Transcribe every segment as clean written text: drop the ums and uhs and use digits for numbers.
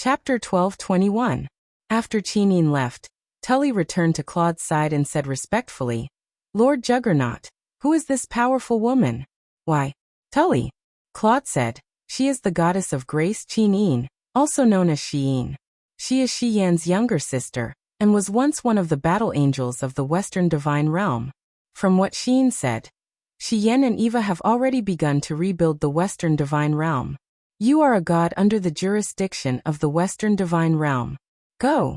Chapter 12:21. After Chinin left, Tully returned to Claude's side and said respectfully, "Lord Juggernaut, who is this powerful woman?" "Why, Tully," Claude said, "she is the goddess of grace Chinin, also known as Xiyin. She is Shi Yan's younger sister, and was once one of the battle angels of the Western Divine Realm. From what Xiyin said, Shi Yan and Eva have already begun to rebuild the Western Divine Realm. You are a god under the jurisdiction of the Western Divine Realm. Go.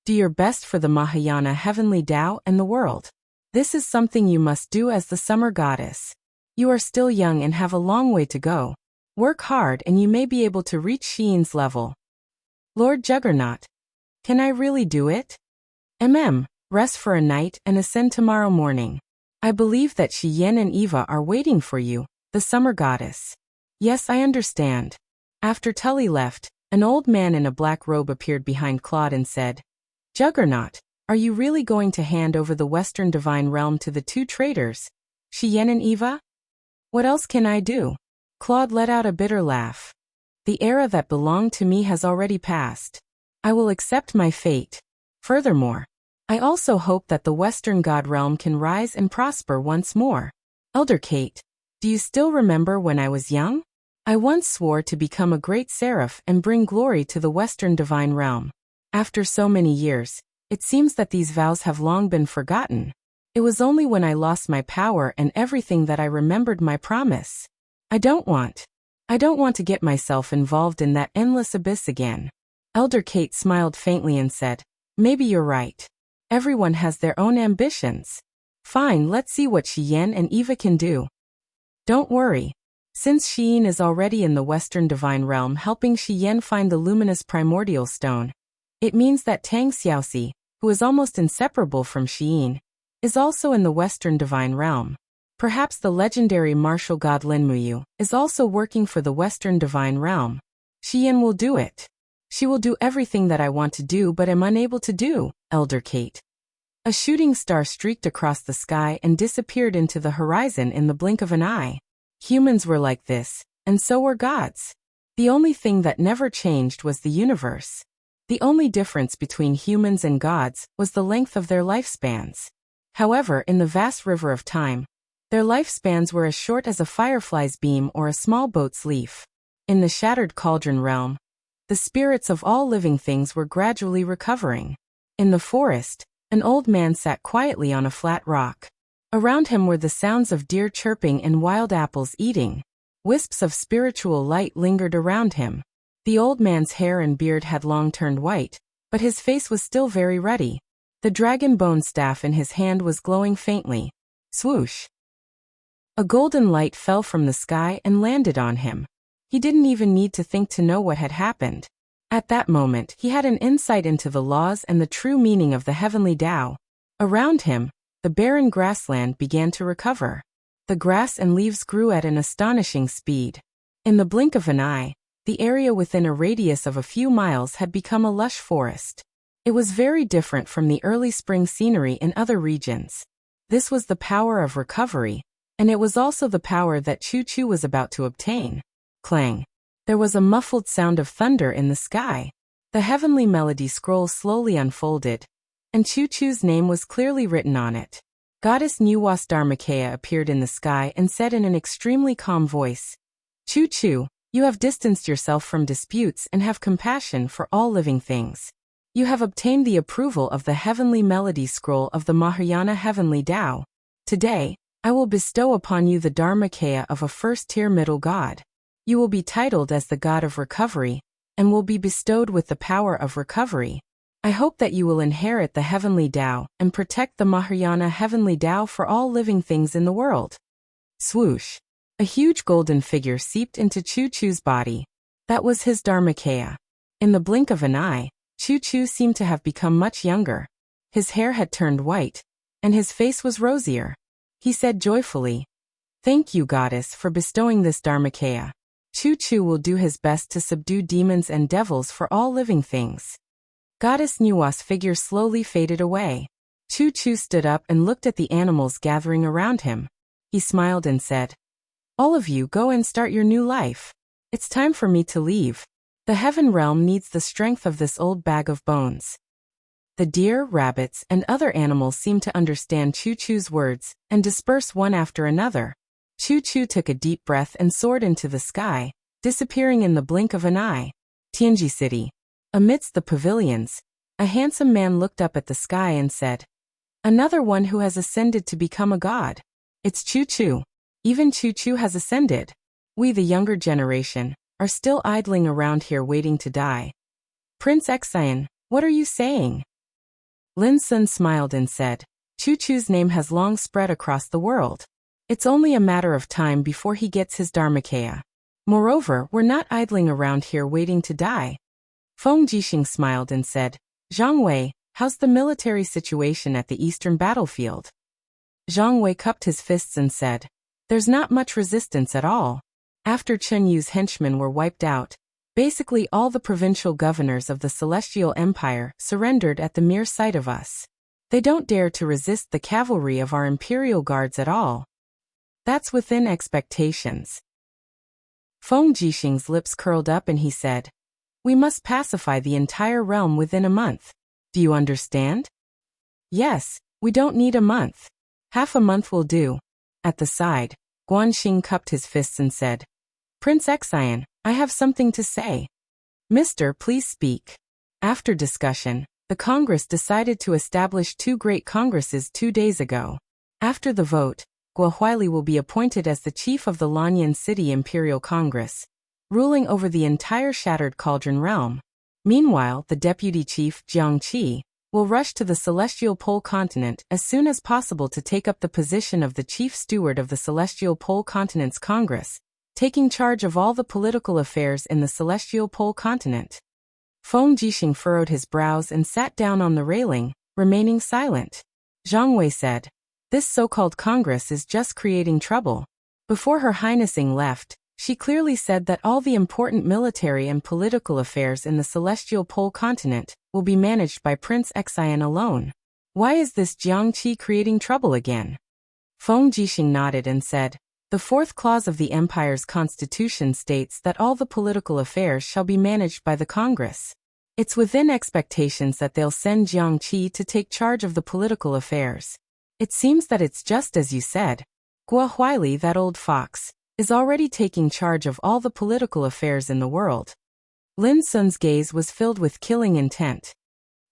Do your best for the Mahayana Heavenly Tao and the world. This is something you must do as the Summer Goddess. You are still young and have a long way to go. Work hard and you may be able to reach Shiyin's level." "Lord Juggernaut, can I really do it?" Rest for a night and ascend tomorrow morning. I believe that Shi Yan and Eva are waiting for you, the Summer Goddess." "Yes, I understand." After Tully left, an old man in a black robe appeared behind Claude and said, "Juggernaut, are you really going to hand over the Western Divine Realm to the two traitors, Shi Yan and Eva?" "What else can I do?" Claude let out a bitter laugh. "The era that belonged to me has already passed. I will accept my fate. Furthermore, I also hope that the Western God Realm can rise and prosper once more. Elder Kate, do you still remember when I was young? I once swore to become a great seraph and bring glory to the Western Divine Realm. After so many years, it seems that these vows have long been forgotten. It was only when I lost my power and everything that I remembered my promise. I don't want to get myself involved in that endless abyss again." Elder Kate smiled faintly and said, "Maybe you're right. Everyone has their own ambitions. Fine, let's see what Shi Yan and Eva can do. Don't worry. Since Xiyin is already in the Western Divine Realm helping Shi Yan find the luminous primordial stone, it means that Tang Xiaoxi, who is almost inseparable from Xiyin, is also in the Western Divine Realm. Perhaps the legendary martial god Lin Muyu is also working for the Western Divine Realm. Shi Yan will do it. She will do everything that I want to do but am unable to do, Elder Kate." A shooting star streaked across the sky and disappeared into the horizon in the blink of an eye. Humans were like this, and so were gods. The only thing that never changed was the universe. The only difference between humans and gods was the length of their lifespans. However, in the vast river of time, their lifespans were as short as a firefly's beam or a small boat's leaf. In the shattered cauldron realm, the spirits of all living things were gradually recovering. In the forest, an old man sat quietly on a flat rock. Around him were the sounds of deer chirping and wild apples eating. Wisps of spiritual light lingered around him. The old man's hair and beard had long turned white, but his face was still very ruddy. The dragon bone staff in his hand was glowing faintly. Swoosh! A golden light fell from the sky and landed on him. He didn't even need to think to know what had happened. At that moment, he had an insight into the laws and the true meaning of the heavenly Tao. Around him, the barren grassland began to recover. The grass and leaves grew at an astonishing speed. In the blink of an eye, the area within a radius of a few miles had become a lush forest. It was very different from the early spring scenery in other regions. This was the power of recovery, and it was also the power that Choo Choo was about to obtain. Clang! There was a muffled sound of thunder in the sky. The heavenly melody scroll slowly unfolded, and Choo Choo's name was clearly written on it. Goddess Nuwas Dharmakaya appeared in the sky and said in an extremely calm voice, "Choo Choo, you have distanced yourself from disputes and have compassion for all living things. You have obtained the approval of the heavenly melody scroll of the Mahayana Heavenly Tao. Today, I will bestow upon you the Dharmakaya of a first-tier middle god. You will be titled as the God of Recovery, and will be bestowed with the power of recovery. I hope that you will inherit the Heavenly Tao and protect the Mahayana Heavenly Tao for all living things in the world." Swoosh! A huge golden figure seeped into Choo Choo's body. That was his Dharmakaya. In the blink of an eye, Choo Choo seemed to have become much younger. His hair had turned white, and his face was rosier. He said joyfully, "Thank you, Goddess, for bestowing this Dharmakaya. Choo Choo will do his best to subdue demons and devils for all living things." Goddess Nuwa's figure slowly faded away. Choo Choo stood up and looked at the animals gathering around him. He smiled and said, "All of you go and start your new life. It's time for me to leave. The heaven realm needs the strength of this old bag of bones. The deer, rabbits, and other animals seem to understand Choo-Choo's words and disperse one after another. Choo-Choo took a deep breath and soared into the sky, disappearing in the blink of an eye. Tianji City. Amidst the pavilions, a handsome man looked up at the sky and said, "Another one who has ascended to become a god. It's Choo-Choo. Even Choo-Choo has ascended. We, the younger generation, are still idling around here waiting to die." Prince Exian, what are you saying? Lin Sun smiled and said, "Choo-Choo's name has long spread across the world. It's only a matter of time before he gets his Dharmakaya. Moreover, we're not idling around here waiting to die." Feng Jixing smiled and said, "Zhang Wei, how's the military situation at the eastern battlefield?" Zhang Wei cupped his fists and said, "There's not much resistance at all. After Chen Yu's henchmen were wiped out, basically all the provincial governors of the Celestial Empire surrendered at the mere sight of us. They don't dare to resist the cavalry of our imperial guards at all. That's within expectations." Feng Jixing's lips curled up and he said, "We must pacify the entire realm within a month. Do you understand?" "Yes, we don't need a month. Half a month will do." At the side, Guanxing cupped his fists and said, "Prince Exian, I have something to say." "Mister, please speak." After discussion, the Congress decided to establish 2 great congresses 2 days ago. After the vote, Guo Huaili will be appointed as the chief of the Lanyan City Imperial Congress, ruling over the entire Shattered Cauldron realm. Meanwhile, the deputy chief, Jiang Qi, will rush to the Celestial Pole Continent as soon as possible to take up the position of the chief steward of the Celestial Pole Continent's Congress, taking charge of all the political affairs in the Celestial Pole Continent. Feng Jixing furrowed his brows and sat down on the railing, remaining silent. Zhang Wei said, "This so-called Congress is just creating trouble." Before Her Highness Ing left, she clearly said that all the important military and political affairs in the Celestial Pole Continent will be managed by Prince Exian alone. Why is this Jiang Qi creating trouble again? Feng Jixing nodded and said, "The 4th clause of the Empire's constitution states that all the political affairs shall be managed by the Congress. It's within expectations that they'll send Jiang Qi to take charge of the political affairs. It seems that it's just as you said. Guo Huaili, that old fox, is already taking charge of all the political affairs in the world." Lin Sun's gaze was filled with killing intent.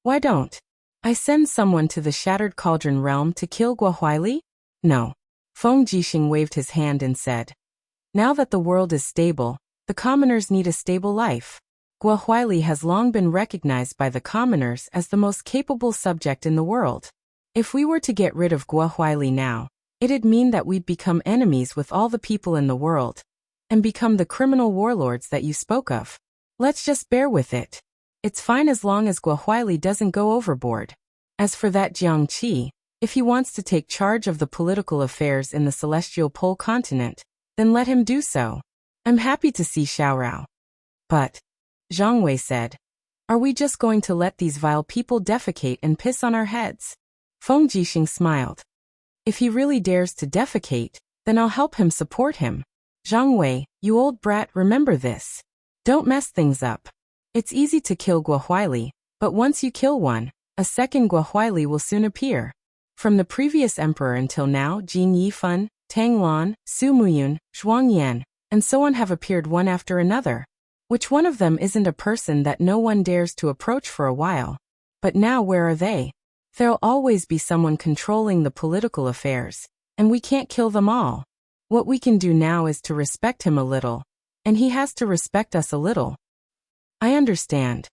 "Why don't I send someone to the Shattered Cauldron realm to kill Guo Huaili?" "No." Feng Jixing waved his hand and said, "Now that the world is stable, the commoners need a stable life. Guo Huaili has long been recognized by the commoners as the most capable subject in the world. If we were to get rid of Guo Huaili now, it'd mean that we'd become enemies with all the people in the world, and become the criminal warlords that you spoke of. Let's just bear with it. It's fine as long as Guo Huaili doesn't go overboard. As for that Jiang Qi, if he wants to take charge of the political affairs in the Celestial Pole Continent, then let him do so. I'm happy to see Xiaorao." "But," Zhang Wei said, "are we just going to let these vile people defecate and piss on our heads?" Feng Jixing smiled. "If he really dares to defecate, then I'll help him support him. Zhang Wei, you old brat, remember this. Don't mess things up. It's easy to kill Guo Huaili, but once you kill one, a second Guo Huaili will soon appear. From the previous emperor until now, Jin Yifan, Tang Lan, Su Muyun, Zhuang Yan, and so on have appeared one after another. Which one of them isn't a person that no one dares to approach for a while? But now where are they? There'll always be someone controlling the political affairs, and we can't kill them all. What we can do now is to respect him a little, and he has to respect us a little." "I understand."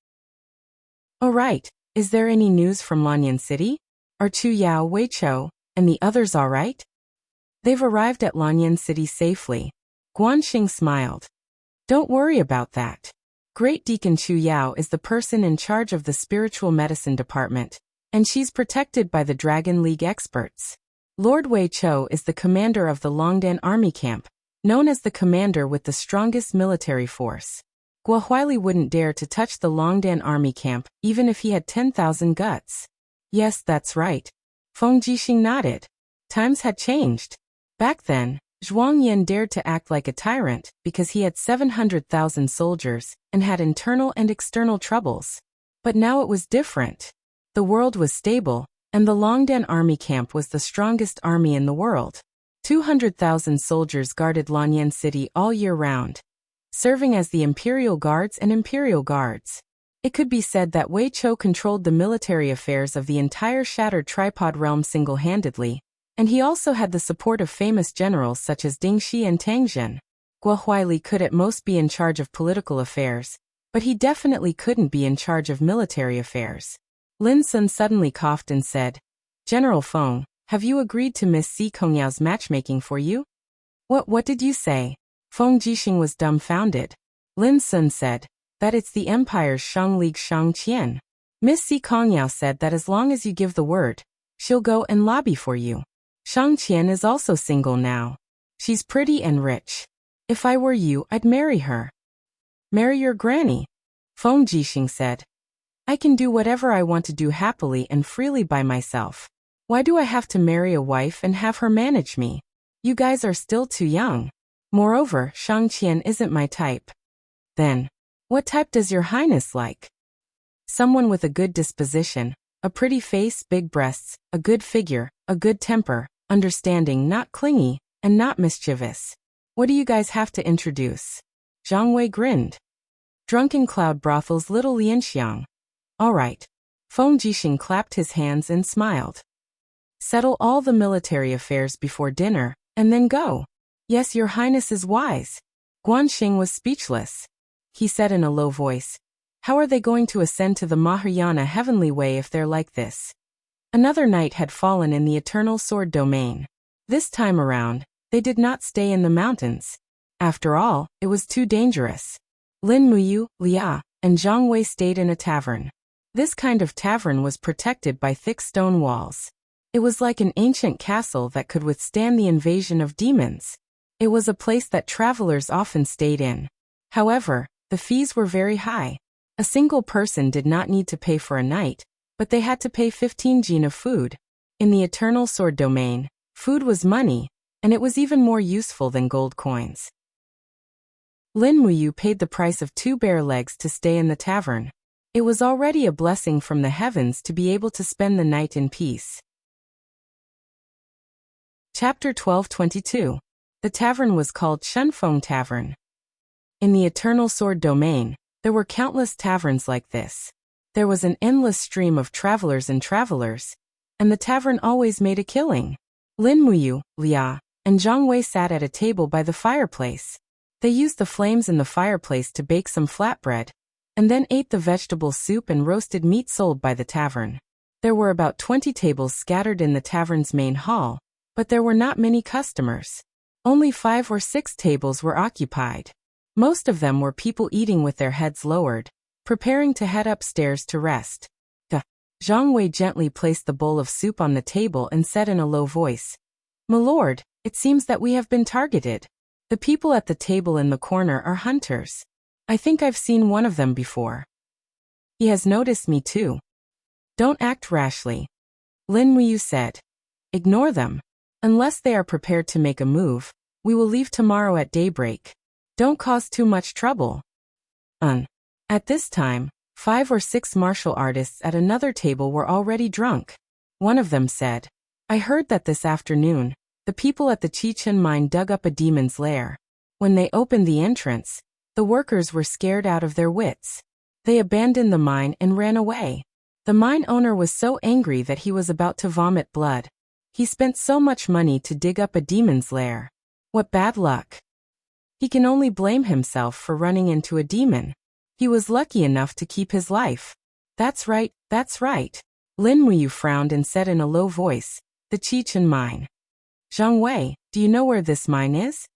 "All right, is there any news from Lanyan City? Are Chu Yao, Wei Chou, and the others all right?" "They've arrived at Lanyan City safely." Guanxing smiled. "Don't worry about that. Great Deacon Chu Yao is the person in charge of the spiritual medicine department, and she's protected by the Dragon League experts. Lord Wei Chou is the commander of the Longdan army camp, known as the commander with the strongest military force. Guo Huaili wouldn't dare to touch the Longdan army camp even if he had 10,000 guts." "Yes, that's right." Feng Jixing nodded. Times had changed. Back then, Zhuang Yan dared to act like a tyrant because he had 700,000 soldiers and had internal and external troubles. But now it was different. The world was stable, and the Longdan army camp was the strongest army in the world. 200,000 soldiers guarded Lanyan City all year round, serving as the Imperial Guards and Imperial Guards. It could be said that Wei Chou controlled the military affairs of the entire Shattered Tripod realm single-handedly, and he also had the support of famous generals such as Ding Shi and Tang Zhen. Guo Huaili could at most be in charge of political affairs, but he definitely couldn't be in charge of military affairs. Lin Sun suddenly coughed and said, "General Feng, have you agreed to Miss Si Kongyao's matchmaking for you?" What did you say?" Feng Jixing was dumbfounded. Lin Sun said, "That it's the Empire's Shang League Shang Qian. Miss Si Kongyao said that as long as you give the word, she'll go and lobby for you. Shang Qian is also single now. She's pretty and rich. If I were you, I'd marry her." "Marry your granny?" Feng Jixing said. "I can do whatever I want to do happily and freely by myself. Why do I have to marry a wife and have her manage me? You guys are still too young. Moreover, Shang Qian isn't my type." "Then, what type does your highness like?" "Someone with a good disposition, a pretty face, big breasts, a good figure, a good temper, understanding, not clingy, and not mischievous. What do you guys have to introduce?" Zhang Wei grinned. "Drunken Cloud Brothel's little Lianxiang." "All right." Feng Jixing clapped his hands and smiled. "Settle all the military affairs before dinner, and then go." "Yes, your highness is wise." Guanxing was speechless. He said in a low voice, "How are they going to ascend to the Mahayana heavenly way if they're like this?" Another night had fallen in the Eternal Sword domain. This time around, they did not stay in the mountains. After all, it was too dangerous. Lin Muyu, Lia, and Zhang Wei stayed in a tavern. This kind of tavern was protected by thick stone walls. It was like an ancient castle that could withstand the invasion of demons. It was a place that travelers often stayed in. However, the fees were very high. A single person did not need to pay for a night, but they had to pay 15 jin of food. In the Eternal Sword domain, food was money, and it was even more useful than gold coins. Lin Muyu paid the price of 2 bare legs to stay in the tavern. It was already a blessing from the heavens to be able to spend the night in peace. Chapter 1222. The tavern was called Shunfeng Tavern. In the Eternal Sword domain, there were countless taverns like this. There was an endless stream of travelers, and the tavern always made a killing. Lin Muyu, Lia, and Zhang Wei sat at a table by the fireplace. They used the flames in the fireplace to bake some flatbread, and then ate the vegetable soup and roasted meat sold by the tavern. There were about 20 tables scattered in the tavern's main hall, but there were not many customers. Only 5 or 6 tables were occupied. Most of them were people eating with their heads lowered, preparing to head upstairs to rest. Zhang Wei gently placed the bowl of soup on the table and said in a low voice, "My lord, it seems that we have been targeted. The people at the table in the corner are hunters. I think I've seen one of them before. He has noticed me too." "Don't act rashly," Lin Muyu said. "Ignore them. Unless they are prepared to make a move, we will leave tomorrow at daybreak. Don't cause too much trouble." At this time, 5 or 6 martial artists at another table were already drunk. One of them said, "I heard that this afternoon, the people at the Chichen mine dug up a demon's lair. When they opened the entrance, the workers were scared out of their wits. They abandoned the mine and ran away. The mine owner was so angry that he was about to vomit blood. He spent so much money to dig up a demon's lair. What bad luck. He can only blame himself for running into a demon. He was lucky enough to keep his life." That's right, that's right." Lin Muyu frowned and said in a low voice, "The Chichen mine. Zhang Wei, do you know where this mine is?"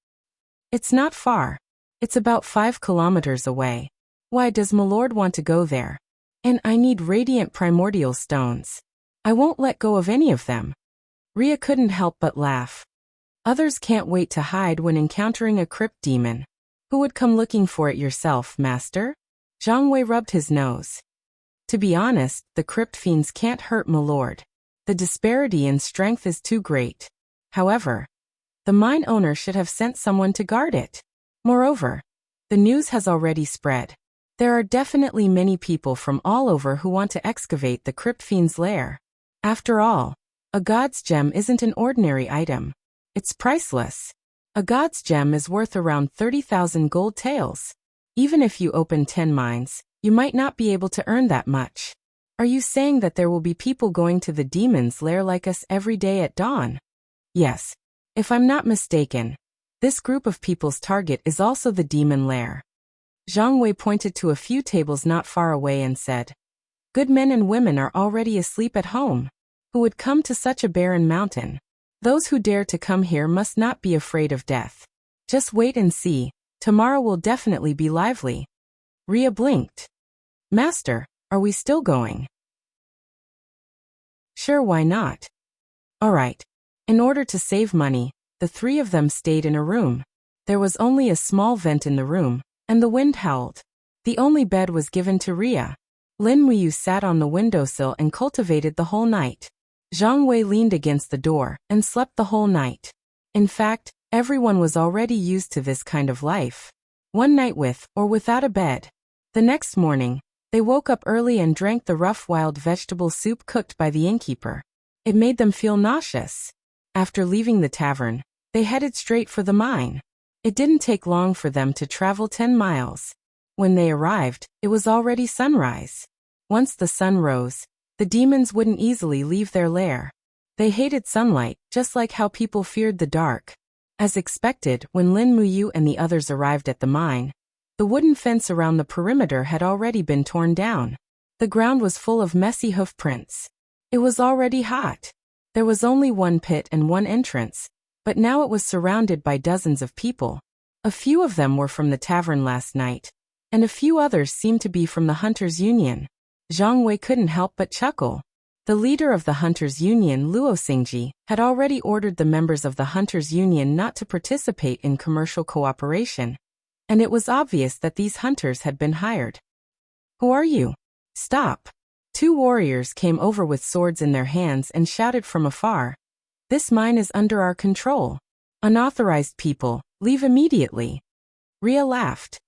"It's not far. It's about 5 kilometers away. Why does my lord want to go there? And I need radiant primordial stones. I won't let go of any of them." Ria couldn't help but laugh. "Others can't wait to hide when encountering a crypt demon. Who would come looking for it yourself, master?" Zhang Wei rubbed his nose. "To be honest, the crypt fiends can't hurt my lord. The disparity in strength is too great. However, The mine owner should have sent someone to guard it. Moreover, the news has already spread. There are definitely many people from all over who want to excavate the crypt fiend's lair. After all, a god's gem isn't an ordinary item. It's priceless. A god's gem is worth around 30,000 gold taels. Even if you open 10 mines, you might not be able to earn that much. Are you saying that there will be people going to the demon's lair like us every day at dawn? Yes. If I'm not mistaken, this group of people's target is also the demon lair. Zhang Wei pointed to a few tables not far away and said, "Good men and women are already asleep at home. Who would come to such a barren mountain? Those who dare to come here must not be afraid of death. Just wait and see, tomorrow will definitely be lively." Ria blinked. "Master, are we still going?" "Sure, why not?" "All right." In order to save money, the three of them stayed in a room. There was only a small vent in the room, and the wind howled. The only bed was given to Ria. Lin Muyu sat on the windowsill and cultivated the whole night. Zhang Wei leaned against the door and slept the whole night. In fact, everyone was already used to this kind of life. One night with or without a bed. The next morning, they woke up early and drank the rough wild vegetable soup cooked by the innkeeper. It made them feel nauseous. After leaving the tavern, they headed straight for the mine. It didn't take long for them to travel 10 miles. When they arrived, it was already sunrise. Once the sun rose, the demons wouldn't easily leave their lair. They hated sunlight, just like how people feared the dark. As expected, when Lin Muyu and the others arrived at the mine, the wooden fence around the perimeter had already been torn down. The ground was full of messy hoof prints. It was already hot. There was only one pit and one entrance, but now it was surrounded by dozens of people. A few of them were from the tavern last night, and a few others seemed to be from the Hunters' Union. Zhang Wei couldn't help but chuckle. The leader of the Hunters' Union, Luo Xingji, had already ordered the members of the Hunters' Union not to participate in commercial cooperation, and it was obvious that these hunters had been hired. "Who are you? Stop!" Two warriors came over with swords in their hands and shouted from afar, "This mine is under our control. Unauthorized people, leave immediately." Ria laughed.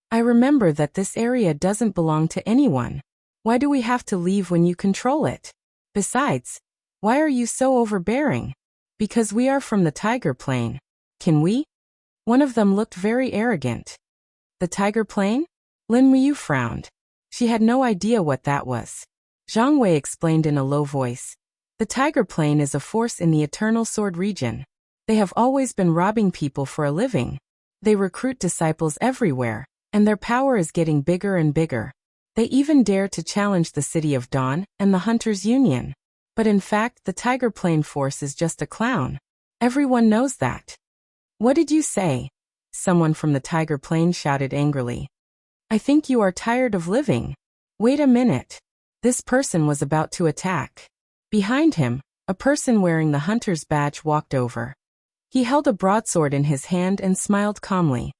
"I remember that this area doesn't belong to anyone. Why do we have to leave when you control it? Besides, why are you so overbearing?" "Because we are from the Tiger Plain. Can we?" One of them looked very arrogant. "The Tiger Plain?" Lin Muyu frowned. She had no idea what that was. Zhang Wei explained in a low voice. "The Tiger Plain is a force in the Eternal Sword region. They have always been robbing people for a living. They recruit disciples everywhere, and their power is getting bigger and bigger. They even dare to challenge the City of Dawn and the Hunters' Union. But in fact, the Tiger Plain force is just a clown. Everyone knows that." "What did you say?" Someone from the Tiger Plain shouted angrily. "I think you are tired of living. Wait a minute." This person was about to attack. Behind him, a person wearing the hunter's badge walked over. He held a broadsword in his hand and smiled calmly.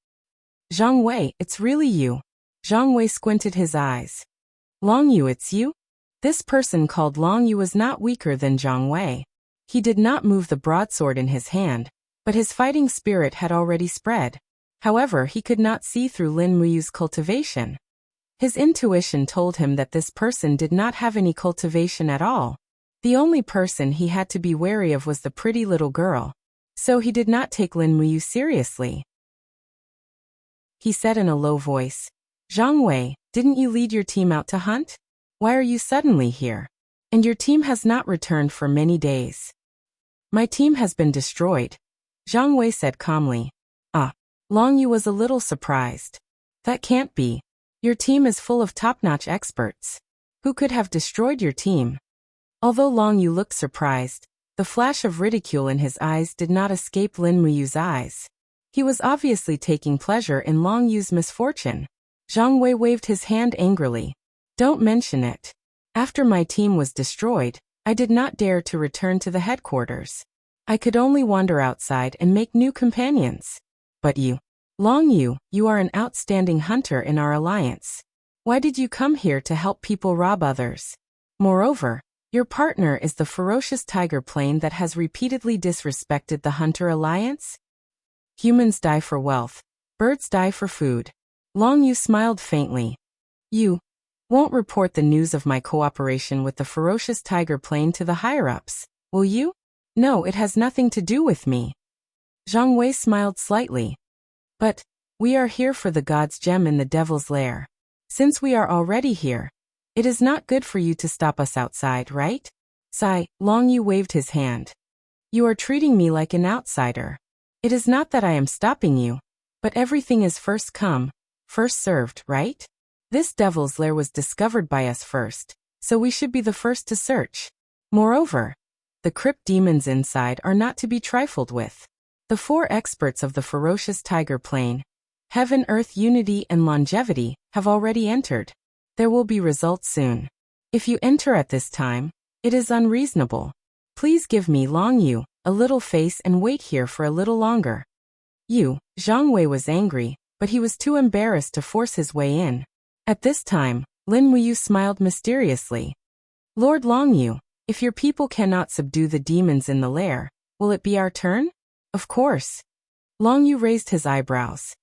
"Zhang Wei, it's really you." Zhang Wei squinted his eyes. "Long Yu, it's you?" This person called Long Yu was not weaker than Zhang Wei. He did not move the broadsword in his hand, but his fighting spirit had already spread. However, he could not see through Lin Muyu's cultivation. His intuition told him that this person did not have any cultivation at all. The only person he had to be wary of was the pretty little girl. So he did not take Lin Muyu seriously. He said in a low voice, "Zhang Wei, didn't you lead your team out to hunt? Why are you suddenly here? And your team has not returned for many days." "My team has been destroyed," Zhang Wei said calmly. "Ah." Long Yu was a little surprised. "That can't be. Your team is full of top-notch experts. Who could have destroyed your team?" Although Long Yu looked surprised, the flash of ridicule in his eyes did not escape Lin Muyu's eyes. He was obviously taking pleasure in Long Yu's misfortune. Zhang Wei waved his hand angrily. "Don't mention it. After my team was destroyed, I did not dare to return to the headquarters. I could only wander outside and make new companions. But you, Long Yu, you are an outstanding hunter in our alliance. Why did you come here to help people rob others? Moreover, Your partner is the ferocious tiger plane that has repeatedly disrespected the Hunter Alliance? Humans die for wealth. Birds die for food. Long Yu smiled faintly. You won't report the news of my cooperation with the ferocious tiger plane to the higher-ups, will you? No, it has nothing to do with me. Zhang Wei smiled slightly. But we are here for the god's gem in the devil's lair. Since we are already here, it is not good for you to stop us outside, right? Sigh, Long Yu waved his hand. You are treating me like an outsider. It is not that I am stopping you, but everything is first come, first served, right? This devil's lair was discovered by us first, so we should be the first to search. Moreover, the crypt demons inside are not to be trifled with. The 4 experts of the ferocious tiger plane, heaven, earth, unity, and longevity, have already entered. There will be results soon. If you enter at this time, it is unreasonable. Please give me, Long Yu, a little face and wait here for a little longer. Zhang Wei was angry, but he was too embarrassed to force his way in. At this time, Lin Wuyu smiled mysteriously. Lord Long Yu, if your people cannot subdue the demons in the lair, will it be our turn? Of course. Long Yu raised his eyebrows.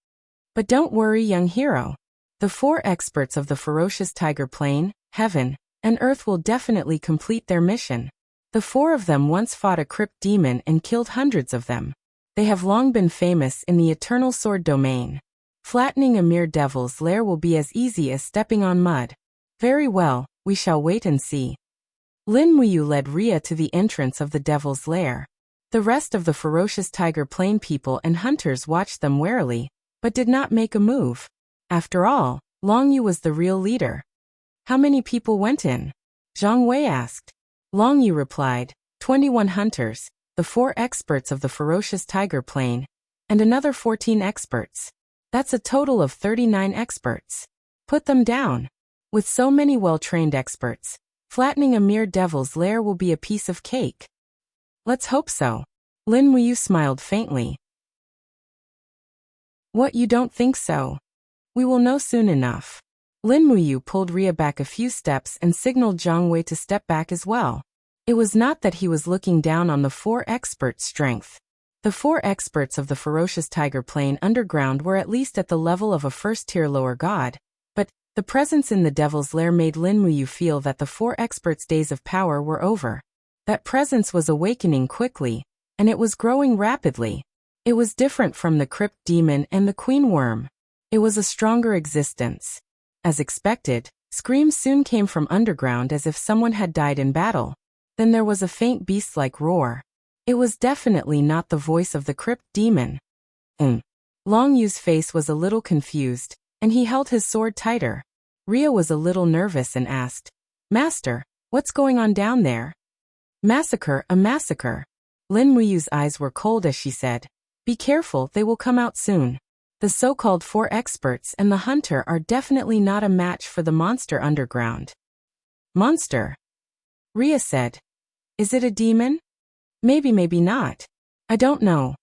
But don't worry, young hero. The 4 experts of the ferocious tiger plane, heaven, and earth will definitely complete their mission. The 4 of them once fought a crypt demon and killed hundreds of them. They have long been famous in the eternal sword domain. Flattening a mere devil's lair will be as easy as stepping on mud. Very well, we shall wait and see. Lin Wuyu led Ria to the entrance of the devil's lair. The rest of the ferocious tiger plane people and hunters watched them warily, but did not make a move. After all, Long Yu was the real leader. How many people went in? Zhang Wei asked. Long Yu replied, 21 hunters, the 4 experts of the ferocious tiger plane, and another 14 experts. That's a total of 39 experts. Put them down. With so many well-trained experts, flattening a mere devil's lair will be a piece of cake. Let's hope so. Lin Wuyu smiled faintly. What, you don't think so? We will know soon enough. Lin Wuyu pulled Ria back a few steps and signaled Zhang Wei to step back as well. It was not that he was looking down on the 4 experts' strength. The 4 experts of the ferocious tiger plane underground were at least at the level of a first-tier lower god, but the presence in the devil's lair made Lin Wuyu feel that the 4 experts' days of power were over. That presence was awakening quickly, and it was growing rapidly. It was different from the crypt demon and the queen worm. It was a stronger existence. As expected, screams soon came from underground as if someone had died in battle. Then there was a faint beast-like roar. It was definitely not the voice of the crypt demon. Long Yu's face was a little confused, and he held his sword tighter. Ria was a little nervous and asked, Master, what's going on down there? Massacre, a massacre. Lin Wuyu's eyes were cold as she said, Be careful, they will come out soon. The so-called 4 experts and the hunter are definitely not a match for the monster underground. Monster? Ria said. Is it a demon? Maybe, maybe not. I don't know.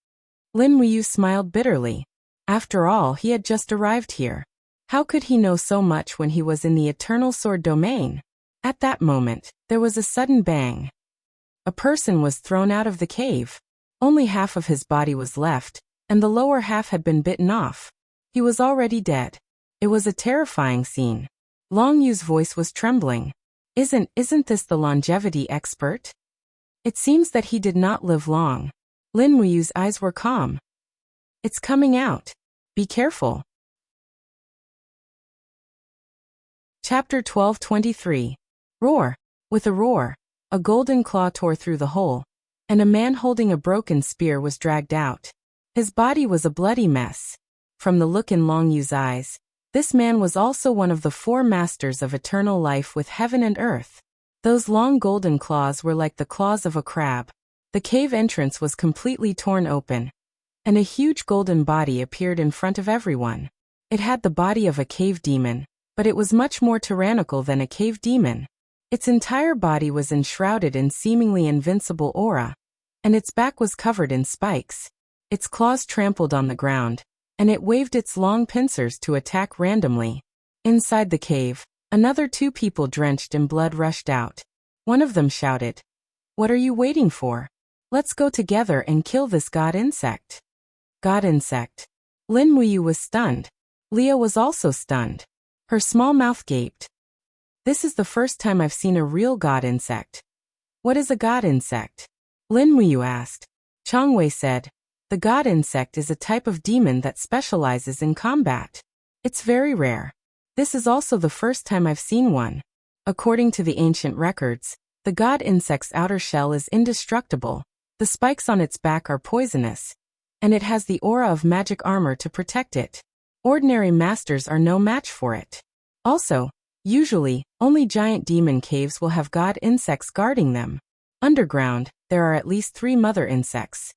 Lin Wuyu smiled bitterly. After all, he had just arrived here. How could he know so much when he was in the eternal sword domain? At that moment, there was a sudden bang. A person was thrown out of the cave. Only half of his body was left, and the lower half had been bitten off. He was already dead. It was a terrifying scene. Long Yu's voice was trembling. Isn't this the longevity expert? It seems that he did not live long. Lin Wuyu's eyes were calm. It's coming out. Be careful. Chapter 12:23. Roar. With a roar, a golden claw tore through the hole, and a man holding a broken spear was dragged out. His body was a bloody mess. From the look in Long Yu's eyes, this man was also one of the 4 masters of eternal life with heaven and earth. Those long golden claws were like the claws of a crab. The cave entrance was completely torn open, and a huge golden body appeared in front of everyone. It had the body of a cave demon, but it was much more tyrannical than a cave demon. Its entire body was enshrouded in seemingly invincible aura, and its back was covered in spikes. Its claws trampled on the ground, and it waved its long pincers to attack randomly. Inside the cave, another 2 people drenched in blood rushed out. One of them shouted, "What are you waiting for? Let's go together and kill this god insect." God insect. Lin Muyu was stunned. Leah was also stunned. Her small mouth gaped. This is the first time I've seen a real god insect. What is a god insect? Lin Muyu asked. Chang Wei said, the god insect is a type of demon that specializes in combat. It's very rare. This is also the first time I've seen one. According to the ancient records, the god insect's outer shell is indestructible, the spikes on its back are poisonous, and it has the aura of magic armor to protect it. Ordinary masters are no match for it. Also, usually, only giant demon caves will have god insects guarding them. Underground, there are at least 3 mother insects.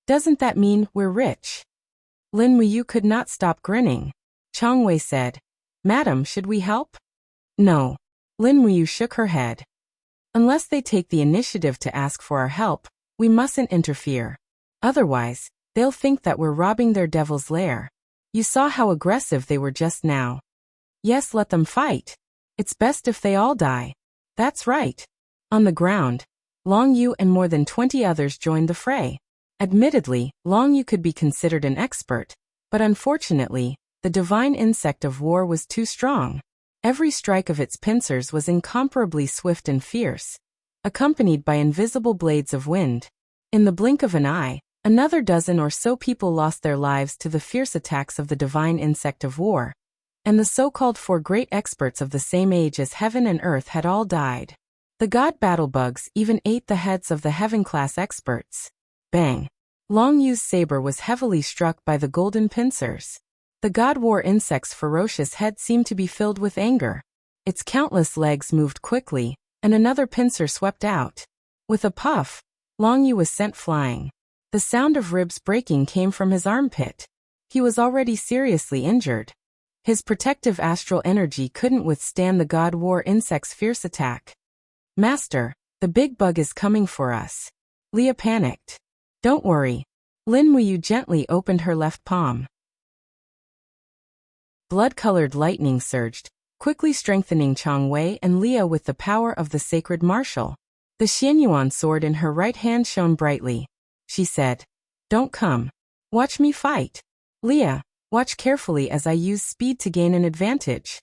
Doesn't that mean we're rich? Lin Muyu could not stop grinning. Chang Wei said, Madam, should we help? No. Lin Muyu shook her head. Unless they take the initiative to ask for our help, we mustn't interfere. Otherwise, they'll think that we're robbing their devil's lair. You saw how aggressive they were just now. Yes, let them fight. It's best if they all die. That's right. On the ground, Long Yu and more than 20 others joined the fray. Admittedly, Long Yu could be considered an expert, but unfortunately, the divine insect of war was too strong. Every strike of its pincers was incomparably swift and fierce, accompanied by invisible blades of wind. In the blink of an eye, another dozen or so people lost their lives to the fierce attacks of the divine insect of war, and the so-called 4 great experts of the same age as heaven and earth had all died. The god battlebugs even ate the heads of the heaven-class experts. Bang! Long Yu's saber was heavily struck by the golden pincers. The god war insect's ferocious head seemed to be filled with anger. Its countless legs moved quickly, and another pincer swept out. With a puff, Long Yu was sent flying. The sound of ribs breaking came from his armpit. He was already seriously injured. His protective astral energy couldn't withstand the god war insect's fierce attack. Master, the big bug is coming for us. Leah panicked. Don't worry. Lin Muyu gently opened her left palm. Blood-colored lightning surged, quickly strengthening Chang Wei and Leah with the power of the sacred martial. The Xianyuan sword in her right hand shone brightly. She said, Don't come. Watch me fight. Leah, watch carefully as I use speed to gain an advantage.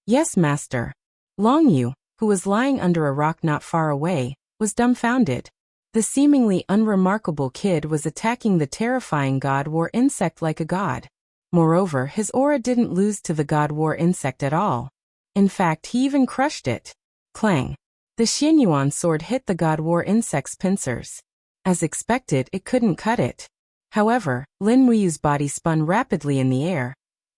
Yes, master. Long Yu, who was lying under a rock not far away, was dumbfounded. The seemingly unremarkable kid was attacking the terrifying god war insect like a god. Moreover, his aura didn't lose to the god war insect at all. In fact, he even crushed it. Clang! The Xianyuan sword hit the god war insect's pincers. As expected, it couldn't cut it. However, Lin Muyu's body spun rapidly in the air,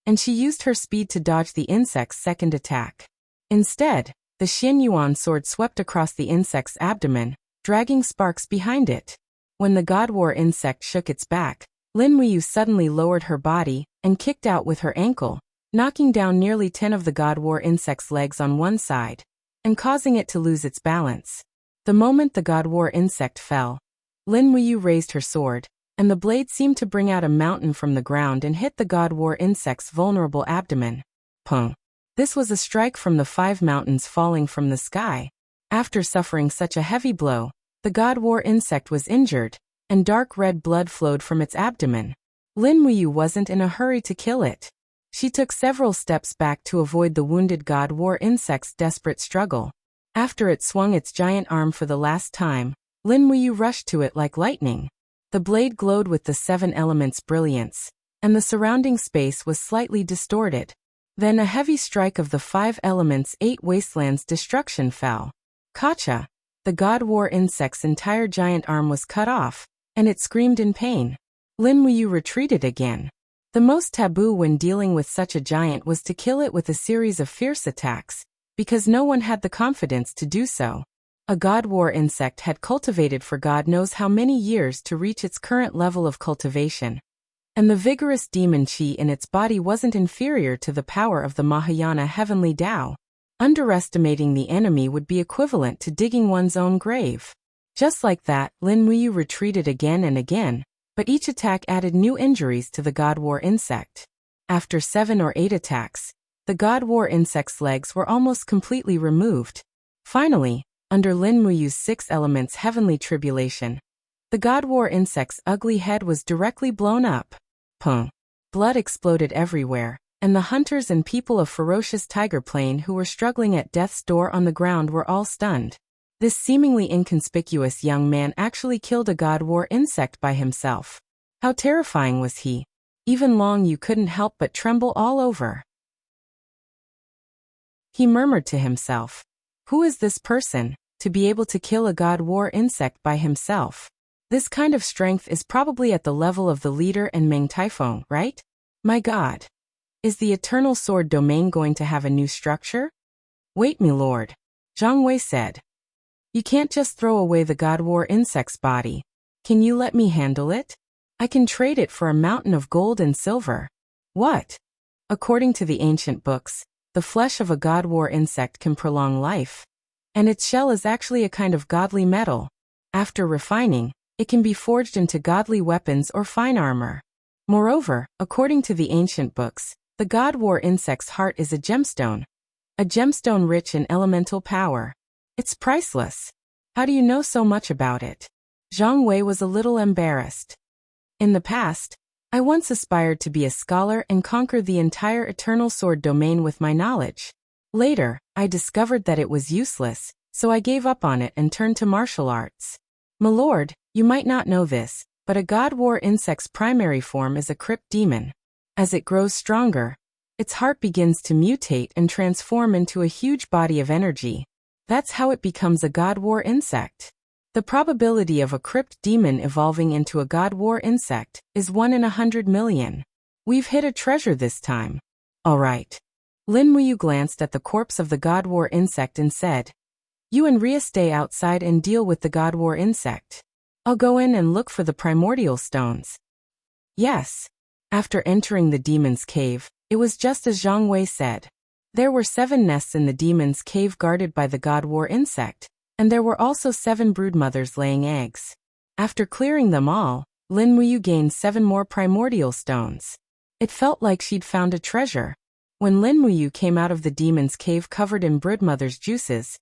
and she used her speed to dodge the insect's second attack. Instead, the Xianyuan sword swept across the insect's abdomen, dragging sparks behind it. When the god war insect shook its back, Lin Muyu suddenly lowered her body and kicked out with her ankle, knocking down nearly 10 of the god war insect's legs on one side, and causing it to lose its balance. The moment the god war insect fell, Lin Muyu raised her sword, and the blade seemed to bring out a mountain from the ground and hit the god war insect's vulnerable abdomen. Pung! This was a strike from the 5 mountains falling from the sky. After suffering such a heavy blow, the god war insect was injured, and dark red blood flowed from its abdomen. Lin Muyu wasn't in a hurry to kill it. She took several steps back to avoid the wounded god war insect's desperate struggle. After it swung its giant arm for the last time, Lin Muyu rushed to it like lightning. The blade glowed with the 7 elements' brilliance, and the surrounding space was slightly distorted. Then a heavy strike of the 5 elements' 8 wastelands' destruction fell. Kacha! The god war insect's entire giant arm was cut off, and it screamed in pain. Lin Muyu retreated again. The most taboo when dealing with such a giant was to kill it with a series of fierce attacks, because no one had the confidence to do so. A god war insect had cultivated for God knows how many years to reach its current level of cultivation, and the vigorous demon chi in its body wasn't inferior to the power of the Mahayana heavenly Tao. Underestimating the enemy would be equivalent to digging one's own grave. Just like that, Lin Muyu retreated again and again, but each attack added new injuries to the god war insect. After 7 or 8 attacks, the god war insect's legs were almost completely removed. Finally, under Lin Muyu's 6 elements heavenly tribulation. The god war insect's ugly head was directly blown up. Pung. Blood exploded everywhere, and the hunters and people of ferocious Tiger Plain who were struggling at death's door on the ground were all stunned. This seemingly inconspicuous young man actually killed a god war insect by himself. How terrifying was he? Even Long Yu couldn't help but tremble all over. He murmured to himself, "Who is this person, to be able to kill a god war insect by himself? This kind of strength is probably at the level of the leader and Meng Taifeng, right? My god. Is the Eternal Sword domain going to have a new structure?" "Wait, my lord," Zhang Wei said. "You can't just throw away the god war insect's body. Can you let me handle it? I can trade it for a mountain of gold and silver." "What?" "According to the ancient books, the flesh of a god war insect can prolong life. And its shell is actually a kind of godly metal. After refining, it can be forged into godly weapons or fine armor. Moreover, according to the ancient books, the god war insect's heart is a gemstone rich in elemental power. It's priceless. How do you know so much about it?" Zhang Wei was a little embarrassed. "In the past, I once aspired to be a scholar and conquer the entire Eternal Sword domain with my knowledge. Later, I discovered that it was useless, so I gave up on it and turned to martial arts. My lord, you might not know this, but a god war insect's primary form is a crypt demon. As it grows stronger, its heart begins to mutate and transform into a huge body of energy. That's how it becomes a god war insect. The probability of a crypt demon evolving into a god war insect is 1 in 100 million. We've hit a treasure this time." "All right." Lin Muyu glanced at the corpse of the god war insect and said, "You and Ria stay outside and deal with the god war insect. I'll go in and look for the primordial stones." Yes. After entering the demon's cave, it was just as Zhang Wei said. There were 7 nests in the demon's cave guarded by the god war insect, and there were also 7 broodmothers laying eggs. After clearing them all, Lin Muyu gained 7 more primordial stones. It felt like she'd found a treasure. When Lin Muyu came out of the demon's cave covered in broodmother's juices,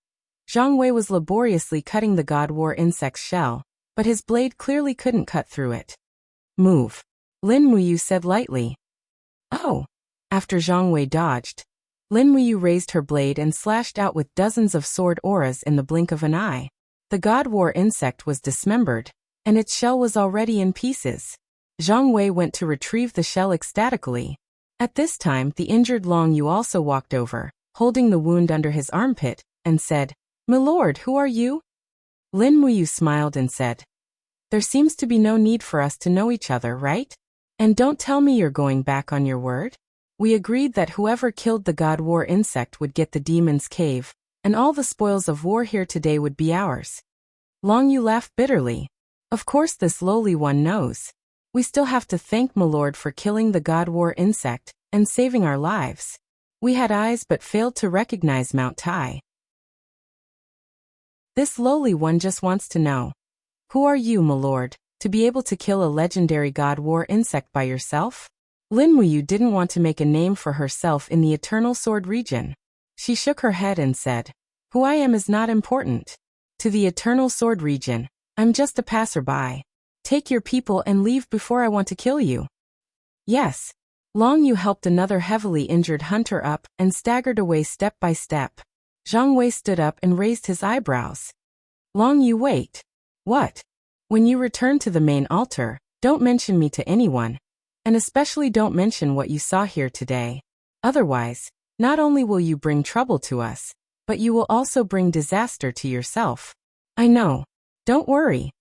Zhang Wei was laboriously cutting the god war insect's shell, but his blade clearly couldn't cut through it. "Move," Lin Muyu said lightly. "Oh." After Zhang Wei dodged, Lin Muyu raised her blade and slashed out with dozens of sword auras in the blink of an eye. The god war insect was dismembered, and its shell was already in pieces. Zhang Wei went to retrieve the shell ecstatically. At this time, the injured Long Yu also walked over, holding the wound under his armpit, and said, "My lord, who are you?" Lin Muyu smiled and said, "There seems to be no need for us to know each other, right? And don't tell me you're going back on your word? We agreed that whoever killed the god war insect would get the demon's cave, and all the spoils of war here today would be ours." Long Yu laughed bitterly. "Of course this lowly one knows. We still have to thank my lord for killing the god war insect and saving our lives. We had eyes but failed to recognize Mount Tai. This lowly one just wants to know. Who are you, my lord, to be able to kill a legendary god war insect by yourself?" Lin Muyu didn't want to make a name for herself in the Eternal Sword region. She shook her head and said, "Who I am is not important. To the Eternal Sword region, I'm just a passerby. Take your people and leave before I want to kill you." "Yes." Long Yu helped another heavily injured hunter up and staggered away step by step. Zhang Wei stood up and raised his eyebrows. "Long Yu, wait. What? When you return to the main altar, don't mention me to anyone. And especially don't mention what you saw here today. Otherwise, not only will you bring trouble to us, but you will also bring disaster to yourself." "I know. Don't worry."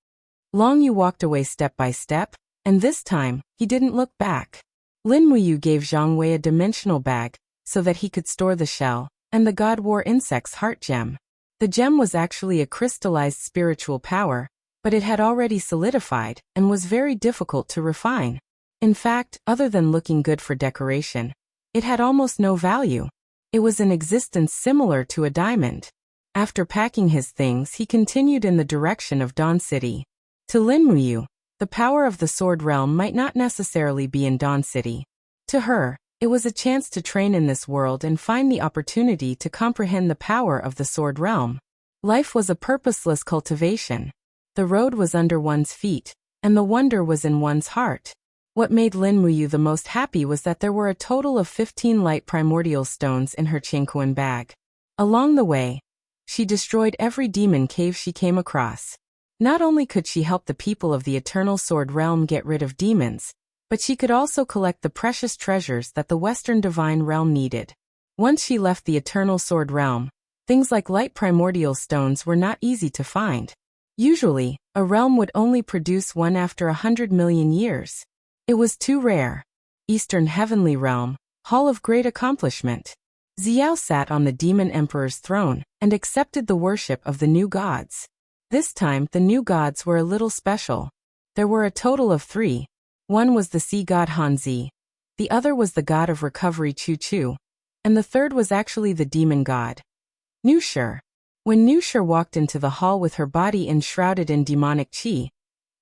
Long Yu walked away step by step, and this time, he didn't look back. Lin Muyu gave Zhang Wei a dimensional bag, so that he could store the shell, and the god war insect's heart gem. The gem was actually a crystallized spiritual power, but it had already solidified, and was very difficult to refine. In fact, other than looking good for decoration, it had almost no value. It was in existence similar to a diamond. After packing his things, he continued in the direction of Dawn City. To Lin Muyu, the power of the Sword Realm might not necessarily be in Dawn City. To her, it was a chance to train in this world and find the opportunity to comprehend the power of the Sword Realm. Life was a purposeless cultivation. The road was under one's feet, and the wonder was in one's heart. What made Lin Muyu the most happy was that there were a total of 15 light primordial stones in her Qingquan bag. Along the way, she destroyed every demon cave she came across. Not only could she help the people of the Eternal Sword Realm get rid of demons, but she could also collect the precious treasures that the Western Divine Realm needed. Once she left the Eternal Sword Realm, things like light primordial stones were not easy to find. Usually, a realm would only produce one after 100 million years. It was too rare. Eastern Heavenly Realm, Hall of Great Accomplishment. Xiao sat on the Demon Emperor's throne and accepted the worship of the new gods. This time, the new gods were a little special. There were a total of 3. One was the sea god Hanzi, the other was the god of recovery Chu Chu, and the third was actually the demon god, Nushur. When Nushur walked into the hall with her body enshrouded in demonic qi,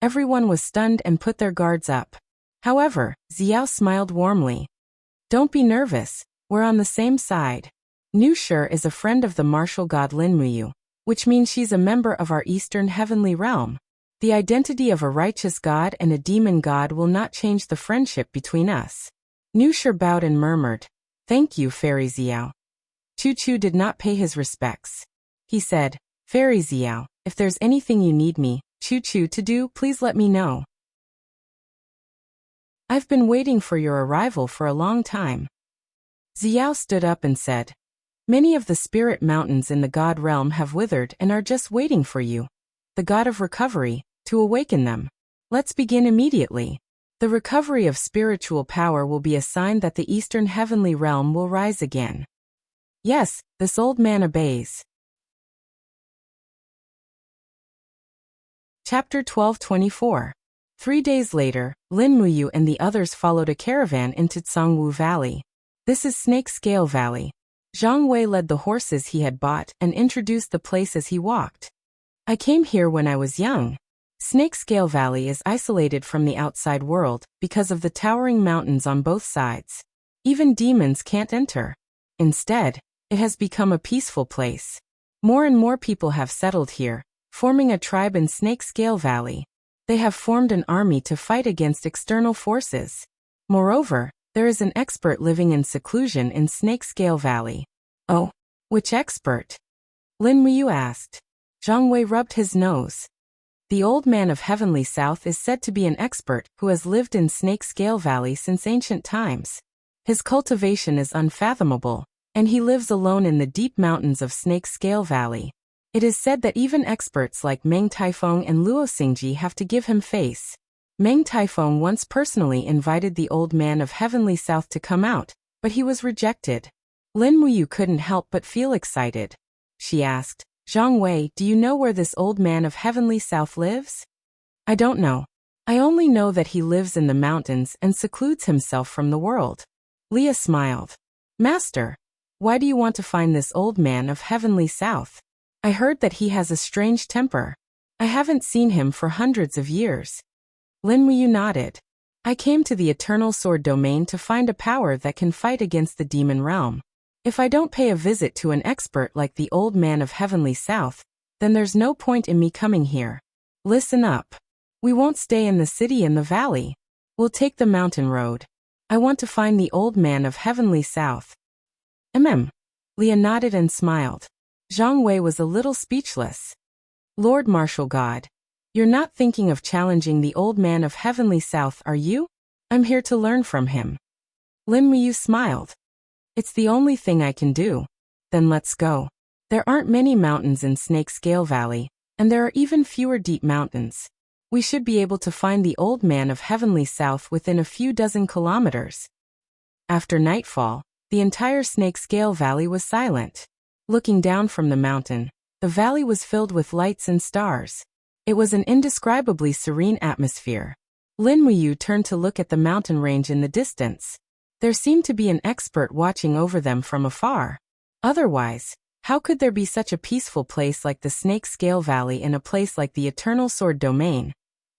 everyone was stunned and put their guards up. However, Xiao smiled warmly. Don't be nervous, we're on the same side. Nushur is a friend of the martial god Lin Muyu, which means she's a member of our Eastern Heavenly Realm. The identity of a righteous god and a demon god will not change the friendship between us. Nushur bowed and murmured, "Thank you, Fairy Xiao." Chu Chu did not pay his respects. He said, "Fairy Xiao, if there's anything you need me, Chu Chu, to do, please let me know. I've been waiting for your arrival for a long time." Xiao stood up and said, "Many of the spirit mountains in the god realm have withered and are just waiting for you, the god of recovery, to awaken them. Let's begin immediately. The recovery of spiritual power will be a sign that the Eastern Heavenly Realm will rise again." Yes, this old man obeys. Chapter 12:24. 3 days later, Lin Muyu and the others followed a caravan into Tsangwu Valley. This is Snake Scale Valley. Zhang Wei led the horses he had bought and introduced the place as he walked. "I came here when I was young." Snake Scale Valley is isolated from the outside world because of the towering mountains on both sides. Even demons can't enter. Instead, it has become a peaceful place. More and more people have settled here, forming a tribe in Snake Scale Valley. They have formed an army to fight against external forces. Moreover, there is an expert living in seclusion in Snake Scale Valley. "Oh, which expert?" Lin Muyu asked. Zhang Wei rubbed his nose. "The old man of Heavenly South is said to be an expert who has lived in Snake Scale Valley since ancient times. His cultivation is unfathomable, and he lives alone in the deep mountains of Snake Scale Valley. It is said that even experts like Meng Taifeng and Luo Xingji have to give him face. Meng Taifeng once personally invited the old man of Heavenly South to come out, but he was rejected." Lin Muyu couldn't help but feel excited. She asked, "Zhang Wei, do you know where this old man of Heavenly South lives?" "I don't know. I only know that he lives in the mountains and secludes himself from the world." Leah smiled. "Master, why do you want to find this old man of Heavenly South? I heard that he has a strange temper. I haven't seen him for hundreds of years." Lin Muyu nodded. "I came to the Eternal Sword Domain to find a power that can fight against the demon realm. If I don't pay a visit to an expert like the old man of Heavenly South, then there's no point in me coming here. Listen up. We won't stay in the city in the valley. We'll take the mountain road. I want to find the old man of Heavenly South." Leah nodded and smiled. Zhang Wei was a little speechless. "Lord Martial God, you're not thinking of challenging the old man of Heavenly South, are you? I'm here to learn from him." Lin Muyu smiled. "It's the only thing I can do." "Then let's go. There aren't many mountains in Snake Scale Valley, and there are even fewer deep mountains. We should be able to find the old man of Heavenly South within a few dozen kilometers." After nightfall, the entire Snake Scale Valley was silent. Looking down from the mountain, the valley was filled with lights and stars. It was an indescribably serene atmosphere. Lin Muyu turned to look at the mountain range in the distance. There seemed to be an expert watching over them from afar. Otherwise, how could there be such a peaceful place like the Snake Scale Valley in a place like the Eternal Sword Domain,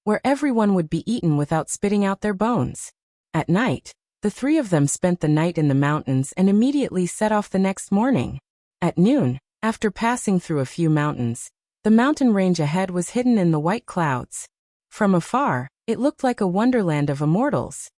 where everyone would be eaten without spitting out their bones? At night, the 3 of them spent the night in the mountains and immediately set off the next morning. At noon, After passing through a few mountains, the mountain range ahead was hidden in the white clouds. From afar, it looked like a wonderland of immortals.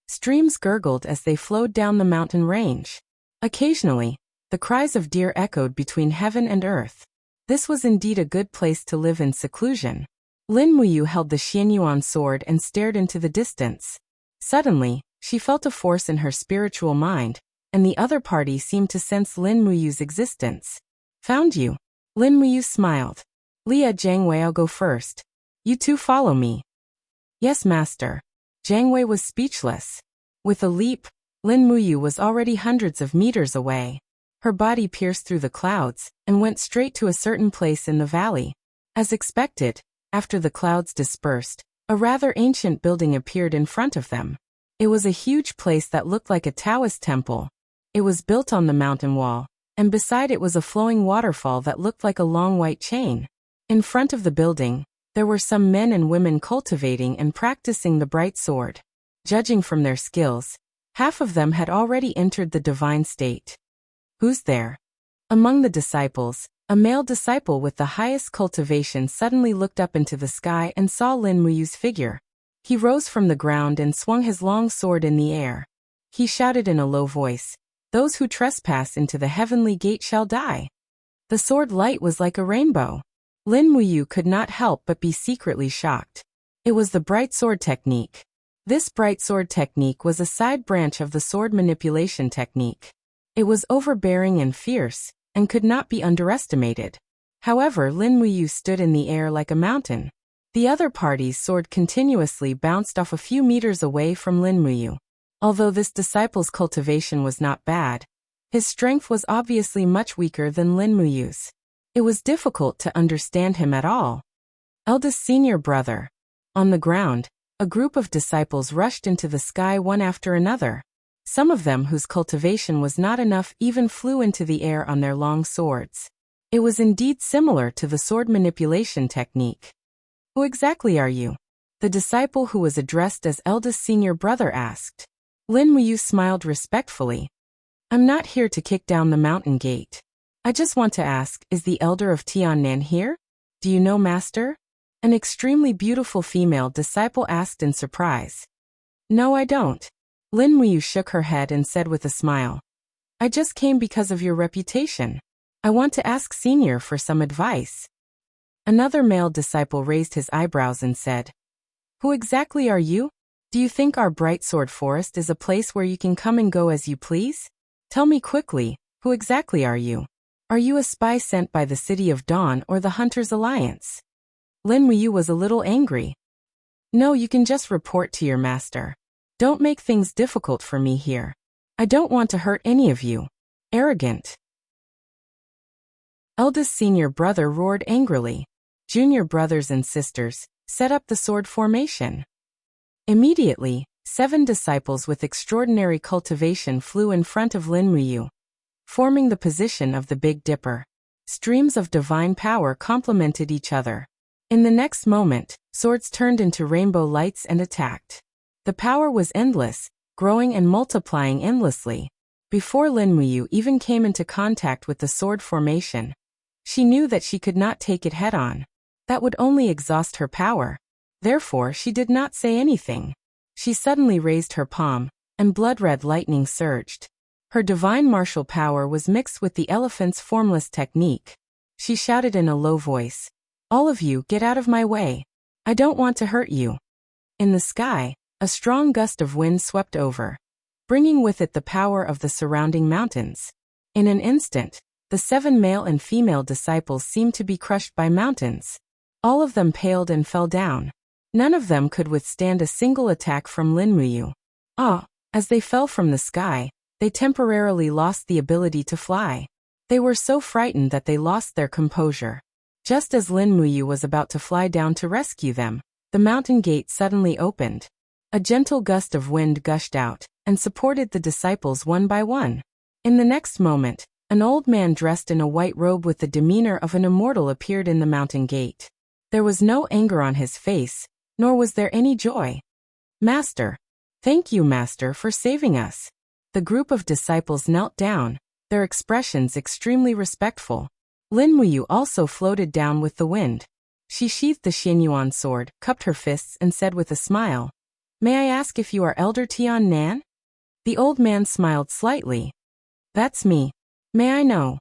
Streams gurgled as they flowed down the mountain range. Occasionally, the cries of deer echoed between heaven and earth. This was indeed a good place to live in seclusion. Lin Muyu held the Xianyuan sword and stared into the distance. Suddenly, she felt a force in her spiritual mind, and the other party seemed to sense Lin Muyu's existence. Found you. Lin Muyu smiled. Lia Jiangwei, I'll go first. You two follow me. Yes, master. Jiangwei was speechless. With a leap, Lin Muyu was already hundreds of meters away. Her body pierced through the clouds and went straight to a certain place in the valley. As expected, after the clouds dispersed, a rather ancient building appeared in front of them. It was a huge place that looked like a Taoist temple. It was built on the mountain wall, and beside it was a flowing waterfall that looked like a long white chain. In front of the building, there were some men and women cultivating and practicing the bright sword. Judging from their skills, half of them had already entered the divine state. Who's there? Among the disciples, a male disciple with the highest cultivation suddenly looked up into the sky and saw Lin Muyu's figure. He rose from the ground and swung his long sword in the air. He shouted in a low voice, "Those who trespass into the heavenly gate shall die." The sword light was like a rainbow. Lin Muyu could not help but be secretly shocked. It was the bright sword technique. This bright sword technique was a side branch of the sword manipulation technique. It was overbearing and fierce, and could not be underestimated. However, Lin Muyu stood in the air like a mountain. The other party's sword continuously bounced off a few meters away from Lin Muyu. Although this disciple's cultivation was not bad, his strength was obviously much weaker than Lin Muyu's. It was difficult to understand him at all. Eldest senior brother. On the ground, a group of disciples rushed into the sky one after another. Some of them whose cultivation was not enough even flew into the air on their long swords. It was indeed similar to the sword manipulation technique. Who exactly are you? The disciple who was addressed as eldest senior brother asked. Lin Muyu smiled respectfully. I'm not here to kick down the mountain gate. I just want to ask, is the elder of Tiannan here? Do you know, master? An extremely beautiful female disciple asked in surprise. No, I don't. Lin Muyu shook her head and said with a smile. I just came because of your reputation. I want to ask senior for some advice. Another male disciple raised his eyebrows and said, Who exactly are you? Do you think our bright sword forest is a place where you can come and go as you please? Tell me quickly, who exactly are you? Are you a spy sent by the City of Dawn or the Hunters Alliance? Lin Muyu was a little angry. No, you can just report to your master. Don't make things difficult for me here. I don't want to hurt any of you. Arrogant. Eldest senior brother roared angrily. Junior brothers and sisters, set up the sword formation. Immediately, 7 disciples with extraordinary cultivation flew in front of Lin Muyu, forming the position of the Big Dipper. Streams of divine power complemented each other. In the next moment, swords turned into rainbow lights and attacked. The power was endless, growing and multiplying endlessly. Before Lin Muyu even came into contact with the sword formation, she knew that she could not take it head-on. That would only exhaust her power. Therefore, she did not say anything. She suddenly raised her palm, and blood-red lightning surged. Her divine martial power was mixed with the elephant's formless technique. She shouted in a low voice, All of you, get out of my way. I don't want to hurt you. In the sky, a strong gust of wind swept over, bringing with it the power of the surrounding mountains. In an instant, the 7 male and female disciples seemed to be crushed by mountains. All of them paled and fell down. None of them could withstand a single attack from Lin Muyu. As they fell from the sky, they temporarily lost the ability to fly. They were so frightened that they lost their composure. Just as Lin Muyu was about to fly down to rescue them, the mountain gate suddenly opened. A gentle gust of wind gushed out, and supported the disciples one by one. In the next moment, an old man dressed in a white robe with the demeanor of an immortal appeared in the mountain gate. There was no anger on his face, nor was there any joy. Master. Thank you, Master, for saving us. The group of disciples knelt down, their expressions extremely respectful. Lin Muyu also floated down with the wind. She sheathed the Xianyuan sword, cupped her fists and said with a smile, "May I ask if you are Elder Tian Nan?" The old man smiled slightly. "That's me. May I know,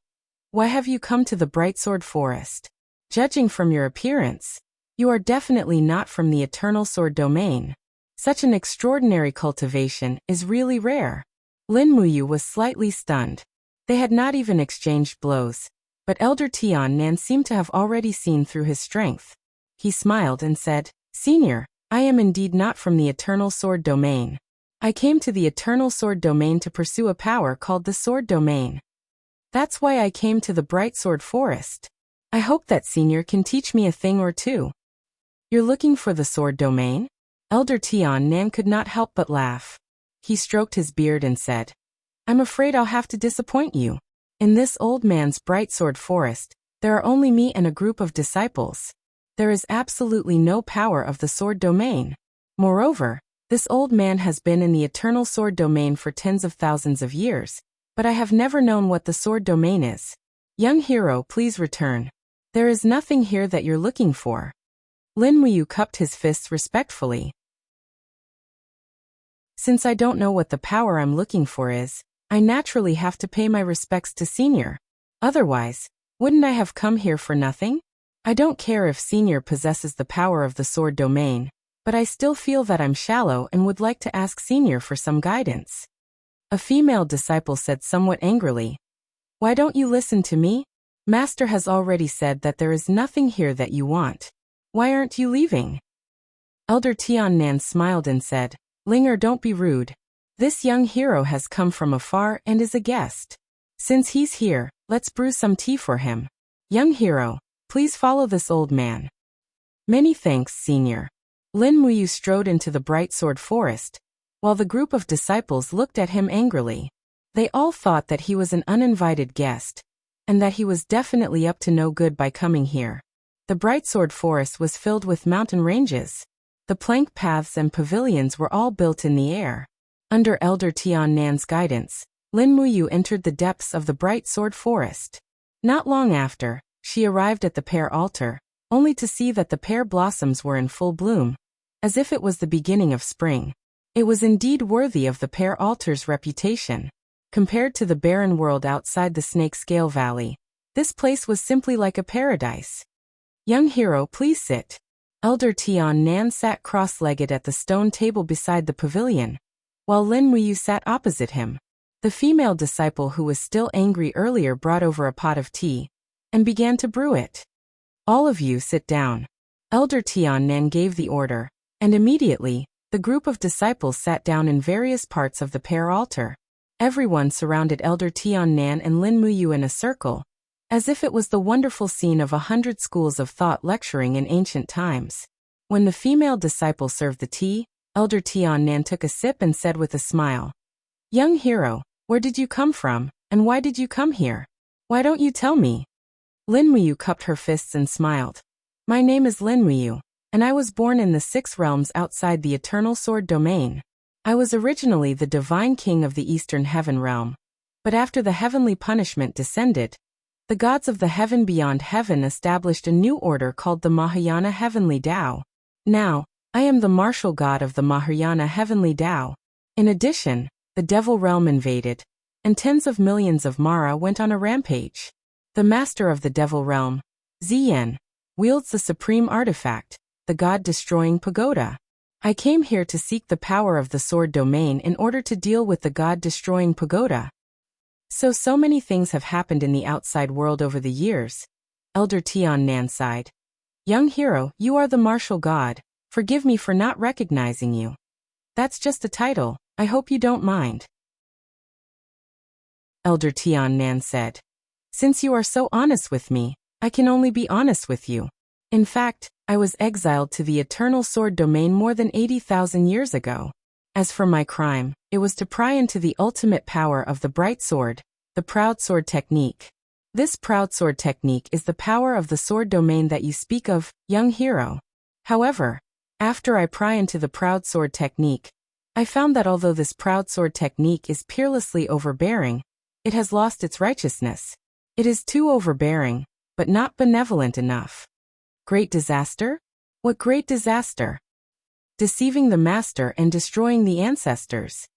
why have you come to the Brightsword Forest? Judging from your appearance, you are definitely not from the Eternal Sword domain. Such an extraordinary cultivation is really rare." Lin Muyu was slightly stunned. They had not even exchanged blows, but Elder Tian Nan seemed to have already seen through his strength. He smiled and said, "Senior, I am indeed not from the Eternal Sword domain. I came to the Eternal Sword domain to pursue a power called the Sword domain. That's why I came to the Brightsword Forest. I hope that Senior can teach me a thing or two." "You're looking for the Sword domain?" Elder Tian Nan could not help but laugh. He stroked his beard and said, "I'm afraid I'll have to disappoint you. In this old man's Brightsword Forest, there are only me and a group of disciples. There is absolutely no power of the Sword domain. Moreover, this old man has been in the Eternal Sword domain for tens of thousands of years, but I have never known what the Sword domain is. Young hero, please return. There is nothing here that you're looking for." Lin Muyu cupped his fists respectfully. "Since I don't know what the power I'm looking for is, I naturally have to pay my respects to Senior. Otherwise, wouldn't I have come here for nothing? I don't care if Senior possesses the power of the Sword domain, but I still feel that I'm shallow and would like to ask Senior for some guidance." A female disciple said somewhat angrily, "Why don't you listen to me? Master has already said that there is nothing here that you want. Why aren't you leaving?" Elder Tian Nan smiled and said, "Linger, don't be rude. This young hero has come from afar and is a guest. Since he's here, let's brew some tea for him. Young hero, please follow this old man." "Many thanks, Senior." Lin Muyu strode into the Brightsword Forest, while the group of disciples looked at him angrily. They all thought that he was an uninvited guest, and that he was definitely up to no good by coming here. The Brightsword Forest was filled with mountain ranges. The plank paths and pavilions were all built in the air. Under Elder Tian Nan's guidance, Lin Muyu entered the depths of the Brightsword Forest. Not long after, she arrived at the pear altar, only to see that the pear blossoms were in full bloom, as if it was the beginning of spring. It was indeed worthy of the pear altar's reputation. Compared to the barren world outside the Snake Scale Valley, this place was simply like a paradise. "Young hero, please sit." Elder Tian Nan sat cross-legged at the stone table beside the pavilion, while Lin Muyu sat opposite him. The female disciple who was still angry earlier brought over a pot of tea and began to brew it. "All of you sit down." Elder Tian Nan gave the order, and immediately, the group of disciples sat down in various parts of the pear altar. Everyone surrounded Elder Tian Nan and Lin Muyu in a circle, as if it was the wonderful scene of 100 schools of thought lecturing in ancient times. When the female disciple served the tea, Elder Tian Nan took a sip and said with a smile, "Young hero, where did you come from, and why did you come here? Why don't you tell me?" Lin Muyu cupped her fists and smiled. "My name is Lin Muyu, and I was born in the 6 realms outside the Eternal Sword domain. I was originally the divine king of the Eastern Heaven realm, but after the heavenly punishment descended, the gods of the heaven beyond heaven established a new order called the Mahayana Heavenly Tao. Now, I am the martial god of the Mahayana Heavenly Tao. In addition, the devil realm invaded, and tens of millions of Mara went on a rampage. The master of the devil realm, Ziyan, wields the supreme artifact, the god-destroying pagoda. I came here to seek the power of the Sword domain in order to deal with the god-destroying pagoda. So many things have happened in the outside world over the years." Elder Tian Nan sighed. "Young hero, you are the martial god. Forgive me for not recognizing you. That's just a title, I hope you don't mind." Elder Tian Nan said, "Since you are so honest with me, I can only be honest with you. In fact, I was exiled to the Eternal Sword domain more than 80,000 years ago. As for my crime, it was to pry into the ultimate power of the Bright Sword, the Proud Sword technique. This Proud Sword technique is the power of the Sword domain that you speak of, young hero. However, after I pry into the Proud Sword technique, I found that although this Proud Sword technique is peerlessly overbearing, It has lost its righteousness. It is too overbearing, but not benevolent enough. Great disaster? What great disaster? Deceiving the master and destroying the ancestors.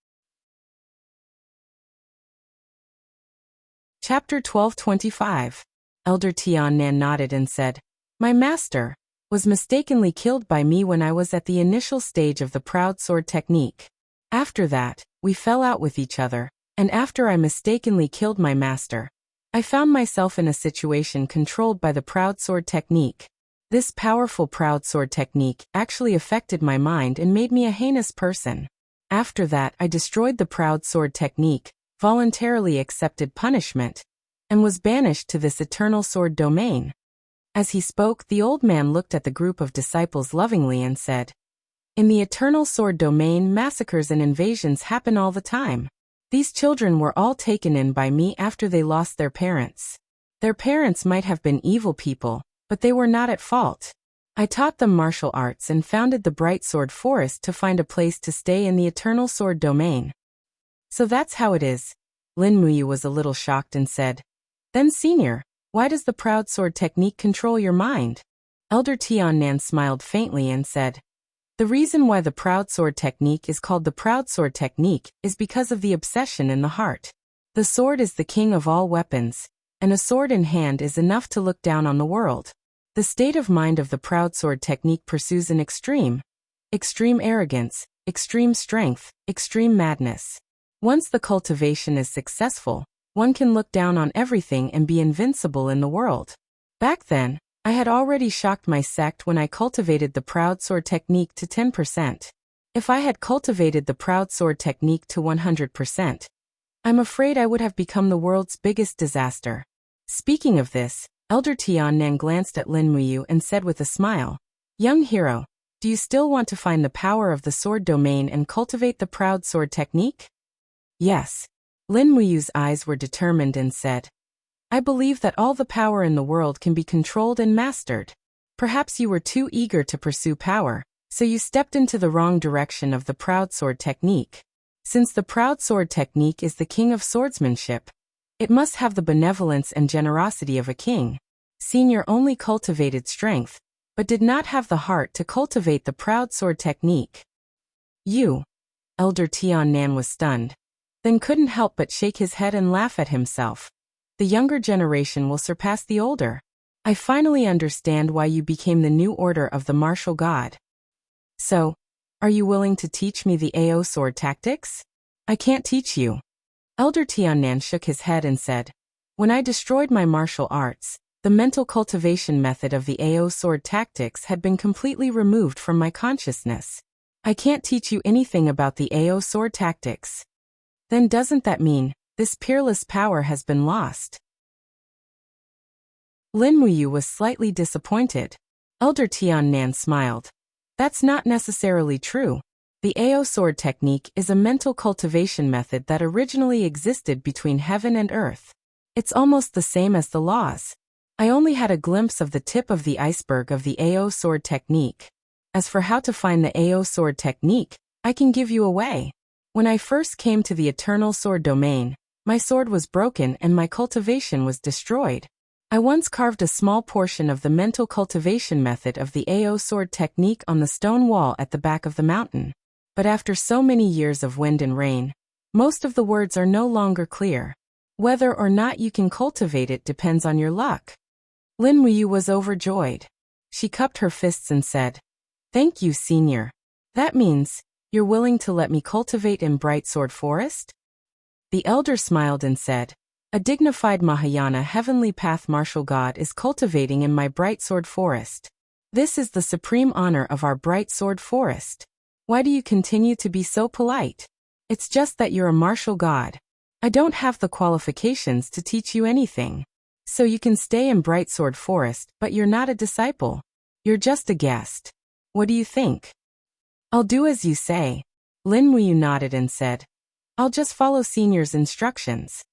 Chapter 12:25. Elder Tian Nan nodded and said, "My master was mistakenly killed by me when I was at the initial stage of the proud sword technique. After that, we fell out with each other, and after I mistakenly killed my master, I found myself in a situation controlled by the proud sword technique. This powerful proud sword technique actually affected my mind and made me a heinous person. After that, I destroyed the proud sword technique, voluntarily accepted punishment, and was banished to this eternal sword domain." As he spoke, the old man looked at the group of disciples lovingly and said, "In the eternal sword domain, massacres and invasions happen all the time. These children were all taken in by me after they lost their parents. Their parents might have been evil people, but they were not at fault. I taught them martial arts and founded the Bright Sword Forest to find a place to stay in the eternal sword domain." "So that's how it is." Lin Muyu was a little shocked and said, "Then senior, why does the proud sword technique control your mind?" Elder Tian Nan smiled faintly and said, "The reason why the proud sword technique is called the proud sword technique is because of the obsession in the heart. The sword is the king of all weapons, and a sword in hand is enough to look down on the world. The state of mind of the proud sword technique pursues an extreme arrogance, extreme strength, extreme madness. Once the cultivation is successful, one can look down on everything and be invincible in the world. Back then, I had already shocked my sect when I cultivated the proud sword technique to 10%. If I had cultivated the proud sword technique to 100%, I'm afraid I would have become the world's biggest disaster." Speaking of this, Elder Tian Nan glanced at Lin Muyu and said with a smile, "Young hero, do you still want to find the power of the sword domain and cultivate the proud sword technique?" "Yes." Lin Muyu's eyes were determined and said, "I believe that all the power in the world can be controlled and mastered. Perhaps you were too eager to pursue power, so you stepped into the wrong direction of the proud sword technique. Since the proud sword technique is the king of swordsmanship, it must have the benevolence and generosity of a king. Senior only cultivated strength, but did not have the heart to cultivate the proud sword technique." "You?" Elder Tian Nan was stunned, then couldn't help but shake his head and laugh at himself. "The younger generation will surpass the older. I finally understand why you became the new order of the martial god. So, are you willing to teach me the AO sword tactics?" "I can't teach you." Elder Tian Nan shook his head and said, "When I destroyed my martial arts, the mental cultivation method of the AO sword tactics had been completely removed from my consciousness. I can't teach you anything about the AO sword tactics." "Then doesn't that mean this peerless power has been lost?" Lin Muyu was slightly disappointed. Elder Tian Nan smiled. "That's not necessarily true. The AO sword technique is a mental cultivation method that originally existed between heaven and earth. It's almost the same as the laws. I only had a glimpse of the tip of the iceberg of the AO sword technique. As for how to find the AO sword technique, I can give you a way. When I first came to the eternal sword domain, my sword was broken and my cultivation was destroyed. I once carved a small portion of the mental cultivation method of the AO sword technique on the stone wall at the back of the mountain. But after so many years of wind and rain, most of the words are no longer clear. Whether or not you can cultivate it depends on your luck." Lin Muyu was overjoyed. She cupped her fists and said, "Thank you, senior. That means you're willing to let me cultivate in Bright Sword Forest?" The elder smiled and said, "A dignified Mahayana heavenly path martial god is cultivating in my Bright Sword Forest. This is the supreme honor of our Bright Sword Forest. Why do you continue to be so polite? It's just that you're a martial god. I don't have the qualifications to teach you anything. So you can stay in Bright Sword Forest, but you're not a disciple. You're just a guest. What do you think?" "I'll do as you say." Lin Muyu nodded and said, "I'll just follow senior's instructions."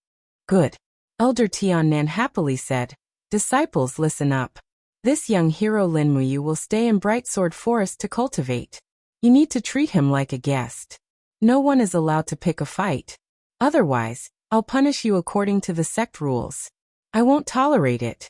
"Good." Elder Tian Nan happily said, "Disciples, listen up. This young hero Lin Muyu will stay in Bright Sword Forest to cultivate. You need to treat him like a guest. No one is allowed to pick a fight. Otherwise, I'll punish you according to the sect rules. I won't tolerate it.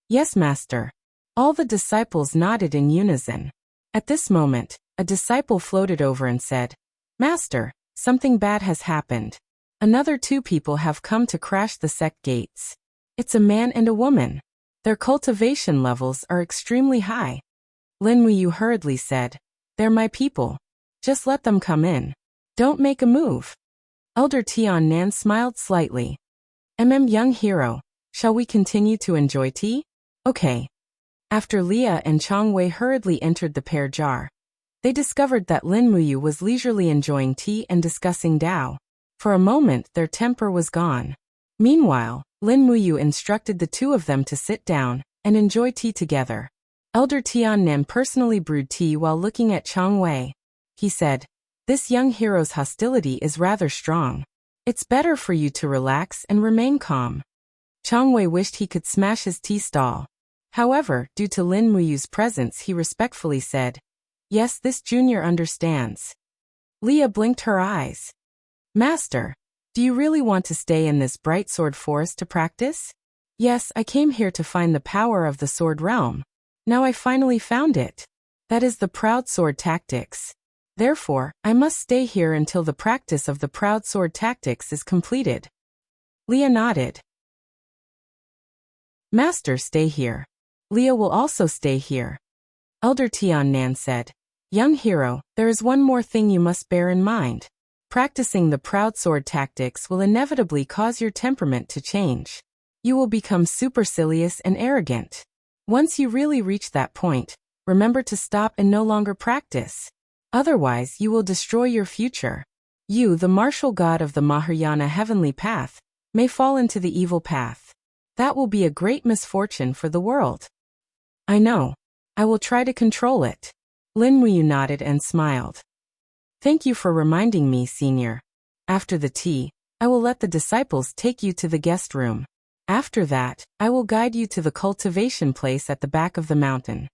Yes, master. All the disciples nodded in unison. At this moment, a disciple floated over and said, Master, something bad has happened. Another 2 people have come to crash the sect gates. It's a man and a woman. Their cultivation levels are extremely high. Lin Muyu hurriedly said, They're my people. Just let them come in. Don't make a move. Elder Tian Nan smiled slightly. Young hero, shall we continue to enjoy tea? Okay. After Leah and Chang Wei hurriedly entered the pear jar, they discovered that Lin Muyu was leisurely enjoying tea and discussing Dao. For a moment their temper was gone. Meanwhile, Lin Muyu instructed the 2 of them to sit down and enjoy tea together. Elder Tian Nan personally brewed tea while looking at Chang Wei. He said, This young hero's hostility is rather strong. It's better for you to relax and remain calm. Chang Wei wished he could smash his tea stall. However, due to Lin Muyu's presence, he respectfully said, Yes, this junior understands. Leah blinked her eyes. Master, do you really want to stay in this bright sword forest to practice? Yes, I came here to find the power of the sword realm. Now I finally found it. That is the proud sword tactics. Therefore, I must stay here until the practice of the proud sword tactics is completed. Leah nodded. Master, stay here. Leah will also stay here. Elder Tian Nan said, Young hero, there is one more thing you must bear in mind. Practicing the proud sword tactics will inevitably cause your temperament to change. You will become supercilious and arrogant. Once you really reach that point, remember to stop and no longer practice. Otherwise, you will destroy your future. You, the martial god of the Mahayana heavenly path, may fall into the evil path. That will be a great misfortune for the world. I know. I will try to control it. Lin Muyu nodded and smiled. Thank you for reminding me, senior. After the tea, I will let the disciples take you to the guest room. After that, I will guide you to the cultivation place at the back of the mountain.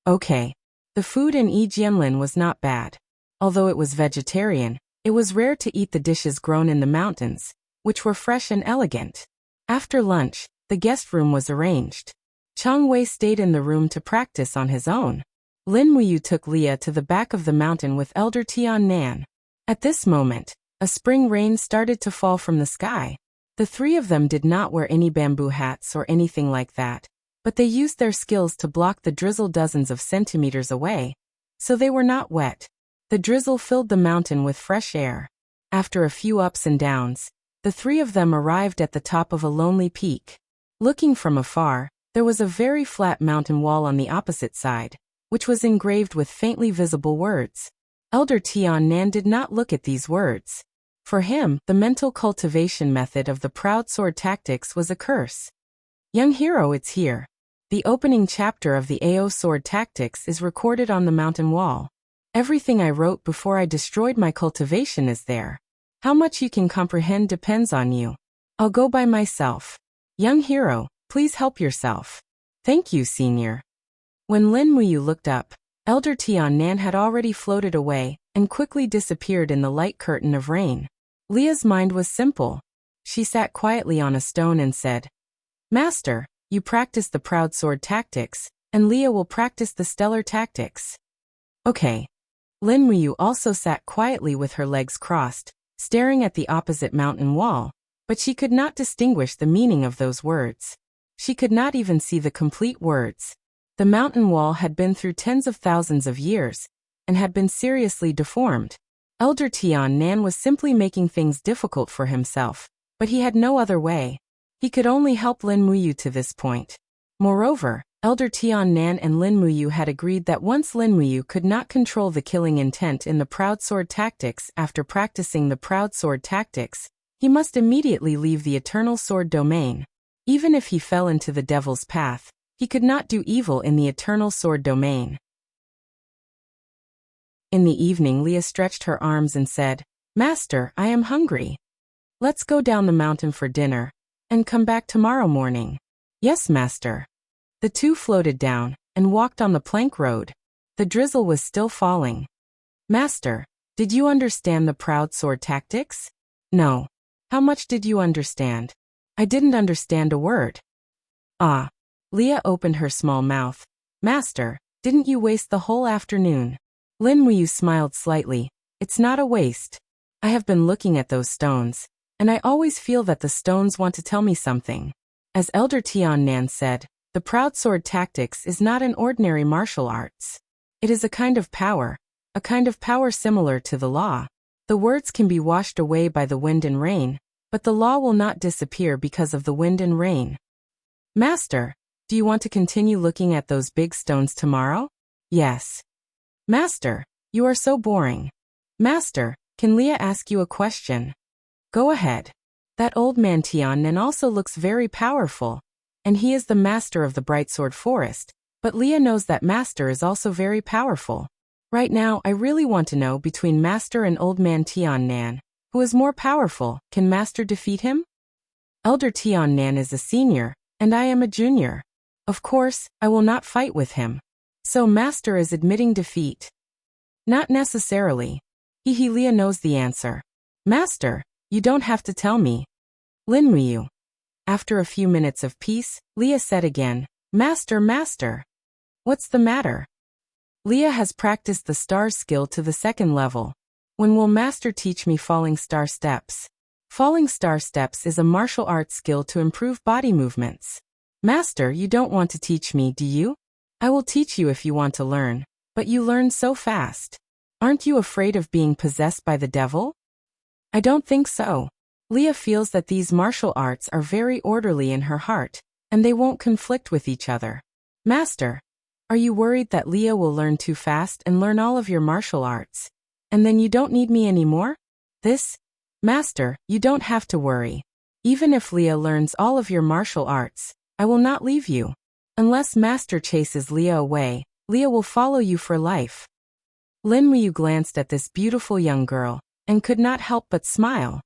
Okay. The food in Yijianlin was not bad. Although it was vegetarian, it was rare to eat the dishes grown in the mountains, which were fresh and elegant. After lunch, the guest room was arranged. Chang Wei stayed in the room to practice on his own. Lin Muyu took Leah to the back of the mountain with Elder Tian Nan. At this moment, a spring rain started to fall from the sky. The 3 of them did not wear any bamboo hats or anything like that, but they used their skills to block the drizzle dozens of centimeters away, so they were not wet. The drizzle filled the mountain with fresh air. After a few ups and downs, the 3 of them arrived at the top of a lonely peak. Looking from afar, there was a very flat mountain wall on the opposite side, which was engraved with faintly visible words. Elder Tian Nan did not look at these words. For him, the mental cultivation method of the proud sword tactics was a curse. Young hero, it's here. The opening chapter of the AO sword tactics is recorded on the mountain wall. Everything I wrote before I destroyed my cultivation is there. How much you can comprehend depends on you. I'll go by myself. Young hero, please help yourself. Thank you, senior. When Lin Muyu looked up, Elder Tian Nan had already floated away and quickly disappeared in the light curtain of rain. Leah's mind was simple. She sat quietly on a stone and said, Master, you practice the proud sword tactics, and Leah will practice the stellar tactics. Okay. Lin Muyu also sat quietly with her legs crossed, staring at the opposite mountain wall, but she could not distinguish the meaning of those words. She could not even see the complete words. The mountain wall had been through tens of thousands of years, and had been seriously deformed. Elder Tian Nan was simply making things difficult for himself, but he had no other way. He could only help Lin Muyu to this point. Moreover, Elder Tian Nan and Lin Muyu had agreed that once Lin Muyu could not control the killing intent in the proud sword tactics after practicing the proud sword tactics, he must immediately leave the eternal sword domain. Even if he fell into the devil's path, he could not do evil in the eternal sword domain. In the evening, Leah stretched her arms and said, Master, I am hungry. Let's go down the mountain for dinner, and come back tomorrow morning. Yes, master. The 2 floated down, and walked on the plank road. The drizzle was still falling. Master, did you understand the proud sword tactics? No. How much did you understand? I didn't understand a word. Ah. Leah opened her small mouth. Master, didn't you waste the whole afternoon? Lin Muyu smiled slightly. It's not a waste. I have been looking at those stones, and I always feel that the stones want to tell me something. As Elder Tian Nan said, the proud sword tactics is not an ordinary martial arts. It is a kind of power similar to the law. The words can be washed away by the wind and rain, but the law will not disappear because of the wind and rain. Master, do you want to continue looking at those big stones tomorrow? Yes. Master, you are so boring. Master, can Leah ask you a question? Go ahead. That old man Tian Nan also looks very powerful, and he is the master of the Bright Sword Forest, but Leah knows that master is also very powerful. Right now, I really want to know between master and old man Tian Nan, who is more powerful. Can master defeat him? Elder Tian Nan is a senior, and I am a junior. Of course, I will not fight with him. So master is admitting defeat. Not necessarily. Leah knows the answer. Master, you don't have to tell me. Lin Muyu. After a few minutes of peace, Leah said again, Master, master. What's the matter? Leah has practiced the stars skill to the 2nd level. When will master teach me falling star steps? Falling star steps is a martial arts skill to improve body movements. Master, you don't want to teach me, do you? I will teach you if you want to learn, but you learn so fast. Aren't you afraid of being possessed by the devil? I don't think so. Leah feels that these martial arts are very orderly in her heart, and they won't conflict with each other. Master, are you worried that Leah will learn too fast and learn all of your martial arts, and then you don't need me anymore? Master, you don't have to worry. Even if Leah learns all of your martial arts, I will not leave you. Unless master chases Leah away, Leah will follow you for life. Lin Muyu glanced at this beautiful young girl, and could not help but smile.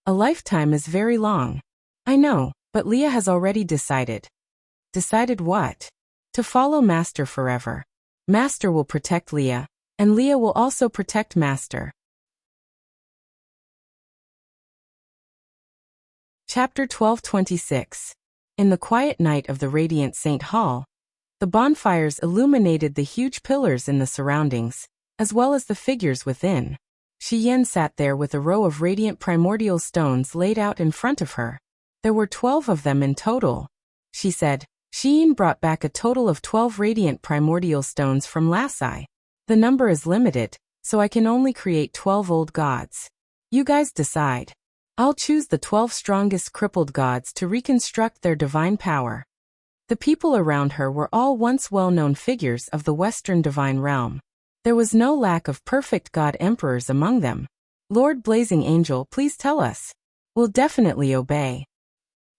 A lifetime is very long. I know, but Leah has already decided. Decided what? To follow master forever. Master will protect Leah, and Leah will also protect master. Chapter 12:26. In the quiet night of the radiant St. Hall, the bonfires illuminated the huge pillars in the surroundings, as well as the figures within. Shi Yan sat there with a row of radiant primordial stones laid out in front of her. There were 12 of them in total. She said, Shi Yan brought back a total of 12 radiant primordial stones from Lasai. The number is limited, so I can only create 12 old gods. You guys decide. I'll choose the 12 strongest crippled gods to reconstruct their divine power. The people around her were all once well-known figures of the Western divine realm. There was no lack of perfect god emperors among them. Lord Blazing Angel, please tell us. We'll definitely obey.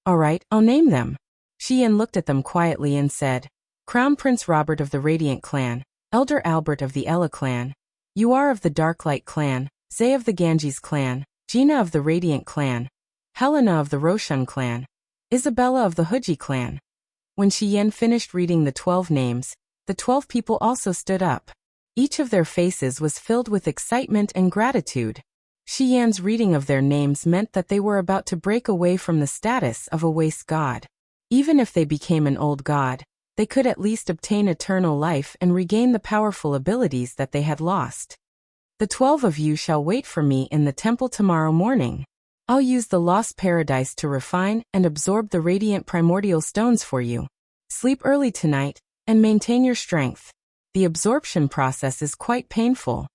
All right, I'll name them. Shi Yan looked at them quietly and said, Crown Prince Robert of the Radiant Clan, Elder Albert of the Ella Clan, Yuar of the Darklight Clan, Zay of the Ganges Clan, Gina of the Radiant Clan, Helena of the Roshan Clan, Isabella of the Huji Clan. When Shi Yan finished reading the 12 names, the 12 people also stood up. Each of their faces was filled with excitement and gratitude. Shi Yan's reading of their names meant that they were about to break away from the status of a waste god. Even if they became an old god, they could at least obtain eternal life and regain the powerful abilities that they had lost. The 12 of you shall wait for me in the temple tomorrow morning. I'll use the lost paradise to refine and absorb the radiant primordial stones for you. Sleep early tonight, and maintain your strength. The absorption process is quite painful.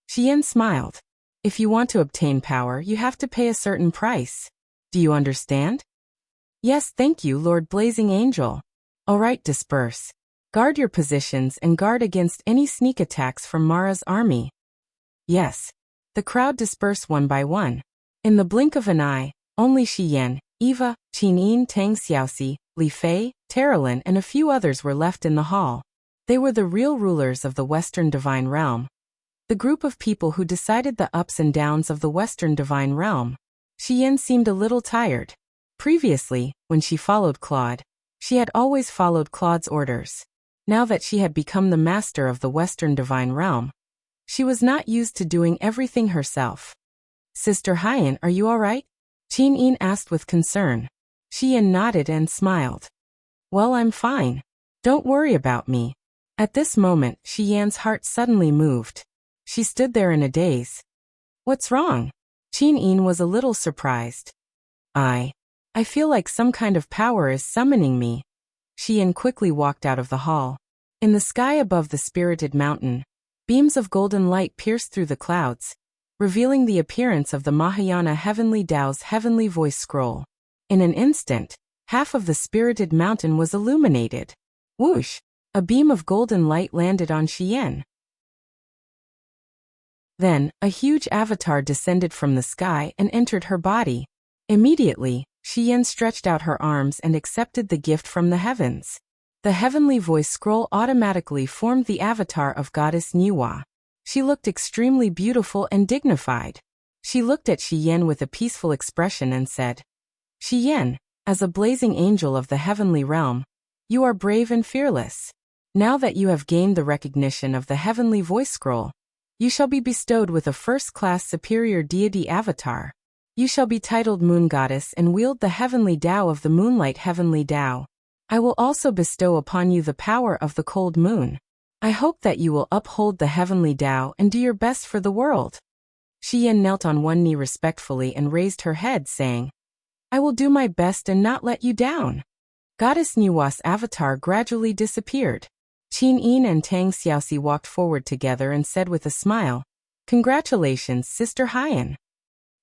Shi Yan smiled. If you want to obtain power, you have to pay a certain price. Do you understand? Yes, thank you, Lord Blazing Angel. All right, disperse. Guard your positions and guard against any sneak attacks from Mara's army. Yes. The crowd dispersed one by one. In the blink of an eye, only Shi Yan, Eva, Qin Yin, Tang Xiaoxi, Li Fei, Terralin and a few others were left in the hall. They were the real rulers of the Western Divine Realm. The group of people who decided the ups and downs of the Western Divine Realm. Shi Yan seemed a little tired. Previously, when she followed Claude, she had always followed Claude's orders. Now that she had become the master of the Western Divine Realm, she was not used to doing everything herself. Sister Hyan, are you all right? Qin asked with concern. Xian nodded and smiled. Well, I'm fine. Don't worry about me. At this moment, Xian's heart suddenly moved. She stood there in a daze. What's wrong? Qin was a little surprised. I feel like some kind of power is summoning me. Xian quickly walked out of the hall. In the sky above the spirited mountain, beams of golden light pierced through the clouds, revealing the appearance of the Mahayana Heavenly Tao's Heavenly Voice Scroll. In an instant, half of the spirited mountain was illuminated. Whoosh! A beam of golden light landed on Xian. Then, a huge avatar descended from the sky and entered her body. Immediately, Xian stretched out her arms and accepted the gift from the heavens. The Heavenly Voice Scroll automatically formed the avatar of Goddess Niwa. She looked extremely beautiful and dignified. She looked at Xian with a peaceful expression and said, Xian, as a blazing angel of the heavenly realm, you are brave and fearless. Now that you have gained the recognition of the Heavenly Voice Scroll, you shall be bestowed with a first-class superior deity avatar. You shall be titled Moon Goddess and wield the Heavenly Tao of the Moonlight Heavenly Tao. I will also bestow upon you the power of the cold moon. I hope that you will uphold the Heavenly Tao and do your best for the world. Xian knelt on one knee respectfully and raised her head, saying, I will do my best and not let you down. Goddess Niwa's avatar gradually disappeared. Qin and Tang Xiaoxi walked forward together and said with a smile, Congratulations, Sister Haiyan.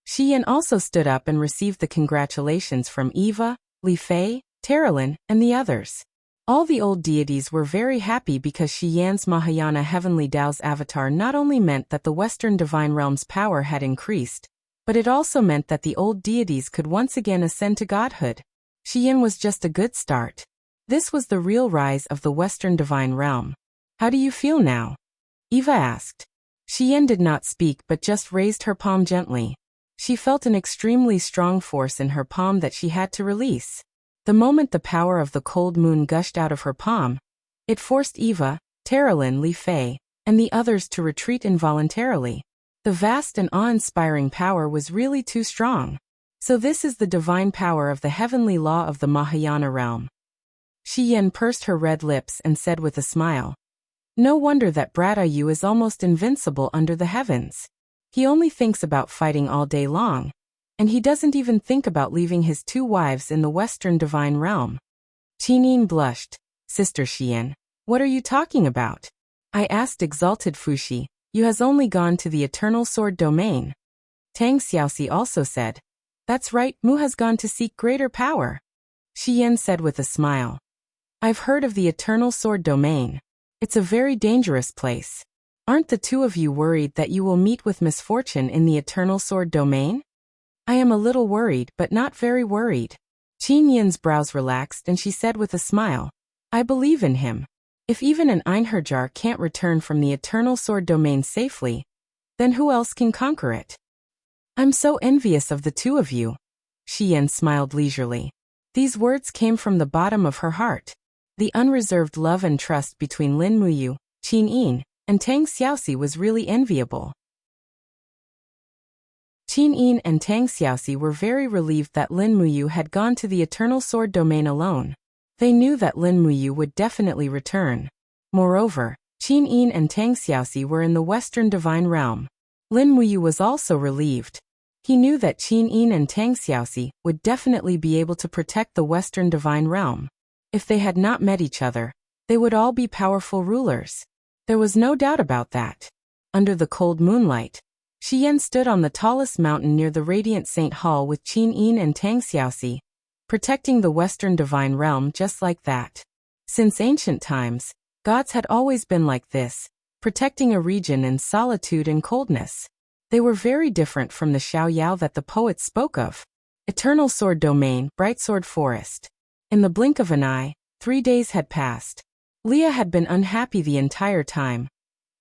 Xian also stood up and received the congratulations from Eva, Li Fei, Terralyn, and the others. All the old deities were very happy because Xian's Mahayana Heavenly Tao's avatar not only meant that the Western Divine Realm's power had increased, but it also meant that the old deities could once again ascend to godhood. Xian was just a good start. This was the real rise of the Western Divine Realm. How do you feel now? Eva asked. Xian did not speak but just raised her palm gently. She felt an extremely strong force in her palm that she had to release. The moment the power of the cold moon gushed out of her palm, it forced Eva, Terralyn, Li Fei, and the others to retreat involuntarily. The vast and awe-inspiring power was really too strong. So this is the divine power of the heavenly law of the Mahayana realm. Xian pursed her red lips and said with a smile, No wonder that Bratayu is almost invincible under the heavens. He only thinks about fighting all day long, and he doesn't even think about leaving his 2 wives in the Western Divine Realm. Qin blushed. Sister Xian, what are you talking about? I asked exalted Fuxi. You has only gone to the Eternal Sword Domain. Tang Xiaoxi also said, That's right, Mu has gone to seek greater power. Xian said with a smile, I've heard of the Eternal Sword Domain. It's a very dangerous place. Aren't the 2 of you worried that you will meet with misfortune in the Eternal Sword Domain? I am a little worried but not very worried. Qin Yin's brows relaxed and she said with a smile, I believe in him. If even an Einherjar can't return from the Eternal Sword Domain safely, then who else can conquer it? I'm so envious of the 2 of you. Xian smiled leisurely. These words came from the bottom of her heart. The unreserved love and trust between Lin Muyu, Qin and Tang Xiaoxi was really enviable. Qin and Tang Xiaoxi were very relieved that Lin Muyu had gone to the Eternal Sword Domain alone. They knew that Lin Muyu would definitely return. Moreover, Qin and Tang Xiaoxi were in the Western Divine Realm. Lin Muyu was also relieved. He knew that Qin and Tang Xiaoxi would definitely be able to protect the Western Divine Realm. If they had not met each other, they would all be powerful rulers. There was no doubt about that. Under the cold moonlight, Xian stood on the tallest mountain near the Radiant Saint Hall with Qin and Tang Xiaoxi, protecting the Western Divine Realm just like that. Since ancient times, gods had always been like this, protecting a region in solitude and coldness. They were very different from the Xiaoyao that the poets spoke of. Eternal Sword Domain, Bright Sword Forest. In the blink of an eye, 3 days had passed. Leah had been unhappy the entire time,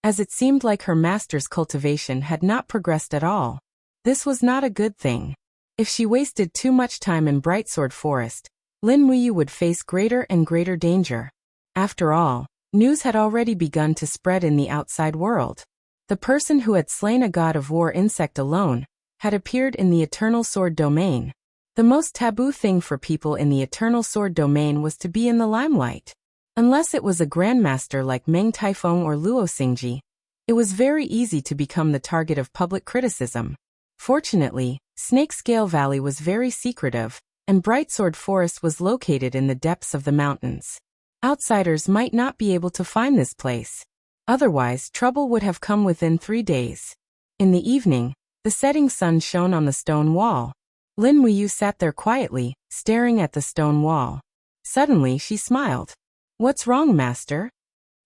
as it seemed like her master's cultivation had not progressed at all. This was not a good thing. If she wasted too much time in Bright Sword Forest, Lin Muyu would face greater and greater danger. After all, news had already begun to spread in the outside world. The person who had slain a god of war insect alone had appeared in the Eternal Sword domain. The most taboo thing for people in the Eternal Sword domain was to be in the limelight. Unless it was a grandmaster like Meng Taifeng or Luo Xingji, it was very easy to become the target of public criticism. Fortunately, Snakescale Valley was very secretive, and Brightsword Forest was located in the depths of the mountains. Outsiders might not be able to find this place. Otherwise, trouble would have come within 3 days. In the evening, the setting sun shone on the stone wall. Lin Muyu sat there quietly, staring at the stone wall. Suddenly, she smiled. "What's wrong, master?"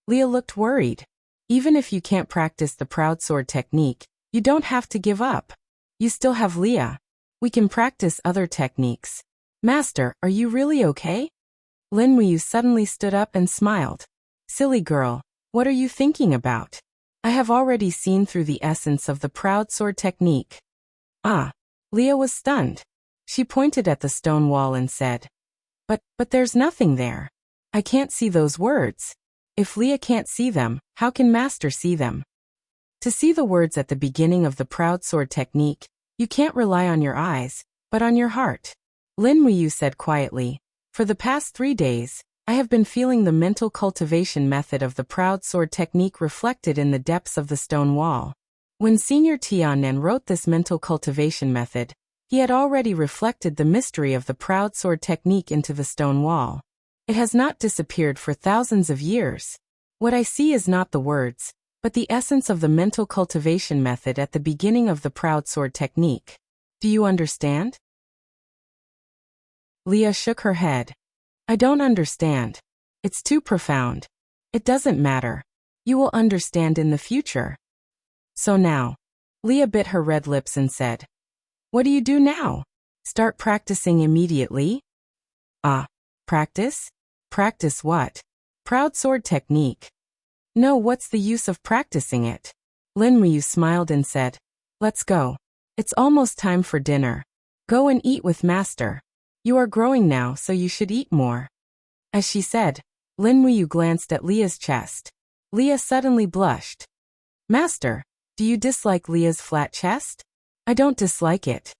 Leah looked worried. "Even if you can't practice the proud sword technique, you don't have to give up. You still have Leah. We can practice other techniques. Master, are you really okay?" Lin Muyu suddenly stood up and smiled. "Silly girl, what are you thinking about? I have already seen through the essence of the proud sword technique." "Ah." Leah was stunned. She pointed at the stone wall and said, But there's nothing there. I can't see those words. If Leah can't see them, how can Master see them?" To see the words at the beginning of the proud sword technique, you can't rely on your eyes, but on your heart. Lin Muyu said quietly, "For the past 3 days, I have been feeling the mental cultivation method of the proud sword technique reflected in the depths of the stone wall." When Senior Tianen wrote this mental cultivation method, he had already reflected the mystery of the proud sword technique into the stone wall. It has not disappeared for thousands of years. What I see is not the words, but the essence of the mental cultivation method at the beginning of the proud sword technique. Do you understand? Leah shook her head. "I don't understand. It's too profound. It doesn't matter. You will understand in the future." "So now," Leah bit her red lips and said, "What do you do now? Start practicing immediately?" "Ah, practice? Practice what?" "Proud sword technique." "No, what's the use of practicing it?" Lin Muyu smiled and said, "Let's go. It's almost time for dinner. Go and eat with Master. You are growing now, so you should eat more." As she said, Lin Muyu glanced at Leah's chest. Leah suddenly blushed. "Master, do you dislike Leah's flat chest?" "I don't dislike it."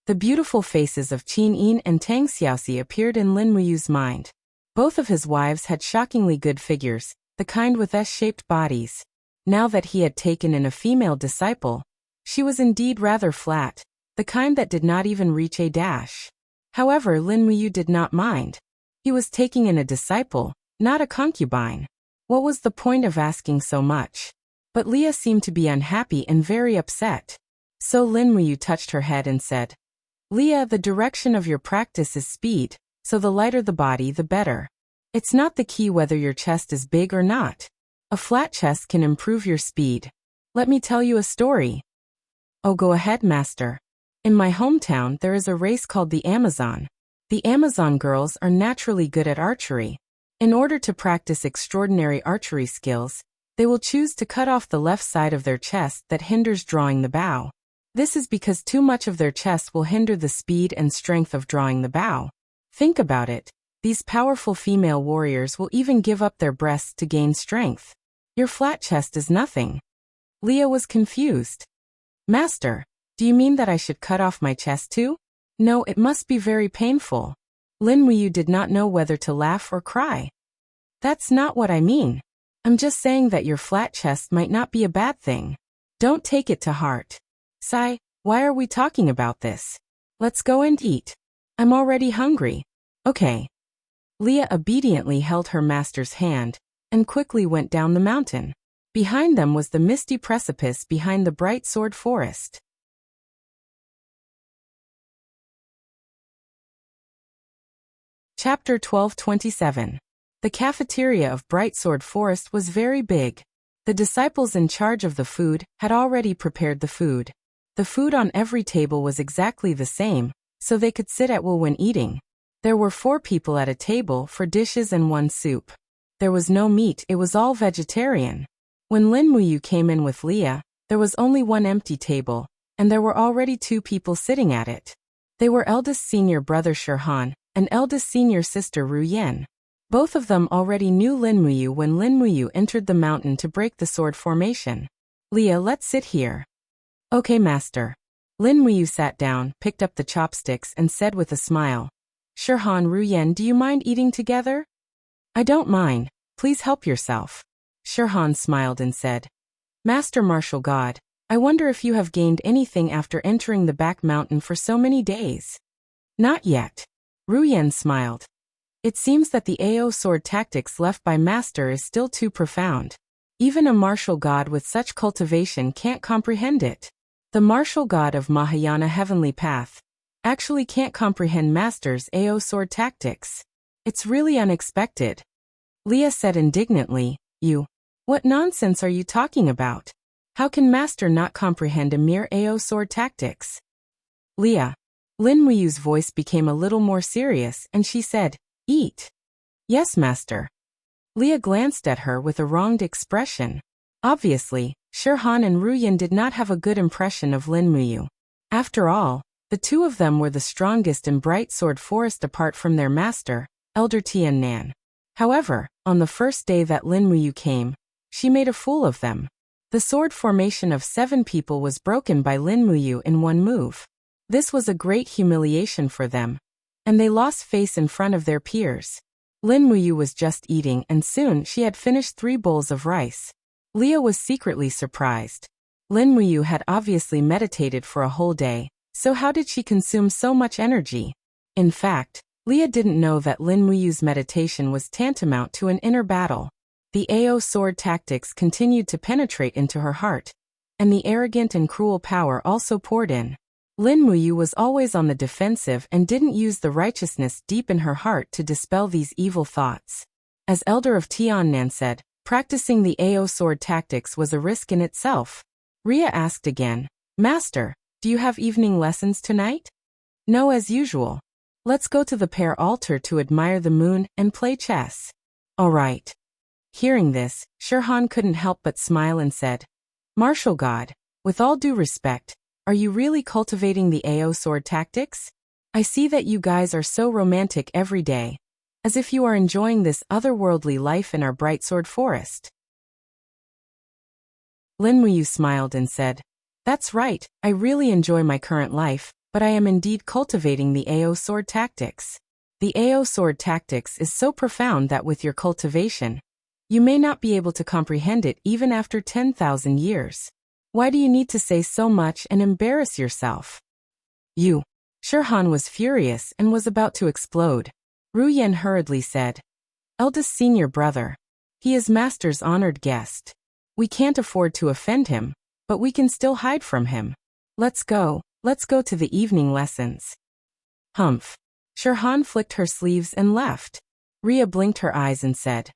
The beautiful faces of Qin Yin and Tang Xiaoxi appeared in Lin Muyu's mind. Both of his wives had shockingly good figures, the kind with S-shaped bodies. Now that he had taken in a female disciple, she was indeed rather flat, the kind that did not even reach a dash. However, Lin Muyu did not mind. He was taking in a disciple, not a concubine. What was the point of asking so much? But Leah seemed to be unhappy and very upset. So Lin Muyu touched her head and said, "Leah, the direction of your practice is speed, so the lighter the body, the better. It's not the key whether your chest is big or not. A flat chest can improve your speed. Let me tell you a story." "Oh, go ahead, Master." "In my hometown, there is a race called the Amazon. The Amazon girls are naturally good at archery. In order to practice extraordinary archery skills, they will choose to cut off the left side of their chest that hinders drawing the bow. This is because too much of their chest will hinder the speed and strength of drawing the bow. Think about it. These powerful female warriors will even give up their breasts to gain strength. Your flat chest is nothing." Leah was confused. "Master, do you mean that I should cut off my chest too?" "No, it must be very painful." Lin Muyu did not know whether to laugh or cry. "That's not what I mean. I'm just saying that your flat chest might not be a bad thing. Don't take it to heart." "Sai, why are we talking about this? Let's go and eat. I'm already hungry." "Okay." Leah obediently held her master's hand and quickly went down the mountain. Behind them was the misty precipice behind the bright sword forest. Chapter 12:27. The cafeteria of Brightsword Forest was very big. The disciples in charge of the food had already prepared the food. The food on every table was exactly the same, so they could sit at will when eating. There were 4 people at a table for dishes and 1 soup. There was no meat, it was all vegetarian. When Lin Muyu came in with Leah, there was only 1 empty table, and there were already 2 people sitting at it. They were eldest senior brother Shirhan and eldest senior sister Ru Yen. Both of them already knew Lin Muyu when Lin Muyu entered the mountain to break the sword formation. "Leah, let's sit here." "Okay, Master." Lin Muyu sat down, picked up the chopsticks and said with a smile, Shirhan Ruyen, do you mind eating together? I don't mind, please help yourself. Shirhan smiled and said, Master Martial God, I wonder if you have gained anything after entering the back mountain for so many days. Not yet. Ruyen smiled. It seems that the AO sword tactics left by Master is still too profound. Even a martial god with such cultivation can't comprehend it. The martial god of Mahayana Heavenly Path actually can't comprehend Master's AO sword tactics. It's really unexpected. Leah said indignantly, What nonsense are you talking about? How can Master not comprehend a mere AO sword tactics? Leah. Lin Muyu's voice became a little more serious and she said, Eat. Yes, Master. Leah glanced at her with a wronged expression. Obviously, Shirhan and Ruyen did not have a good impression of Lin Muyu. After all, the two of them were the strongest in Bright Sword Forest apart from their master, Elder Tian Nan. However, on the first day that Lin Muyu came, she made a fool of them. The sword formation of 7 people was broken by Lin Muyu in one move. This was a great humiliation for them, and they lost face in front of their peers. Lin Muyu was just eating and soon she had finished 3 bowls of rice. Leah was secretly surprised. Lin Muyu had obviously meditated for a whole day, so how did she consume so much energy? In fact, Leah didn't know that Lin Muyu's meditation was tantamount to an inner battle. The AO sword tactics continued to penetrate into her heart, and the arrogant and cruel power also poured in. Lin Muyu was always on the defensive and didn't use the righteousness deep in her heart to dispel these evil thoughts. As Elder of Tiannan said, practicing the AO sword tactics was a risk in itself. Ria asked again, Master, do you have evening lessons tonight? No, as usual. Let's go to the pear altar to admire the moon and play chess. All right. Hearing this, Shirhan couldn't help but smile and said, Martial God, with all due respect, are you really cultivating the AO sword tactics? I see that you guys are so romantic every day, as if you are enjoying this otherworldly life in our bright sword forest. Lin Muyu smiled and said, That's right, I really enjoy my current life, but I am indeed cultivating the AO sword tactics. The AO sword tactics is so profound that with your cultivation, you may not be able to comprehend it even after 10,000 years. Why do you need to say so much and embarrass yourself? Shirhan was furious and was about to explode. Ruyen hurriedly said, Eldest senior brother. He is Master's honored guest. We can't afford to offend him, but we can still hide from him. Let's go to the evening lessons. Humph. Shirhan flicked her sleeves and left. Ria blinked her eyes and said,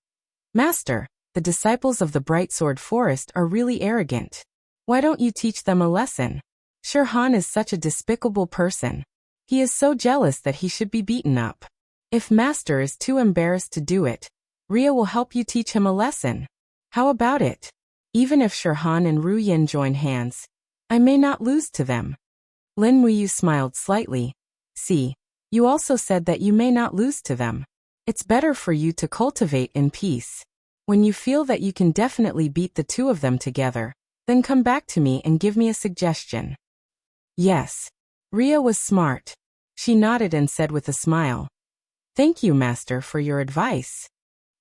Master, the disciples of the Bright Sword Forest are really arrogant. Why don't you teach them a lesson? Shirhan is such a despicable person. He is so jealous that he should be beaten up. If Master is too embarrassed to do it, Ria will help you teach him a lesson. How about it? Even if Shirhan and Ruyen join hands, I may not lose to them. Lin Muyu smiled slightly. See, you also said that you may not lose to them. It's better for you to cultivate in peace. When you feel that you can definitely beat the two of them together, then come back to me and give me a suggestion. Yes. Ria was smart. She nodded and said with a smile, Thank you, Master, for your advice.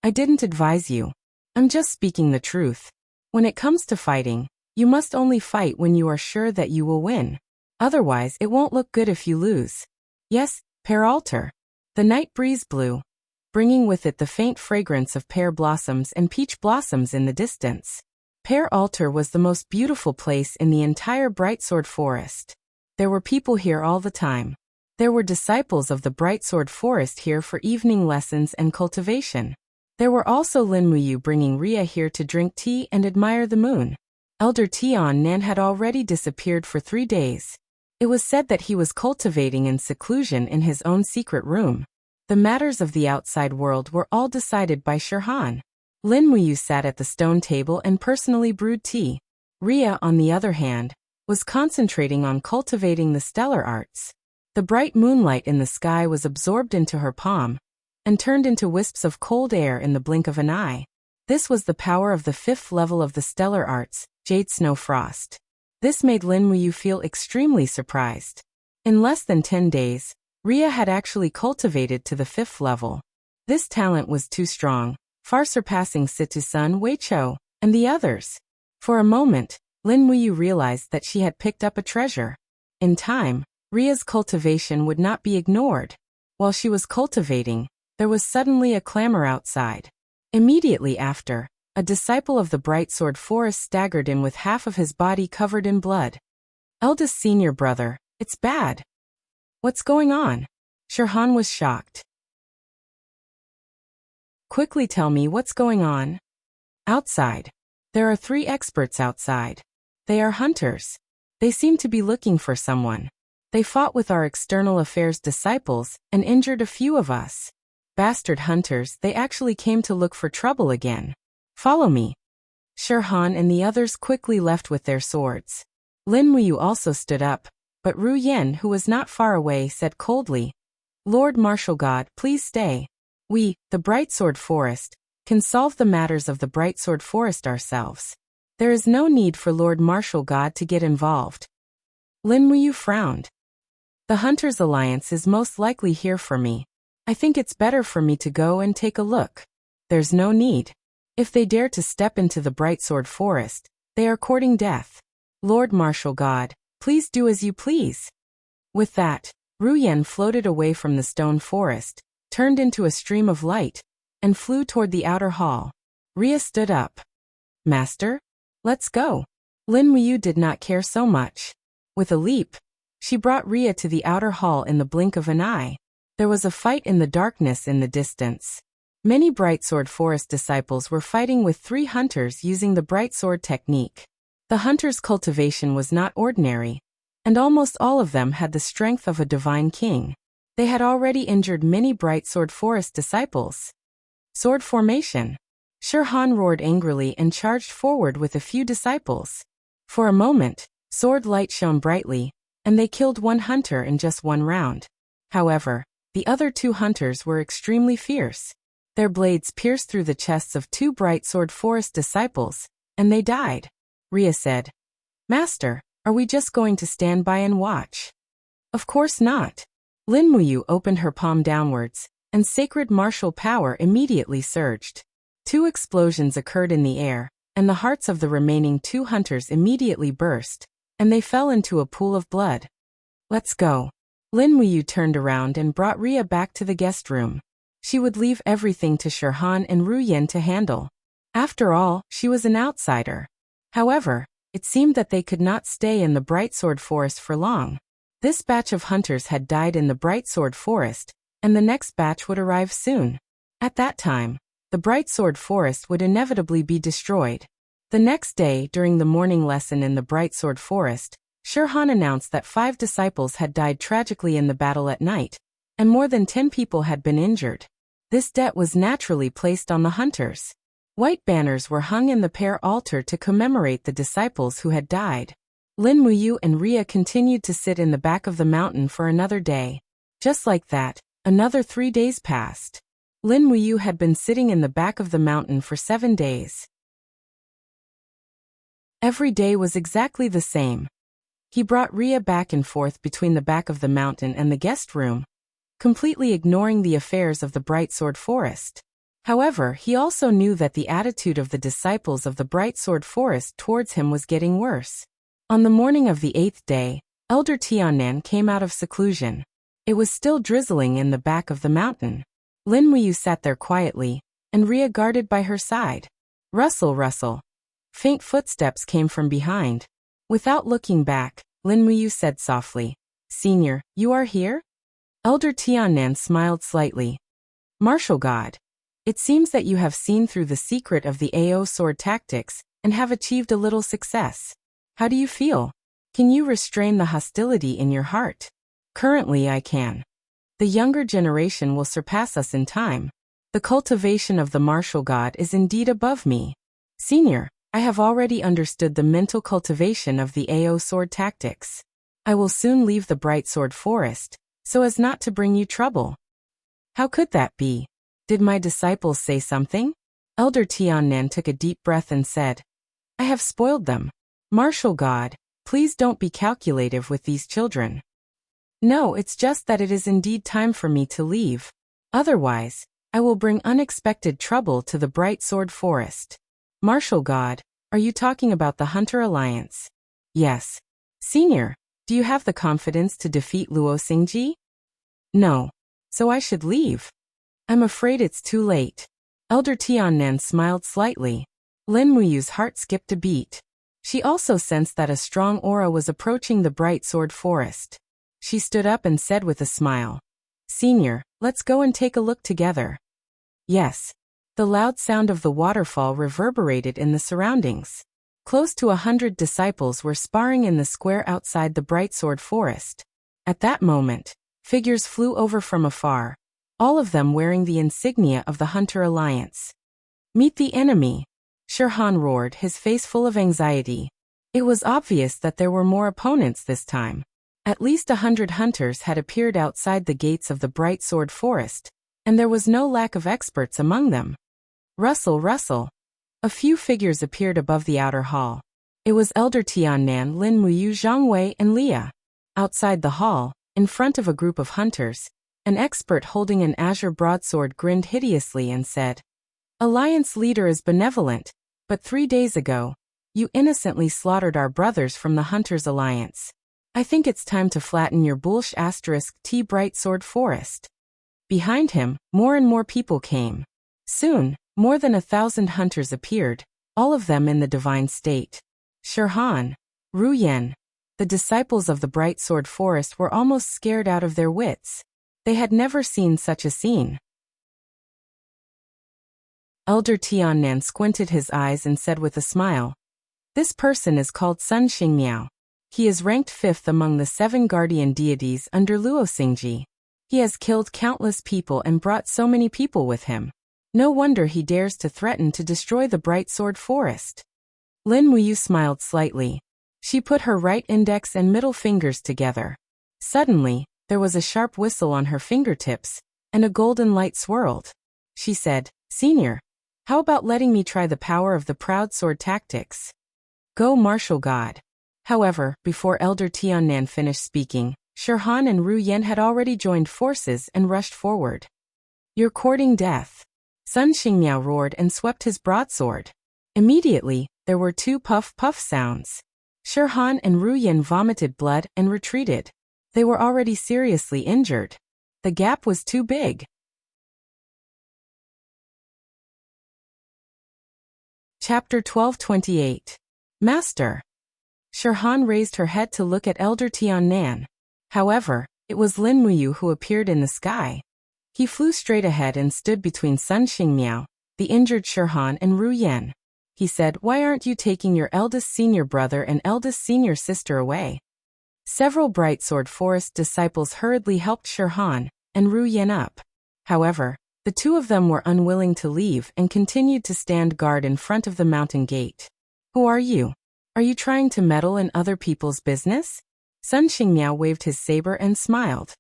I didn't advise you. I'm just speaking the truth. When it comes to fighting, you must only fight when you are sure that you will win. Otherwise, it won't look good if you lose. Yes, pear altar. The night breeze blew, bringing with it the faint fragrance of pear blossoms and peach blossoms in the distance. Pear Altar was the most beautiful place in the entire Bright Sword Forest. There were people here all the time. There were disciples of the Bright Sword Forest here for evening lessons and cultivation. There were also Lin Muyu bringing Ria here to drink tea and admire the moon. Elder Tian Nan had already disappeared for 3 days. It was said that he was cultivating in seclusion in his own secret room. The matters of the outside world were all decided by Shirhan. Lin Muyu sat at the stone table and personally brewed tea. Ria, on the other hand, was concentrating on cultivating the stellar arts. The bright moonlight in the sky was absorbed into her palm and turned into wisps of cold air in the blink of an eye. This was the power of the 5th level of the stellar arts, Jade Snow Frost. This made Lin Muyu feel extremely surprised. In less than 10 days, Ria had actually cultivated to the 5th level. This talent was too strong, far surpassing Situ-sun, Weichou, and the others. For a moment, Lin Muyu realized that she had picked up a treasure. In time, Ria's cultivation would not be ignored. While she was cultivating, there was suddenly a clamor outside. Immediately after, a disciple of the Bright Sword Forest staggered in with half of his body covered in blood. Eldest senior brother, it's bad. What's going on? Shirhan was shocked. Quickly tell me what's going on. Outside. There are 3 experts outside. They are hunters. They seem to be looking for someone. They fought with our external affairs disciples and injured a few of us. Bastard hunters, they actually came to look for trouble again. Follow me. Shirhan and the others quickly left with their swords. Lin Muyu also stood up, but Ru Yen, who was not far away, said coldly, Lord Martial God, please stay. We, the Bright Sword Forest, can solve the matters of the Bright Sword Forest ourselves. There is no need for Lord Martial God to get involved. Lin Muyu frowned. The Hunters Alliance is most likely here for me. I think it's better for me to go and take a look. There's no need. If they dare to step into the Bright Sword Forest, they are courting death. Lord Martial God, please do as you please. With that, Ru Yen floated away from the stone forest, turned into a stream of light, and flew toward the outer hall. Ria stood up. Master? Let's go. Lin Muyu did not care so much. With a leap, she brought Ria to the outer hall in the blink of an eye. There was a fight in the darkness in the distance. Many Bright Sword Forest disciples were fighting with 3 hunters using the Bright Sword technique. The hunters' cultivation was not ordinary, and almost all of them had the strength of a divine king. They had already injured many Bright Sword Forest disciples. Sword formation. Shirhan roared angrily and charged forward with a few disciples. For a moment, sword light shone brightly, and they killed 1 hunter in just 1 round. However, the other 2 hunters were extremely fierce. Their blades pierced through the chests of 2 Bright Sword Forest disciples, and they died. Ria said, Master, are we just going to stand by and watch? Of course not. Lin Muyu opened her palm downwards, and sacred martial power immediately surged. 2 explosions occurred in the air, and the hearts of the remaining 2 hunters immediately burst, and they fell into a pool of blood. Let's go. Lin Muyu turned around and brought Ria back to the guest room. She would leave everything to Shirhan and Ru Yen to handle. After all, she was an outsider. However, it seemed that they could not stay in the Bright Sword Forest for long. This batch of hunters had died in the Bright Sword Forest, and the next batch would arrive soon. At that time, the Bright Sword Forest would inevitably be destroyed. The next day, during the morning lesson in the Bright Sword Forest, Shirhan announced that 5 disciples had died tragically in the battle at night, and more than 10 people had been injured. This debt was naturally placed on the hunters. White banners were hung in the pair altar to commemorate the disciples who had died. Lin Muyu and Ria continued to sit in the back of the mountain for another day. Just like that, another 3 days passed. Lin Muyu had been sitting in the back of the mountain for 7 days. Every day was exactly the same. He brought Ria back and forth between the back of the mountain and the guest room, completely ignoring the affairs of the Bright Sword Forest. However, he also knew that the attitude of the disciples of the Bright Sword Forest towards him was getting worse. On the morning of the 8th day, Elder Tiannan came out of seclusion. It was still drizzling in the back of the mountain. Lin Muyu sat there quietly, and Ria guarded by her side. Rustle, rustle. Faint footsteps came from behind. Without looking back, Lin Muyu said softly, Senior, you are here? Elder Tiannan smiled slightly. Martial God. It seems that you have seen through the secret of the AO sword tactics, and have achieved a little success. How do you feel? Can you restrain the hostility in your heart? Currently I can. The younger generation will surpass us in time. The cultivation of the martial god is indeed above me. Senior, I have already understood the mental cultivation of the AO sword tactics. I will soon leave the Bright Sword Forest, so as not to bring you trouble. How could that be? Did my disciples say something? Elder Tiannan took a deep breath and said, I have spoiled them. Martial God, Please don't be calculative with these children. No, it's just that it is indeed time for me to leave. Otherwise, I will bring unexpected trouble to the Bright Sword Forest. Martial God, are you talking about the Hunter Alliance? Yes. Senior, do you have the confidence to defeat Luo Xingji? No. So I should leave? I'm afraid it's too late. Elder Tiannan smiled slightly. Lin Muyu's heart skipped a beat. She also sensed that a strong aura was approaching the Bright Sword Forest. She stood up and said with a smile, Senior, let's go and take a look together. Yes. The loud sound of the waterfall reverberated in the surroundings. Close to 100 disciples were sparring in the square outside the Bright Sword Forest. At that moment, figures flew over from afar, all of them wearing the insignia of the Hunter Alliance. Meet the enemy. Shirhan roared, his face full of anxiety. It was obvious that there were more opponents this time. At least 100 hunters had appeared outside the gates of the Bright Sword Forest, and there was no lack of experts among them. Rustle, rustle. A few figures appeared above the outer hall. It was Elder Tiannan, Lin Muyu, Zhang Wei, and Leah. Outside the hall, in front of a group of hunters, an expert holding an azure broadsword grinned hideously and said, Alliance leader is benevolent, but 3 days ago, you innocently slaughtered our brothers from the Hunters Alliance. I think it's time to flatten your bullish *T Bright Sword Forest. Behind him, more and more people came. Soon, more than 1,000 hunters appeared, all of them in the divine state. Shirhan, Ru Yen, the disciples of the Bright Sword Forest were almost scared out of their wits. They had never seen such a scene. Elder Tiannan squinted his eyes and said with a smile, This person is called Sun Xingmiao. He is ranked 5th among the 7 guardian deities under Luo Xingji. He has killed countless people and brought so many people with him. No wonder he dares to threaten to destroy the Bright Sword Forest. Lin Muyu smiled slightly. She put her right index and middle fingers together. Suddenly, there was a sharp whistle on her fingertips, and a golden light swirled. She said, Senior, how about letting me try the power of the proud sword tactics? Go, martial god. However, before Elder Tiannan finished speaking, Shirhan and Ru Yen had already joined forces and rushed forward. You're courting death. Sun Xingmiao roared and swept his broadsword. Immediately, there were 2 puff-puff sounds. Shirhan and Ru Yen vomited blood and retreated. They were already seriously injured. The gap was too big. Chapter 1228. Master. Shirhan raised her head to look at Elder Tiannan. However, it was Lin Muyu who appeared in the sky. He flew straight ahead and stood between Sun Xingmiao, the injured Shirhan, and Ru Yen. He said, Why aren't you taking your eldest senior brother and eldest senior sister away? Several Bright Sword Forest disciples hurriedly helped Shirhan and Ru Yen up. However, the 2 of them were unwilling to leave and continued to stand guard in front of the mountain gate. Who are you? Are you trying to meddle in other people's business? Sun Xingmiao waved his saber and smiled.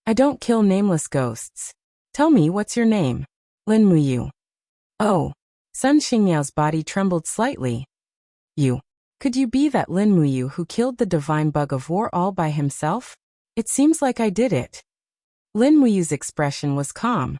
I don't kill nameless ghosts. Tell me, what's your name? Lin Muyu. Oh. Sun Xingmiao's body trembled slightly. You. Could you be that Lin Muyu who killed the divine bug of war all by himself? It seems like I did it. Lin Muyu's expression was calm.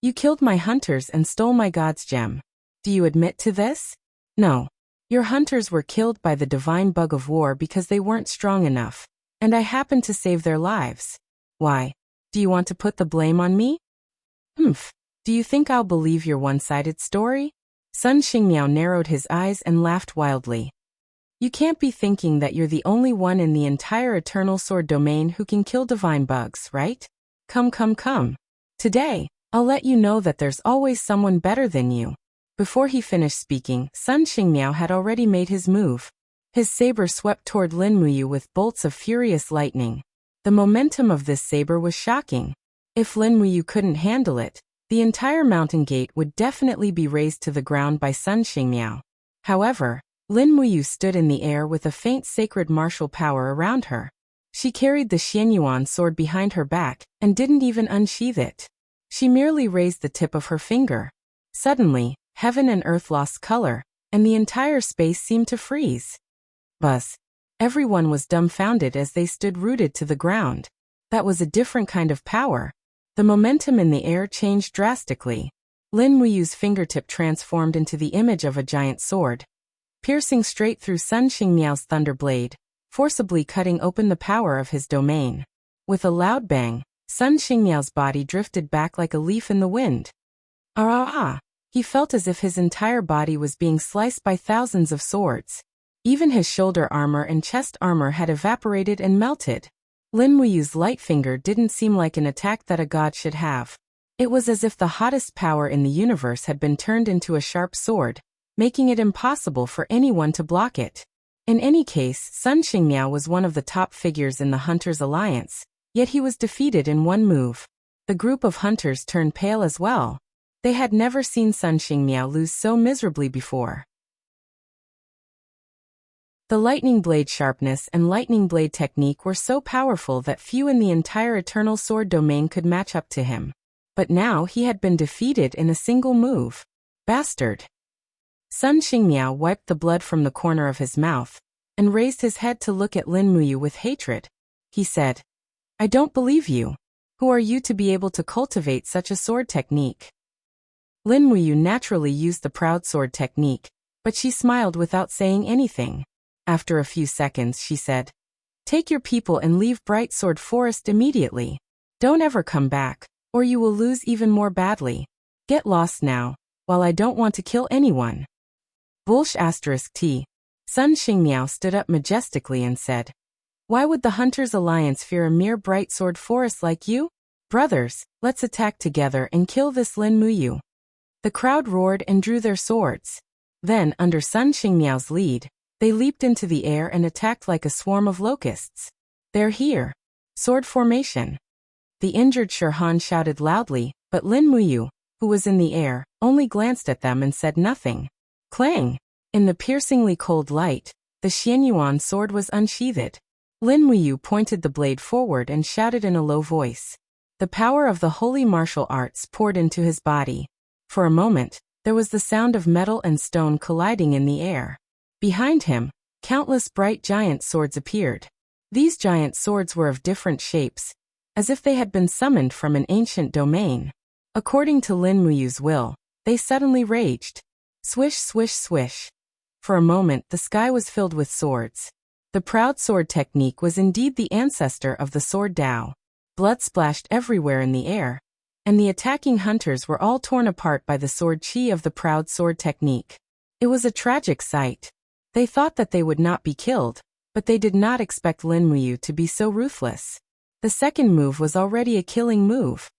You killed my hunters and stole my god's gem. Do you admit to this? No. Your hunters were killed by the divine bug of war because they weren't strong enough, and I happened to save their lives. Why? Do you want to put the blame on me? Humph. Do you think I'll believe your one-sided story? Sun Xingmiao narrowed his eyes and laughed wildly. You can't be thinking that you're the only one in the entire Eternal Sword domain who can kill divine bugs, right? Come, come, come. Today, I'll let you know that there's always someone better than you. Before he finished speaking, Sun Xingmiao had already made his move. His saber swept toward Lin Muyu with bolts of furious lightning. The momentum of this saber was shocking. If Lin Muyu couldn't handle it, the entire mountain gate would definitely be razed to the ground by Sun Xingmiao. However, Lin Muyu stood in the air with a faint sacred martial power around her. She carried the Xianyuan sword behind her back and didn't even unsheath it. She merely raised the tip of her finger. Suddenly, heaven and earth lost color, and the entire space seemed to freeze. Buzz. Everyone was dumbfounded as they stood rooted to the ground. That was a different kind of power. The momentum in the air changed drastically. Lin Muyu's fingertip transformed into the image of a giant sword, piercing straight through Sun Xingmiao's thunder blade, forcibly cutting open the power of his domain. With a loud bang, Sun Xingmiao's body drifted back like a leaf in the wind. Ah! He felt as if his entire body was being sliced by thousands of swords. Even his shoulder armor and chest armor had evaporated and melted. Lin Muyu's light finger didn't seem like an attack that a god should have. It was as if the hottest power in the universe had been turned into a sharp sword, making it impossible for anyone to block it. In any case, Sun Xingmiao was one of the top figures in the Hunters' Alliance, yet he was defeated in one move. The group of hunters turned pale as well. They had never seen Sun Xingmiao lose so miserably before. The lightning blade sharpness and lightning blade technique were so powerful that few in the entire Eternal Sword domain could match up to him. But now he had been defeated in a single move. Bastard! Sun Xingmiao wiped the blood from the corner of his mouth and raised his head to look at Lin Muyu with hatred. He said, "I don't believe you. Who are you to be able to cultivate such a sword technique?" Lin Muyu naturally used the proud sword technique, but she smiled without saying anything. After a few seconds she said, "Take your people and leave Bright Sword Forest immediately. Don't ever come back, or you will lose even more badly. Get lost now, while I don't want to kill anyone." T. Sun Xingmiao stood up majestically and said, "Why would the Hunters' Alliance fear a mere Bright Sword Forest like you? Brothers, let's attack together and kill this Lin Muyu." The crowd roared and drew their swords. Then, under Sun Xingmiao's lead, they leaped into the air and attacked like a swarm of locusts. "They're here! Sword formation!" The injured Shirhan shouted loudly, but Lin Muyu, who was in the air, only glanced at them and said nothing. Clang! In the piercingly cold light, the Xianyuan sword was unsheathed. Lin Muyu pointed the blade forward and shouted in a low voice. The power of the holy martial arts poured into his body. For a moment, there was the sound of metal and stone colliding in the air. Behind him, countless bright giant swords appeared. These giant swords were of different shapes, as if they had been summoned from an ancient domain. According to Lin Muyu's will, they suddenly raged. Swish, swish, swish. For a moment the sky was filled with swords. The proud sword technique was indeed the ancestor of the sword Dao. Blood splashed everywhere in the air, and the attacking hunters were all torn apart by the sword chi of the proud sword technique. It was a tragic sight. They thought that they would not be killed, but they did not expect Lin Muyu to be so ruthless. The second move was already a killing move.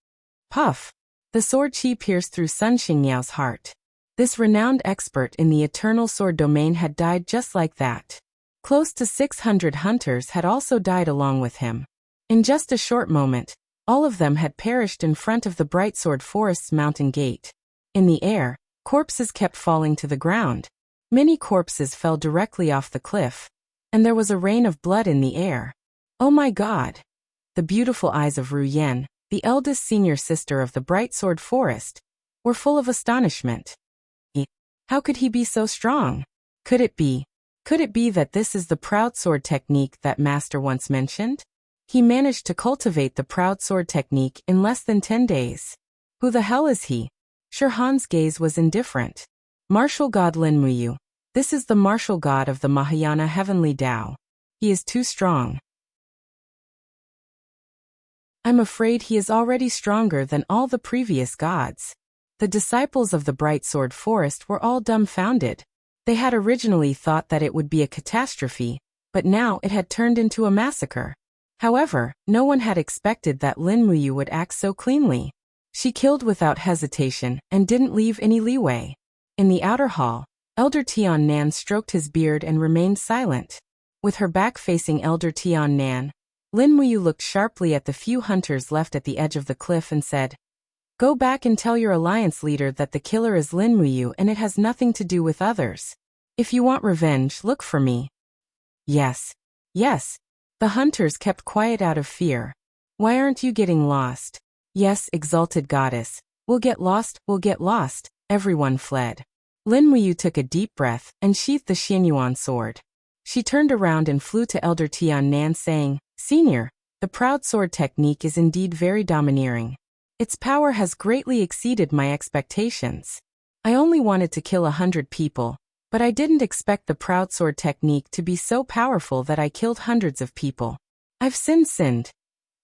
Puff! The sword chi pierced through Sun Xingmiao's heart. This renowned expert in the Eternal Sword domain had died just like that. Close to 600 hunters had also died along with him. In just a short moment, all of them had perished in front of the Bright Sword Forest's mountain gate. In the air, corpses kept falling to the ground. Many corpses fell directly off the cliff, and there was a rain of blood in the air. Oh my God! The beautiful eyes of Ru Yan, the eldest senior sister of the Bright Sword Forest, were full of astonishment. How could he be so strong? Could it be that this is the proud sword technique that Master once mentioned? He managed to cultivate the proud sword technique in less than 10 days. Who the hell is he? Shirhan's gaze was indifferent. Martial God Lin Muyu. This is the martial god of the Mahayana Heavenly Tao. He is too strong. I'm afraid he is already stronger than all the previous gods. The disciples of the Bright Sword Forest were all dumbfounded. They had originally thought that it would be a catastrophe, but now it had turned into a massacre. However, no one had expected that Lin Muyu would act so cleanly. She killed without hesitation and didn't leave any leeway. In the outer hall, Elder Tian Nan stroked his beard and remained silent. With her back facing Elder Tian Nan, Lin Muyu looked sharply at the few hunters left at the edge of the cliff and said, "Go back and tell your alliance leader that the killer is Lin Muyu and it has nothing to do with others. If you want revenge, look for me." Yes. Yes. The hunters kept quiet out of fear. Why aren't you getting lost? Yes, exalted goddess. We'll get lost, we'll get lost. Everyone fled. Lin Muyu took a deep breath and sheathed the Xianyuan sword. She turned around and flew to Elder Tian Nan saying, Senior, the proud sword technique is indeed very domineering. Its power has greatly exceeded my expectations. I only wanted to kill 100 people, but I didn't expect the proud sword technique to be so powerful that I killed hundreds of people. I've sinned.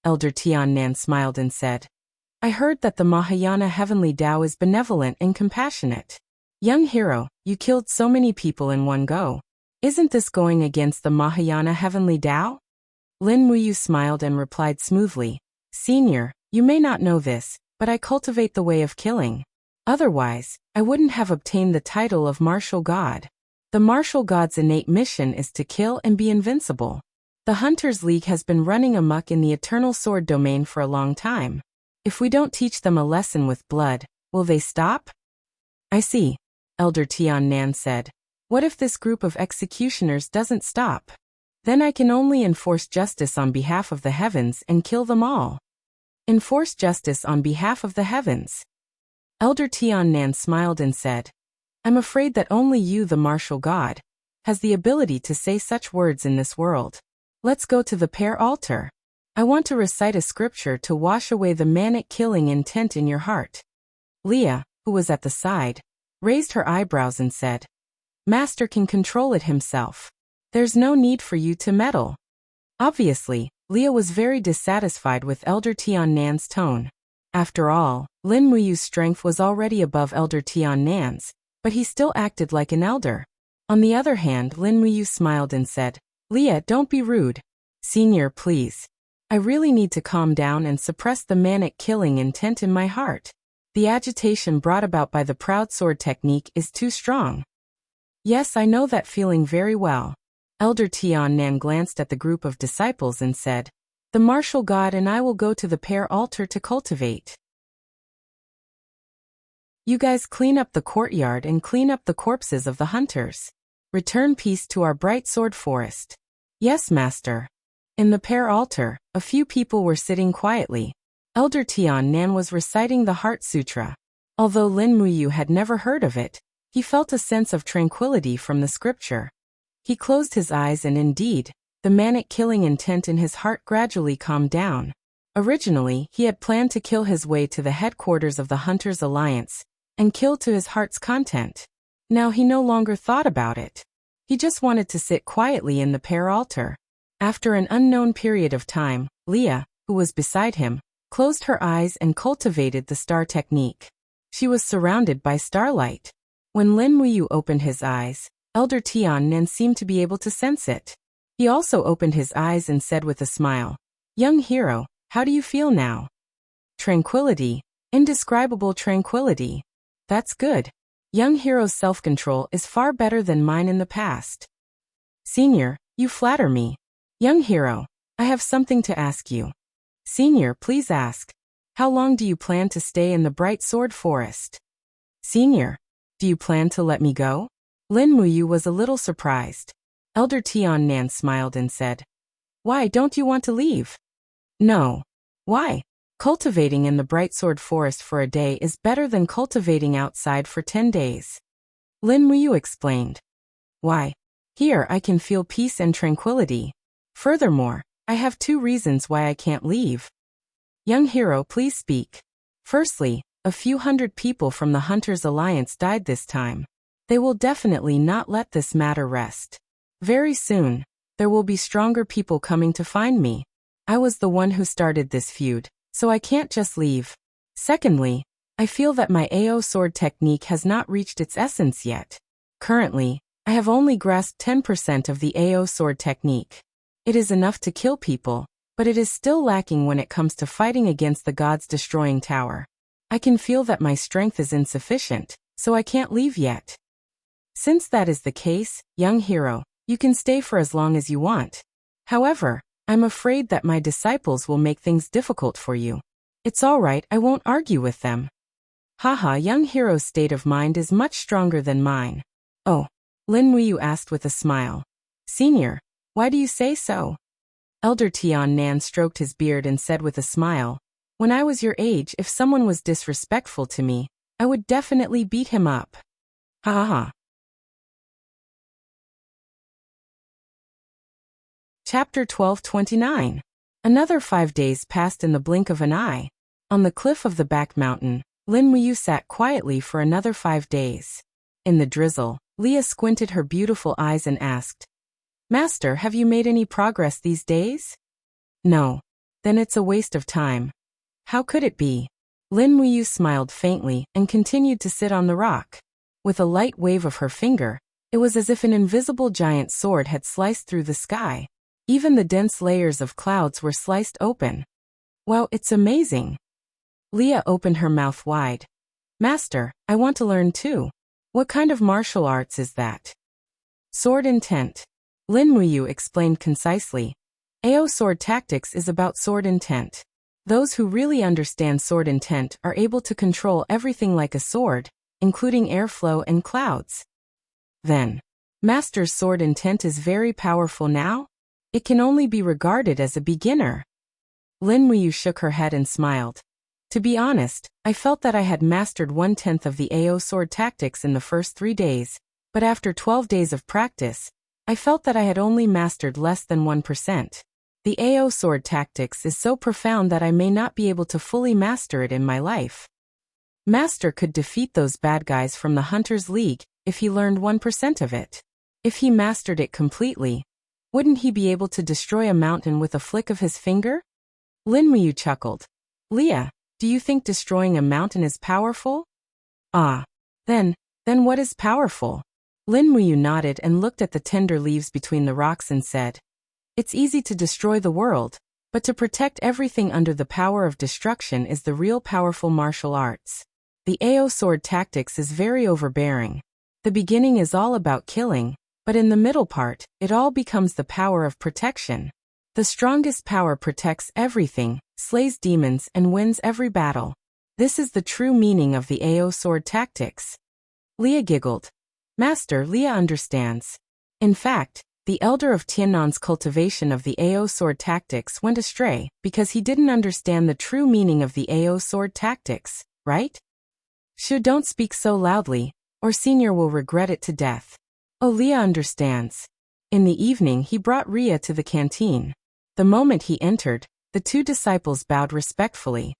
Elder Tian Nan smiled and said, I heard that the Mahayana Heavenly Tao is benevolent and compassionate. Young hero, you killed so many people in one go. Isn't this going against the Mahayana Heavenly Tao? Lin Muyu smiled and replied smoothly, Senior, you may not know this, but I cultivate the way of killing. Otherwise, I wouldn't have obtained the title of martial god. The martial god's innate mission is to kill and be invincible. The Hunters League has been running amok in the Eternal Sword domain for a long time. If we don't teach them a lesson with blood, will they stop? I see, Elder Tian Nan said. What if this group of executioners doesn't stop? Then I can only enforce justice on behalf of the heavens and kill them all. Enforce justice on behalf of the heavens. Elder Tian Nan smiled and said, I'm afraid that only you, the martial god, has the ability to say such words in this world. Let's go to the prayer altar. I want to recite a scripture to wash away the manic killing intent in your heart. Leah, who was at the side, raised her eyebrows and said, Master can control it himself. There's no need for you to meddle. Obviously, Leah was very dissatisfied with Elder Tian Nan's tone. After all, Lin Muyu's strength was already above Elder Tian Nan's, but he still acted like an elder. On the other hand, Lin Muyu smiled and said, Leah, don't be rude. Senior, please. I really need to calm down and suppress the manic killing intent in my heart. The agitation brought about by the proud sword technique is too strong. Yes, I know that feeling very well. Elder Tian Nan glanced at the group of disciples and said, The martial god and I will go to the prayer altar to cultivate. You guys clean up the courtyard and clean up the corpses of the hunters. Return peace to our bright sword forest. Yes, master. In the prayer altar, a few people were sitting quietly. Elder Tian Nan was reciting the Heart Sutra. Although Lin Muyu had never heard of it, he felt a sense of tranquility from the scripture. He closed his eyes and indeed, the manic killing intent in his heart gradually calmed down. Originally, he had planned to kill his way to the headquarters of the Hunters Alliance, and kill to his heart's content. Now he no longer thought about it. He just wanted to sit quietly in the prayer altar. After an unknown period of time, Leah, who was beside him, closed her eyes and cultivated the star technique. She was surrounded by starlight. When Lin Muyu opened his eyes, Elder Tian Nan seemed to be able to sense it. He also opened his eyes and said with a smile, Young hero, how do you feel now? Tranquility, indescribable tranquility. That's good. Young hero's self-control is far better than mine in the past. Senior, you flatter me. Young hero, I have something to ask you. Senior, please ask. How long do you plan to stay in the Bright Sword Forest? Senior, do you plan to let me go? Lin Muyu was a little surprised. Elder Tian Nan smiled and said, Why don't you want to leave? No. Why? Cultivating in the Bright Sword Forest for a day is better than cultivating outside for 10 days. Lin Muyu explained. Why? Here I can feel peace and tranquility. Furthermore, I have 2 reasons why I can't leave. Young hero, please speak. Firstly, a few hundred people from the Hunters Alliance died this time. They will definitely not let this matter rest. Very soon, there will be stronger people coming to find me. I was the one who started this feud, so I can't just leave. Secondly, I feel that my AO sword technique has not reached its essence yet. Currently, I have only grasped 10% of the AO sword technique. It is enough to kill people, but it is still lacking when it comes to fighting against the gods destroying tower. I can feel that my strength is insufficient, so I can't leave yet. Since that is the case, young hero, you can stay for as long as you want. However, I'm afraid that my disciples will make things difficult for you. It's all right, I won't argue with them. Haha, young hero's state of mind is much stronger than mine. Oh, Lin Muyu asked with a smile. Senior, why do you say so? Elder Tian Nan stroked his beard and said with a smile, When I was your age, if someone was disrespectful to me, I would definitely beat him up. Ha ha ha. Chapter 1229. Another 5 days passed in the blink of an eye. On the cliff of the back mountain, Lin Muyu sat quietly for another 5 days. In the drizzle, Leah squinted her beautiful eyes and asked, "Master, have you made any progress these days?" "No." "Then it's a waste of time." "How could it be?" Lin Muyu smiled faintly and continued to sit on the rock. With a light wave of her finger, it was as if an invisible giant sword had sliced through the sky. Even the dense layers of clouds were sliced open. "Wow, it's amazing." Leah opened her mouth wide. "Master, I want to learn too. What kind of martial arts is that?" "Sword intent." Lin Muyu explained concisely. "AO sword tactics is about sword intent. Those who really understand sword intent are able to control everything like a sword, including airflow and clouds." "Then, Master's sword intent is very powerful now? It can only be regarded as a beginner." Lin Muyu shook her head and smiled. "To be honest, I felt that I had mastered 1/10 of the AO sword tactics in the first 3 days, but after 12 days of practice, I felt that I had only mastered less than 1%. The AO sword tactics is so profound that I may not be able to fully master it in my life. Master could defeat those bad guys from the Hunter's League if he learned 1% of it. If he mastered it completely, wouldn't he be able to destroy a mountain with a flick of his finger?" Lin Muyu chuckled. "Leah, do you think destroying a mountain is powerful?" "Ah. Then what is powerful?" Lin Muyu nodded and looked at the tender leaves between the rocks and said, "It's easy to destroy the world, but to protect everything under the power of destruction is the real powerful martial arts. The AO sword tactics is very overbearing. The beginning is all about killing, but in the middle part, it all becomes the power of protection. The strongest power protects everything, slays demons and wins every battle. This is the true meaning of the AO sword tactics." Leah giggled. "Master, Leah understands. In fact, the elder of Tiannan's cultivation of the AO sword tactics went astray because he didn't understand the true meaning of the AO sword tactics, right? Shu, don't speak so loudly, or Senior will regret it to death." "Oh, Leah understands." In the evening he brought Ria to the canteen. The moment he entered, the 2 disciples bowed respectfully.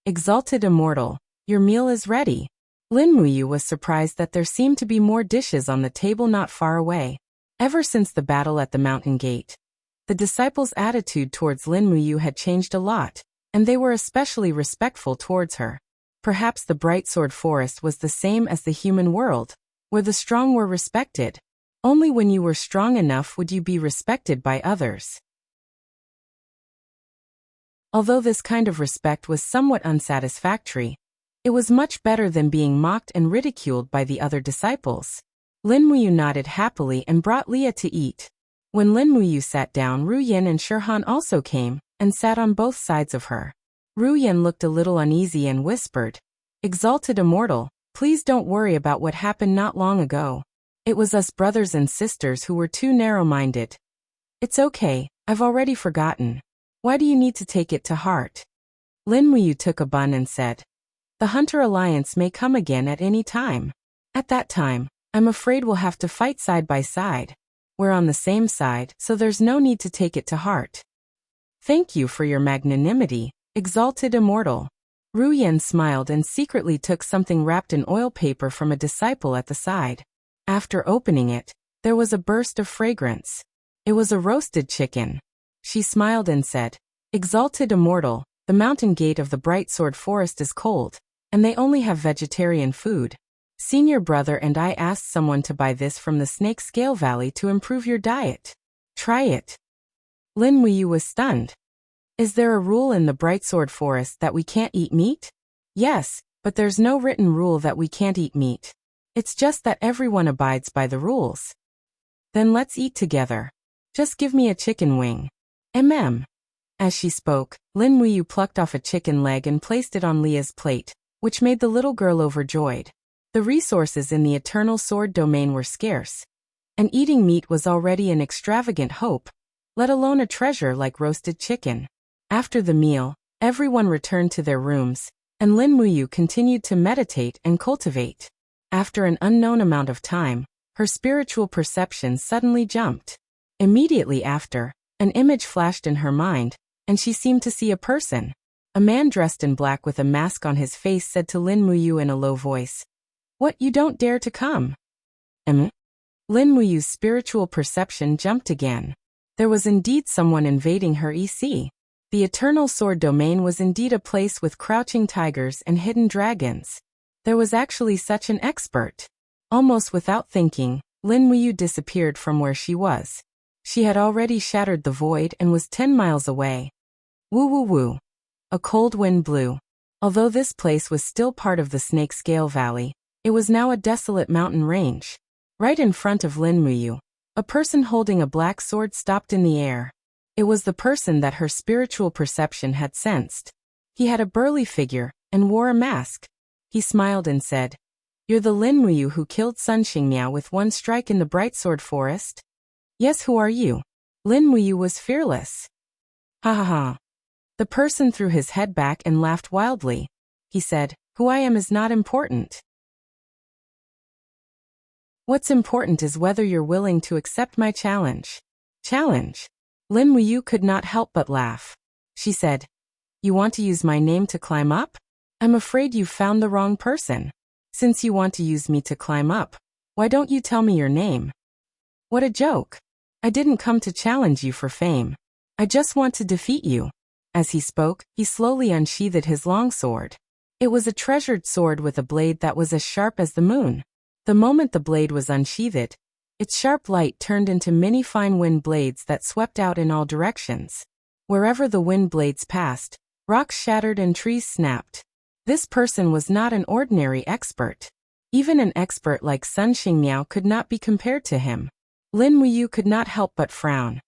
"Exalted Immortal, your meal is ready." Lin Muyu was surprised that there seemed to be more dishes on the table not far away. Ever since the battle at the mountain gate, the disciples' attitude towards Lin Muyu had changed a lot, and they were especially respectful towards her. Perhaps the Bright Sword Forest was the same as the human world, where the strong were respected. Only when you were strong enough would you be respected by others. Although this kind of respect was somewhat unsatisfactory, it was much better than being mocked and ridiculed by the other disciples. Lin Muyu nodded happily and brought Leah to eat. When Lin Muyu sat down, Ru Yin and Shirhan also came, and sat on both sides of her. Ru Yin looked a little uneasy and whispered, "Exalted Immortal, please don't worry about what happened not long ago. It was us brothers and sisters who were too narrow-minded. It's okay, I've already forgotten. Why do you need to take it to heart?" Lin Muyu took a bun and said, "The Hunter Alliance may come again at any time. At that time, I'm afraid we'll have to fight side by side. We're on the same side, so there's no need to take it to heart." "Thank you for your magnanimity, Exalted Immortal." Ru Yin smiled and secretly took something wrapped in oil paper from a disciple at the side. After opening it, there was a burst of fragrance. It was a roasted chicken. She smiled and said, "Exalted Immortal, the mountain gate of the Bright Sword Forest is cold, and they only have vegetarian food. Senior brother and I asked someone to buy this from the Snake Scale Valley to improve your diet. Try it." Lin Muyu was stunned. "Is there a rule in the Bright Sword Forest that we can't eat meat?" "Yes, but there's no written rule that we can't eat meat. It's just that everyone abides by the rules." "Then let's eat together. Just give me a chicken wing." As she spoke, Lin Muyu plucked off a chicken leg and placed it on Leah's plate, which made the little girl overjoyed. The resources in the Eternal Sword domain were scarce, and eating meat was already an extravagant hope, let alone a treasure like roasted chicken. After the meal, everyone returned to their rooms, and Lin Muyu continued to meditate and cultivate. After an unknown amount of time, her spiritual perception suddenly jumped. Immediately after, An image flashed in her mind, and she seemed to see a person. A man dressed in black with a mask on his face said to Lin Muyu in a low voice, "What, you don't dare to come?" Lin Muyu's spiritual perception jumped again. There was indeed someone invading her EC. The Eternal Sword Domain was indeed a place with crouching tigers and hidden dragons. There was actually such an expert. Almost without thinking, Lin Muyu disappeared from where she was. She had already shattered the void and was 10 miles away. Woo woo woo. A cold wind blew. Although this place was still part of the Snake Scale Valley, it was now a desolate mountain range. Right in front of Lin Muyu, a person holding a black sword stopped in the air. It was the person that her spiritual perception had sensed. He had a burly figure and wore a mask. He smiled and said, "You're the Lin Muyu who killed Sun Xingmiao with one strike in the Bright Sword Forest?" "Yes, who are you?" Lin Muyu was fearless. "Ha ha ha." The person threw his head back and laughed wildly. He said, "Who I am is not important. What's important is whether you're willing to accept my challenge." "Challenge?" Lin Muyu could not help but laugh. She said, "You want to use my name to climb up? I'm afraid you've found the wrong person. Since you want to use me to climb up, why don't you tell me your name?" "What a joke. I didn't come to challenge you for fame. I just want to defeat you." As he spoke, he slowly unsheathed his long sword. It was a treasured sword with a blade that was as sharp as the moon. The moment the blade was unsheathed, its sharp light turned into many fine wind blades that swept out in all directions. Wherever the wind blades passed, rocks shattered and trees snapped. This person was not an ordinary expert. Even an expert like Sun Xingmiao could not be compared to him. Lin Muyu could not help but frown.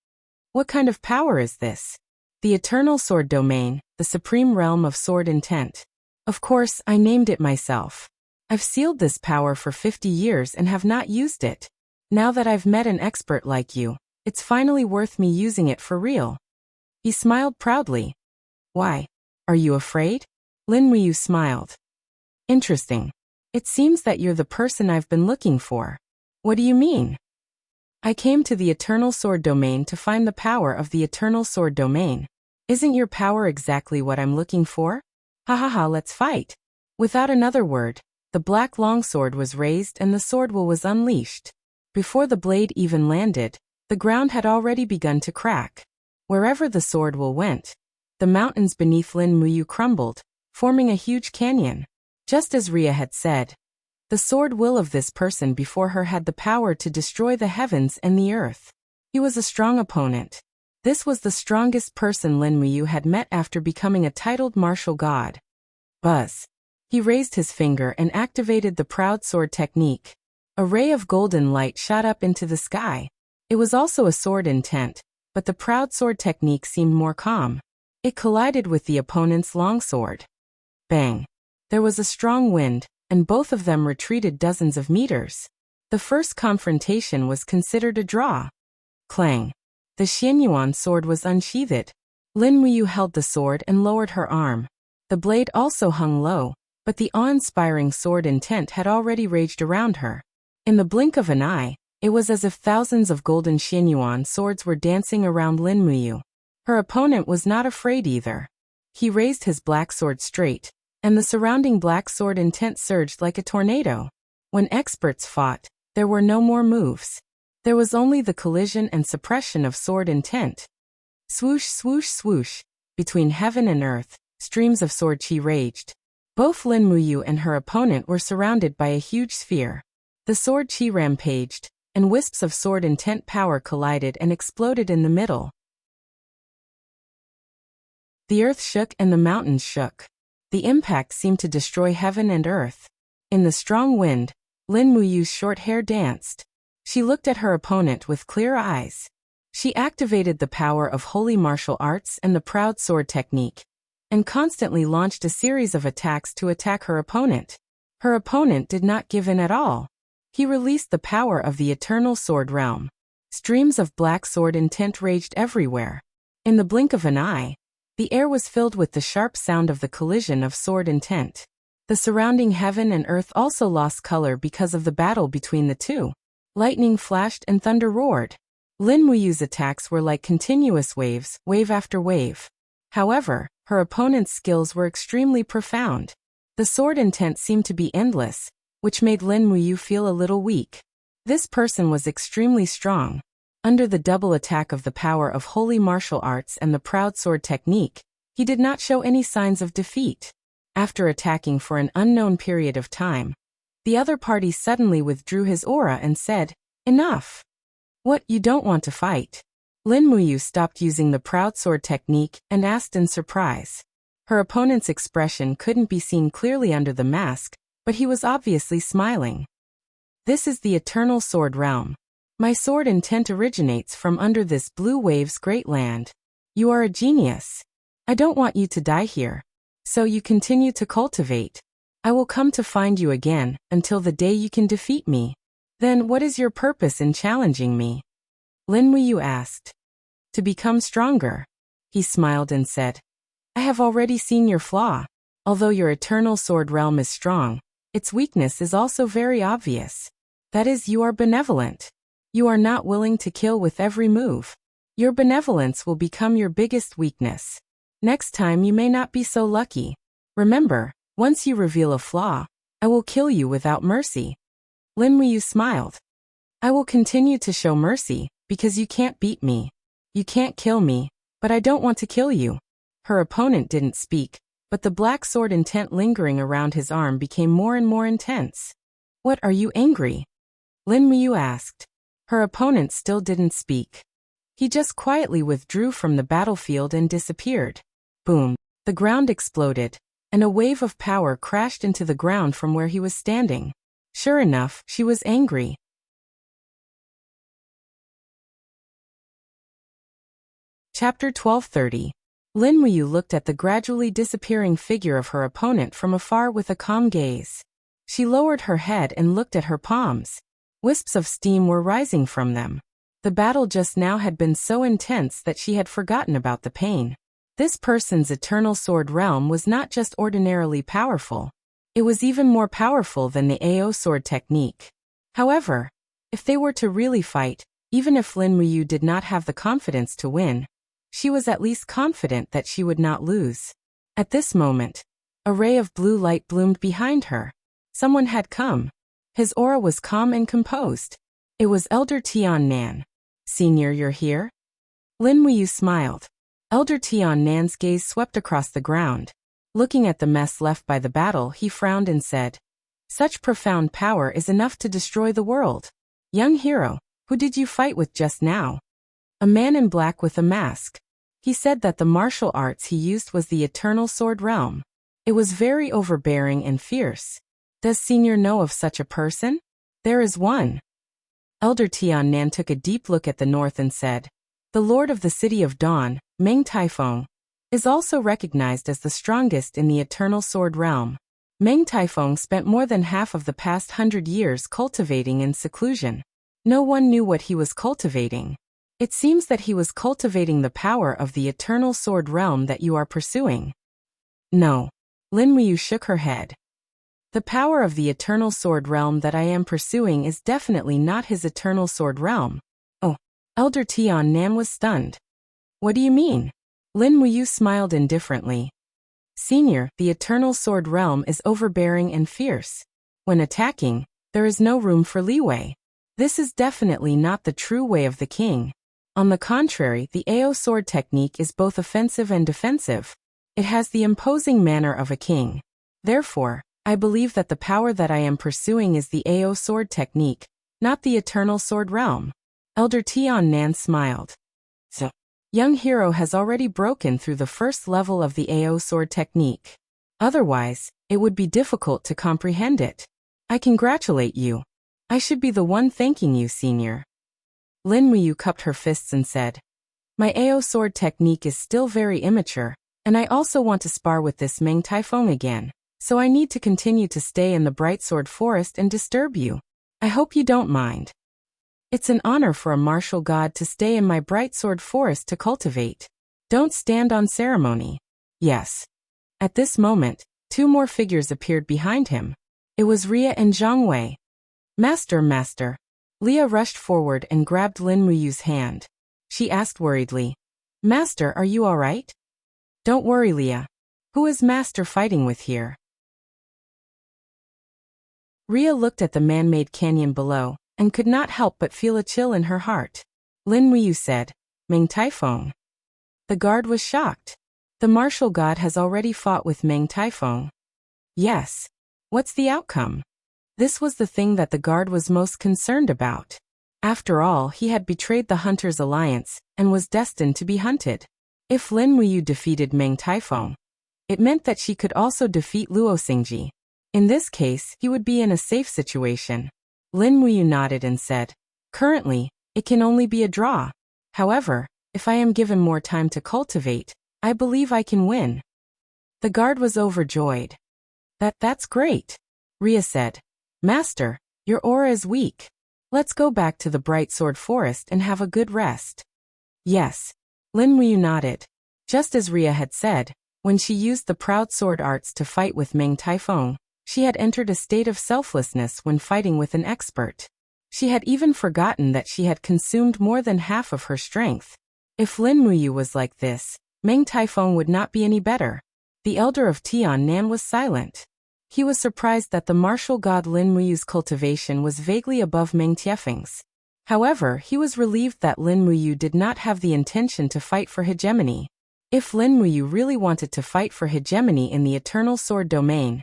What kind of power is this? The Eternal Sword Domain, the supreme realm of sword intent. Of course, I named it myself. I've sealed this power for 50 years and have not used it. Now that I've met an expert like you, it's finally worth me using it for real." He smiled proudly. "Why? Are you afraid?" Lin Muyu smiled. "Interesting. It seems that you're the person I've been looking for." "What do you mean?" "I came to the Eternal Sword Domain to find the power of the Eternal Sword Domain. Isn't your power exactly what I'm looking for? Ha ha ha, let's fight." Without another word, the black longsword was raised and the sword will was unleashed. Before the blade even landed, the ground had already begun to crack. Wherever the sword will went, the mountains beneath Lin Muyu crumbled, forming a huge canyon. Just as Rhea had said, the sword will of this person before her had the power to destroy the heavens and the earth. He was a strong opponent. This was the strongest person Lin Muyu had met after becoming a titled martial god. Buzz. He raised his finger and activated the proud sword technique. A ray of golden light shot up into the sky. It was also a sword intent, but the proud sword technique seemed more calm. It collided with the opponent's longsword. Bang! There was a strong wind, and both of them retreated dozens of meters. The first confrontation was considered a draw. Clang! The Xianyuan sword was unsheathed. Lin Muyu held the sword and lowered her arm. The blade also hung low, but the awe-inspiring sword intent had already raged around her. In the blink of an eye, it was as if thousands of golden Xianyuan swords were dancing around Lin Muyu. Her opponent was not afraid either. He raised his black sword straight, and the surrounding black sword intent surged like a tornado. When experts fought, there were no more moves. There was only the collision and suppression of sword intent. Swoosh, swoosh, swoosh. Between heaven and earth, streams of sword chi raged. Both Lin Muyu and her opponent were surrounded by a huge sphere. The sword chi rampaged, and wisps of sword intent power collided and exploded in the middle. The earth shook and the mountains shook. The impact seemed to destroy heaven and earth. In the strong wind, Lin Muyu's short hair danced. She looked at her opponent with clear eyes. She activated the power of holy martial arts and the proud sword technique, and constantly launched a series of attacks to attack her opponent. Her opponent did not give in at all. He released the power of the Eternal Sword Realm. Streams of black sword intent raged everywhere. In the blink of an eye, the air was filled with the sharp sound of the collision of sword intent. The surrounding heaven and earth also lost color because of the battle between the two. Lightning flashed and thunder roared. Lin Muyu's attacks were like continuous waves, wave after wave. However, her opponent's skills were extremely profound. The sword intent seemed to be endless, which made Lin Muyu feel a little weak. This person was extremely strong. Under the double attack of the power of holy martial arts and the proud sword technique, he did not show any signs of defeat. After attacking for an unknown period of time, the other party suddenly withdrew his aura and said, "Enough. What, you don't want to fight?" Lin Muyu stopped using the proud sword technique and asked in surprise. Her opponent's expression couldn't be seen clearly under the mask, but he was obviously smiling. "This is the eternal sword realm. My sword intent originates from under this blue wave's great land. You are a genius. I don't want you to die here. So you continue to cultivate. I will come to find you again, until the day you can defeat me. Then what is your purpose in challenging me?" Lin Muyu asked. "To become stronger." He smiled and said, "I have already seen your flaw. Although your eternal sword realm is strong, its weakness is also very obvious. That is, you are benevolent. You are not willing to kill with every move. Your benevolence will become your biggest weakness. Next time you may not be so lucky. Remember, once you reveal a flaw, I will kill you without mercy." Lin Muyu smiled. "I will continue to show mercy, because you can't beat me. You can't kill me, but I don't want to kill you." Her opponent didn't speak, but the black sword intent lingering around his arm became more and more intense. "What, are you angry?" Lin Muyu asked. Her opponent still didn't speak. He just quietly withdrew from the battlefield and disappeared. Boom! The ground exploded, and a wave of power crashed into the ground from where he was standing. Sure enough, she was angry. Chapter 1230. Lin Muyu looked at the gradually disappearing figure of her opponent from afar with a calm gaze. She lowered her head and looked at her palms. Wisps of steam were rising from them. The battle just now had been so intense that she had forgotten about the pain. This person's eternal sword realm was not just ordinarily powerful. It was even more powerful than the AO sword technique. However, if they were to really fight, even if Lin Muyu did not have the confidence to win, she was at least confident that she would not lose. At this moment, a ray of blue light bloomed behind her. Someone had come. His aura was calm and composed. It was Elder Tian Nan. "Senior, you're here?" Lin Muyu smiled. Elder Tian Nan's gaze swept across the ground. Looking at the mess left by the battle, he frowned and said, "Such profound power is enough to destroy the world. Young hero, who did you fight with just now?" "A man in black with a mask. He said that the martial arts he used was the eternal sword realm. It was very overbearing and fierce. Does Senior know of such a person?" "There is one." Elder Tian Nan took a deep look at the north and said, "The Lord of the City of Dawn, Meng Taifeng, is also recognized as the strongest in the eternal sword realm. Meng Taifeng spent more than half of the past 100 years cultivating in seclusion. No one knew what he was cultivating. It seems that he was cultivating the power of the eternal sword realm that you are pursuing." "No." Lin Muyu shook her head. "The power of the eternal sword realm that I am pursuing is definitely not his eternal sword realm." "Oh." Elder Tian Nan was stunned. "What do you mean?" Lin Muyu smiled indifferently. "Senior, the eternal sword realm is overbearing and fierce. When attacking, there is no room for leeway. This is definitely not the true way of the king. On the contrary, the AO sword technique is both offensive and defensive. It has the imposing manner of a king. Therefore, I believe that the power that I am pursuing is the AO sword technique, not the eternal sword realm." Elder Tian Nan smiled. "So, young hero has already broken through the first level of the AO sword technique. Otherwise, it would be difficult to comprehend it. I congratulate you. I should be the one thanking you, Senior." Lin Muyu cupped her fists and said, "My AO sword technique is still very immature, and I also want to spar with this Meng Taifeng again. So I need to continue to stay in the Bright Sword Forest and disturb you. I hope you don't mind. It's an honor for a martial god to stay in my Bright Sword Forest to cultivate. Don't stand on ceremony." "Yes." At this moment, two more figures appeared behind him. It was Ria and Zhang Wei. Master, Leah rushed forward and grabbed Lin Muyu's hand. She asked worriedly, "Master, are you all right?" "Don't worry, Leah. Who is Master fighting with here?" Rhea looked at the man-made canyon below, and could not help but feel a chill in her heart. Lin Muyu said, "Meng Taifeng." The guard was shocked. "The martial god has already fought with Meng Taifeng." "Yes. What's the outcome?" This was the thing that the guard was most concerned about. After all, he had betrayed the Hunters' Alliance, and was destined to be hunted. If Lin Muyu defeated Meng Taifeng, it meant that she could also defeat Luo Xingji. In this case, he would be in a safe situation. Lin Muyu nodded and said, "Currently, it can only be a draw. However, if I am given more time to cultivate, I believe I can win." The guard was overjoyed. That's great," Rhea said. "Master, your aura is weak. Let's go back to the Bright Sword Forest and have a good rest." "Yes." Lin Muyu nodded. Just as Rhea had said, when she used the Proud Sword arts to fight with Meng Taifeng, she had entered a state of selflessness when fighting with an expert. She had even forgotten that she had consumed more than half of her strength. If Lin Muyu was like this, Meng Taifeng would not be any better. The elder of Tian Nan was silent. He was surprised that the martial god Lin Muyu's cultivation was vaguely above Meng Tiefeng's. However, he was relieved that Lin Muyu did not have the intention to fight for hegemony. If Lin Muyu really wanted to fight for hegemony in the Eternal Sword domain,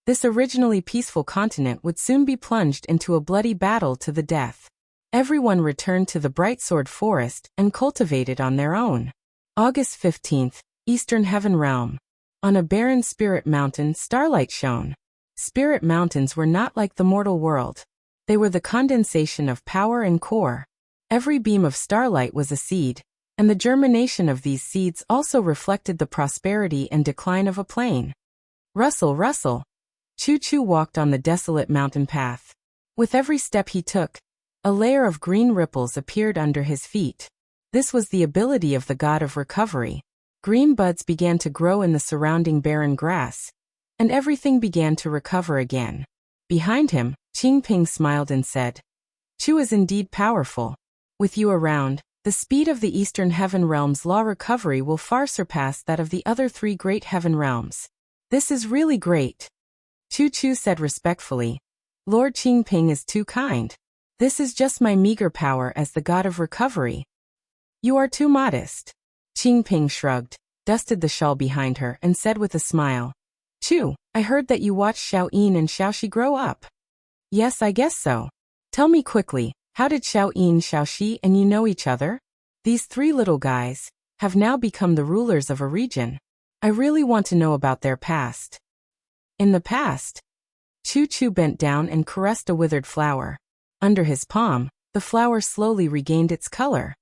this originally peaceful continent would soon be plunged into a bloody battle to the death. Everyone returned to the Bright Sword Forest and cultivated on their own. August 15th, Eastern Heaven Realm. On a barren spirit mountain, starlight shone. Spirit mountains were not like the mortal world. They were the condensation of power and core. Every beam of starlight was a seed, and the germination of these seeds also reflected the prosperity and decline of a plane. Rustle, rustle. Chu-Chu walked on the desolate mountain path. With every step he took, a layer of green ripples appeared under his feet. This was the ability of the god of recovery. Green buds began to grow in the surrounding barren grass, and everything began to recover again. Behind him, Qingping smiled and said, "Chu is indeed powerful. With you around, the speed of the Eastern Heaven Realm's law recovery will far surpass that of the other three great heaven realms. This is really great." Chu-Chu said respectfully, "Lord Qingping is too kind. This is just my meager power as the god of recovery." "You are too modest." Qingping shrugged, dusted the shawl behind her, and said with a smile, "Chu, I heard that you watched Xiao Yin and Xiaoxi grow up." "Yes, I guess so. Tell me quickly, how did Xiao Yin, Xiaoxi, and you know each other? These three little guys have now become the rulers of a region. I really want to know about their past." In the past, Chu-Chu bent down and caressed a withered flower. Under his palm, the flower slowly regained its color.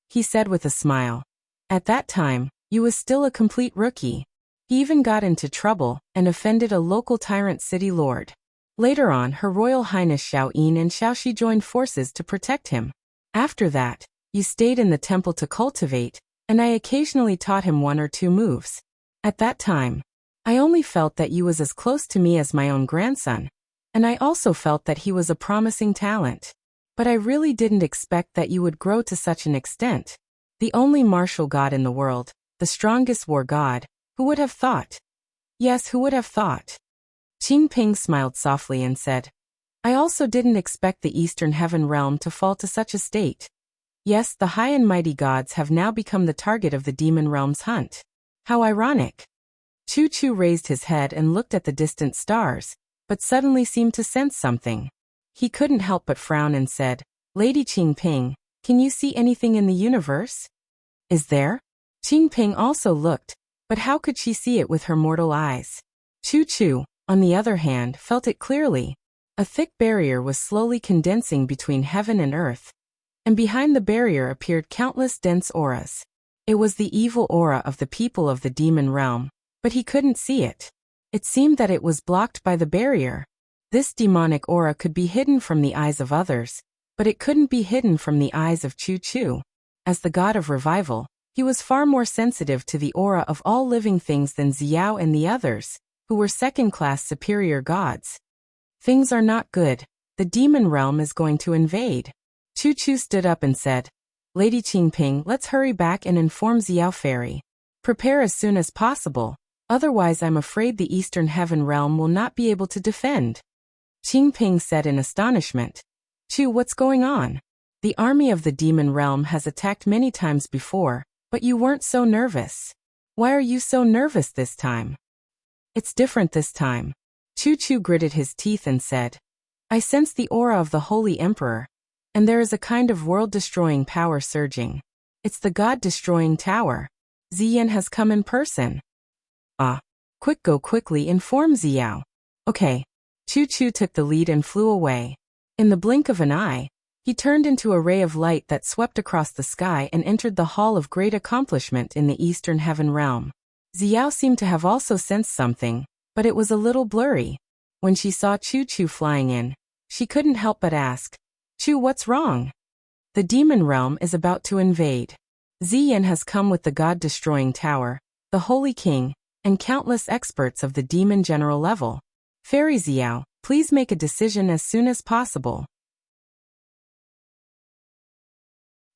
He said with a smile, "At that time, you was still a complete rookie. He even got into trouble and offended a local tyrant city lord. Later on, Her Royal Highness Xiao Yin and Xiaoxi joined forces to protect him. After that, you stayed in the temple to cultivate, and I occasionally taught him one or two moves. At that time, I only felt that you was as close to me as my own grandson, and I also felt that he was a promising talent. But I really didn't expect that you would grow to such an extent. The only martial god in the world, the strongest war god, who would have thought?" "Yes, who would have thought?" Qingping smiled softly and said, "I also didn't expect the Eastern Heaven Realm to fall to such a state. Yes, the high and mighty gods have now become the target of the Demon Realm's hunt. How ironic." Chu-Chu raised his head and looked at the distant stars, but suddenly seemed to sense something. He couldn't help but frown and said, "Lady Qingping, can you see anything in the universe?" "Is there?" Qingping also looked, but how could she see it with her mortal eyes? Chu-Chu, on the other hand, felt it clearly. A thick barrier was slowly condensing between heaven and earth, and behind the barrier appeared countless dense auras. It was the evil aura of the people of the demon realm, but he couldn't see it. It seemed that it was blocked by the barrier. This demonic aura could be hidden from the eyes of others, but it couldn't be hidden from the eyes of Chu-Chu. As the god of revival, he was far more sensitive to the aura of all living things than Xiao and the others, who were second-class superior gods. Things are not good. The demon realm is going to invade. Chu Chu stood up and said, Lady Qingping, let's hurry back and inform Xiao Fairy. Prepare as soon as possible. Otherwise I'm afraid the Eastern Heaven realm will not be able to defend. Qingping said in astonishment. Chu, what's going on? The army of the demon realm has attacked many times before, but you weren't so nervous. Why are you so nervous this time? It's different this time. Chu Chu gritted his teeth and said, I sense the aura of the Holy Emperor, and there is a kind of world-destroying power surging. It's the God-destroying tower. Ziyan has come in person. Quick, go quickly inform Xiao. Okay. Chu Chu took the lead and flew away. In the blink of an eye, he turned into a ray of light that swept across the sky and entered the Hall of Great Accomplishment in the Eastern Heaven realm. Xiao seemed to have also sensed something, but it was a little blurry. When she saw Chu Chu flying in, she couldn't help but ask, Chu, what's wrong? The demon realm is about to invade. Ziyan has come with the God-destroying tower, the Holy King, and countless experts of the demon general level. Fairy Xiao, please make a decision as soon as possible.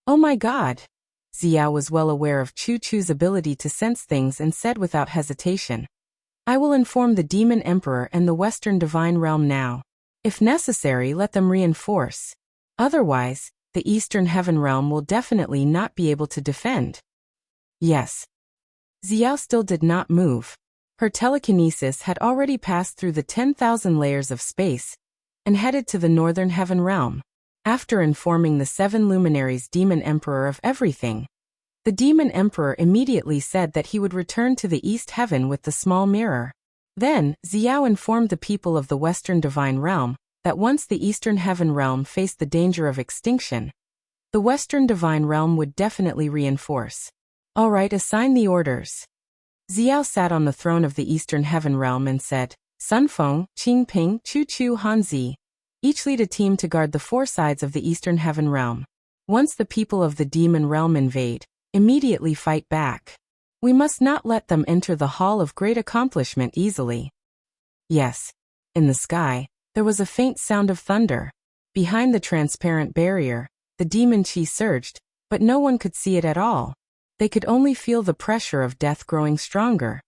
Oh my God! Xiao was well aware of Chu Chu's ability to sense things and said without hesitation, I will inform the Demon Emperor and the Western Divine Realm now. If necessary, let them reinforce. Otherwise, the Eastern Heaven Realm will definitely not be able to defend. Yes. Xiao still did not move. Her telekinesis had already passed through the 10,000 layers of space and headed to the Northern Heaven Realm. After informing the 7 luminaries Demon Emperor of everything, the Demon Emperor immediately said that he would return to the East Heaven with the small mirror. Then, Xiao informed the people of the Western Divine Realm that once the Eastern Heaven Realm faced the danger of extinction, the Western Divine Realm would definitely reinforce. All right, assign the orders. Xiao sat on the throne of the Eastern Heaven Realm and said, Sunfeng, Qingping, Chu Chu, Hanzi. Each lead a team to guard the 4 sides of the Eastern Heaven Realm. Once the people of the Demon Realm invade, immediately fight back. We must not let them enter the Hall of Great Accomplishment easily. Yes. In the sky, there was a faint sound of thunder. Behind the transparent barrier, the demon chi surged, but no one could see it at all. They could only feel the pressure of death growing stronger.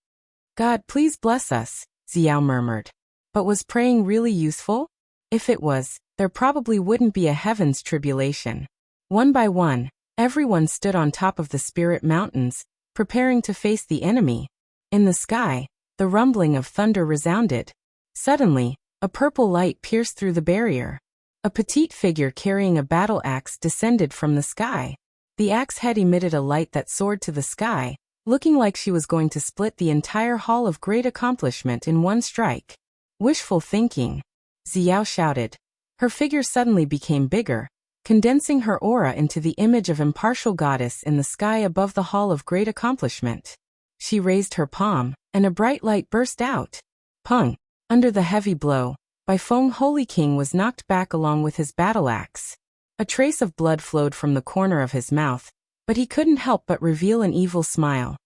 God, please bless us, Xiao murmured. But was praying really useful? If it was, there probably wouldn't be a heaven's tribulation. One by one, everyone stood on top of the spirit mountains, preparing to face the enemy. In the sky, the rumbling of thunder resounded. Suddenly, a purple light pierced through the barrier. A petite figure carrying a battle axe descended from the sky. The axe head emitted a light that soared to the sky, looking like she was going to split the entire Hall of Great Accomplishment in one strike. Wishful thinking, Xiao shouted. Her figure suddenly became bigger, condensing her aura into the image of impartial goddess in the sky above the Hall of Great Accomplishment. She raised her palm, and a bright light burst out. Pung! Under the heavy blow, Baifeng Holy King was knocked back along with his battle axe. A trace of blood flowed from the corner of his mouth, but he couldn't help but reveal an evil smile.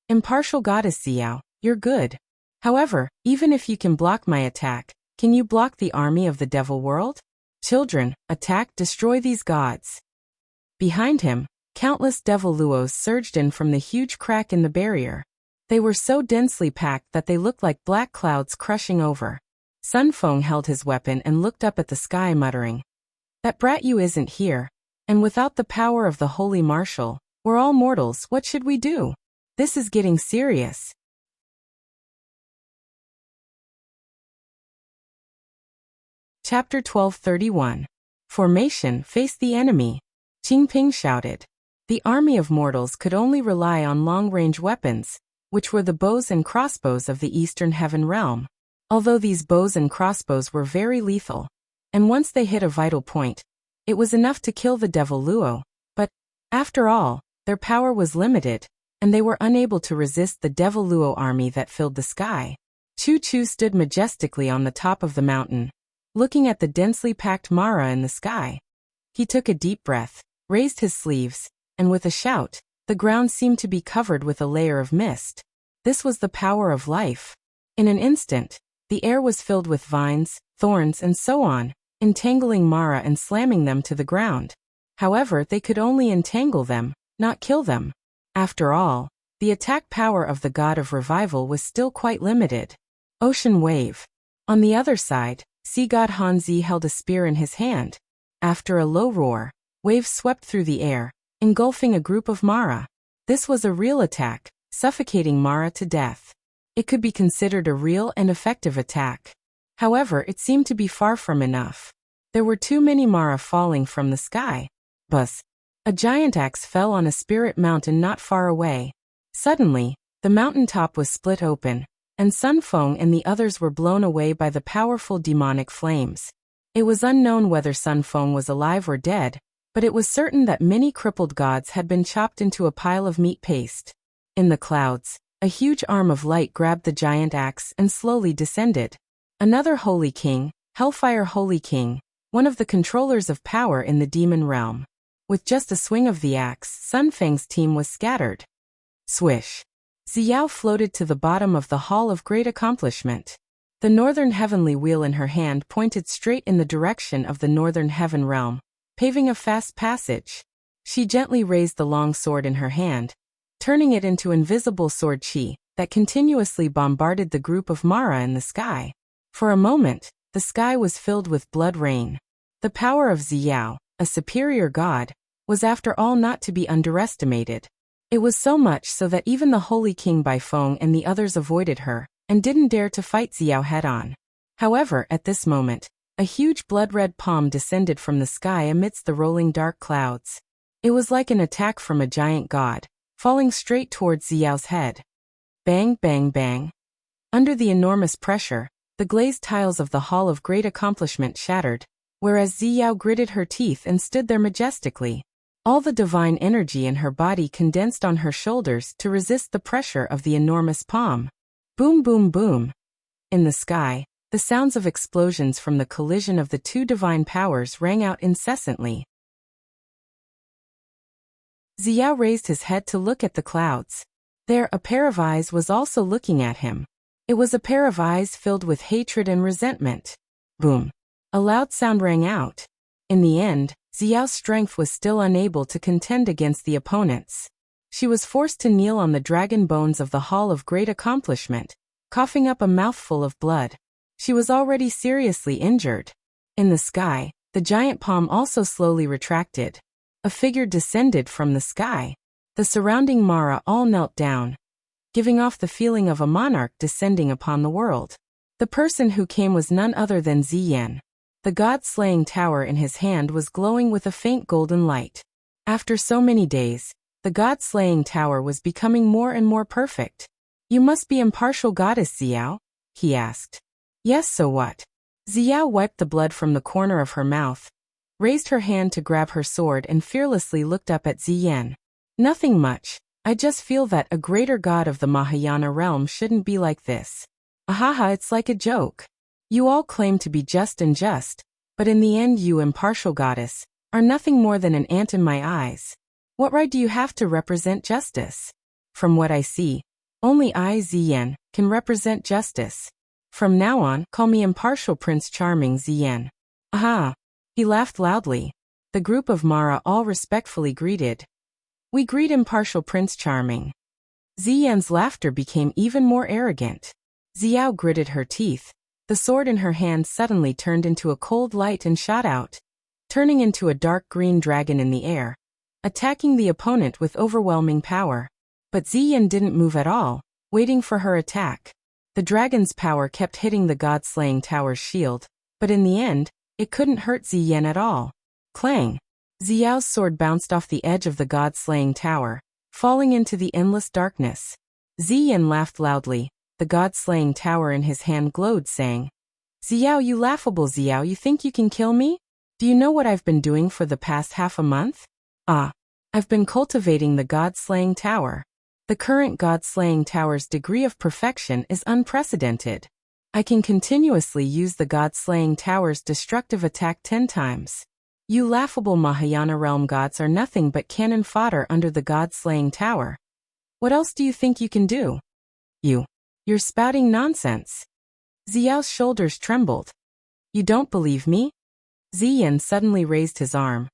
Impartial goddess Xiao, you're good. However, even if you can block my attack, can you block the army of the devil world? Children, attack, destroy these gods. Behind him, countless devil luos surged in from the huge crack in the barrier. They were so densely packed that they looked like black clouds crushing over. Sunfeng held his weapon and looked up at the sky muttering, That brat Yu isn't here, and without the power of the Holy Marshal, we're all mortals, what should we do? This is getting serious. Chapter 1231. Formation, face the enemy. Qingping shouted. The army of mortals could only rely on long-range weapons, which were the bows and crossbows of the Eastern Heaven Realm. Although these bows and crossbows were very lethal, and once they hit a vital point, it was enough to kill the devil luo, but, after all, their power was limited, and they were unable to resist the devil luo army that filled the sky. Chu Chu stood majestically on the top of the mountain, looking at the densely packed Mara in the sky. He took a deep breath, raised his sleeves, and with a shout, the ground seemed to be covered with a layer of mist. This was the power of life. In an instant, the air was filled with vines, thorns and so on, entangling Mara and slamming them to the ground. However, they could only entangle them, not kill them. After all, the attack power of the god of revival was still quite limited. Ocean wave. On the other side, sea god Hanzi held a spear in his hand. After a low roar, waves swept through the air, engulfing a group of Mara. This was a real attack, suffocating Mara to death. It could be considered a real and effective attack. However, it seemed to be far from enough. There were too many Mara falling from the sky. Buzz. A giant axe fell on a spirit mountain not far away. Suddenly, the mountaintop was split open, and Sun Feng and the others were blown away by the powerful demonic flames. It was unknown whether Sun Feng was alive or dead, but it was certain that many crippled gods had been chopped into a pile of meat paste. In the clouds, a huge arm of light grabbed the giant axe and slowly descended. Another Holy King, Hellfire Holy King, one of the controllers of power in the demon realm. With just a swing of the axe, Sun Feng's team was scattered. Swish. Xiao floated to the bottom of the Hall of Great Accomplishment. The northern heavenly wheel in her hand pointed straight in the direction of the northern heaven realm, paving a fast passage. She gently raised the long sword in her hand, turning it into invisible sword chi that continuously bombarded the group of Mara in the sky. For a moment, the sky was filled with blood rain. The power of Xiao, a superior god, was after all not to be underestimated. It was so much so that even the Holy King Baifeng and the others avoided her, and didn't dare to fight Xiao head-on. However, at this moment, a huge blood-red palm descended from the sky amidst the rolling dark clouds. It was like an attack from a giant god, falling straight towards Xiao's head. Bang, bang, bang. Under the enormous pressure, the glazed tiles of the Hall of Great Accomplishment shattered, whereas Xiao gritted her teeth and stood there majestically. All the divine energy in her body condensed on her shoulders to resist the pressure of the enormous palm. Boom, boom, boom. In the sky, the sounds of explosions from the collision of the two divine powers rang out incessantly. Xiao raised his head to look at the clouds. There, a pair of eyes was also looking at him. It was a pair of eyes filled with hatred and resentment. Boom. A loud sound rang out. In the end, Xiao's strength was still unable to contend against the opponents. She was forced to kneel on the dragon bones of the Hall of Great Accomplishment, coughing up a mouthful of blood. She was already seriously injured. In the sky, the giant palm also slowly retracted. A figure descended from the sky. The surrounding Mara all knelt down, giving off the feeling of a monarch descending upon the world. The person who came was none other than Ziyan. The god-slaying tower in his hand was glowing with a faint golden light. After so many days, the god-slaying tower was becoming more and more perfect. "You must be impartial goddess Xiao?" he asked. "Yes, so what?" Xiao wiped the blood from the corner of her mouth, raised her hand to grab her sword and fearlessly looked up at Ziyan. "Nothing much. I just feel that a greater god of the Mahayana realm shouldn't be like this. Ahaha, it's like a joke. You all claim to be just and just, but in the end you, impartial goddess, are nothing more than an ant in my eyes. What right do you have to represent justice? From what I see, only I, Ziyan, can represent justice. From now on, call me impartial Prince Charming Ziyan." "Aha!" He laughed loudly. The group of Mara all respectfully greeted. "We greet impartial Prince Charming." Ziyan's laughter became even more arrogant. Xiao gritted her teeth. The sword in her hand suddenly turned into a cold light and shot out, turning into a dark green dragon in the air, attacking the opponent with overwhelming power. But Ziyan didn't move at all, waiting for her attack. The dragon's power kept hitting the god-slaying tower's shield, but in the end, it couldn't hurt Ziyan at all. Clang! Xiao's sword bounced off the edge of the god-slaying tower, falling into the endless darkness. Ziyan laughed loudly. The god-slaying tower in his hand glowed, saying, "Xiao, you laughable Xiao, you think you can kill me? Do you know what I've been doing for the past half a month? I've been cultivating the god-slaying tower. The current god-slaying tower's degree of perfection is unprecedented. I can continuously use the god-slaying tower's destructive attack 10 times. You laughable Mahayana realm gods are nothing but cannon fodder under the god-slaying tower. What else do you think you can do? You're spouting nonsense." Xiao's shoulders trembled. You don't believe me? Ziyan suddenly raised his arm.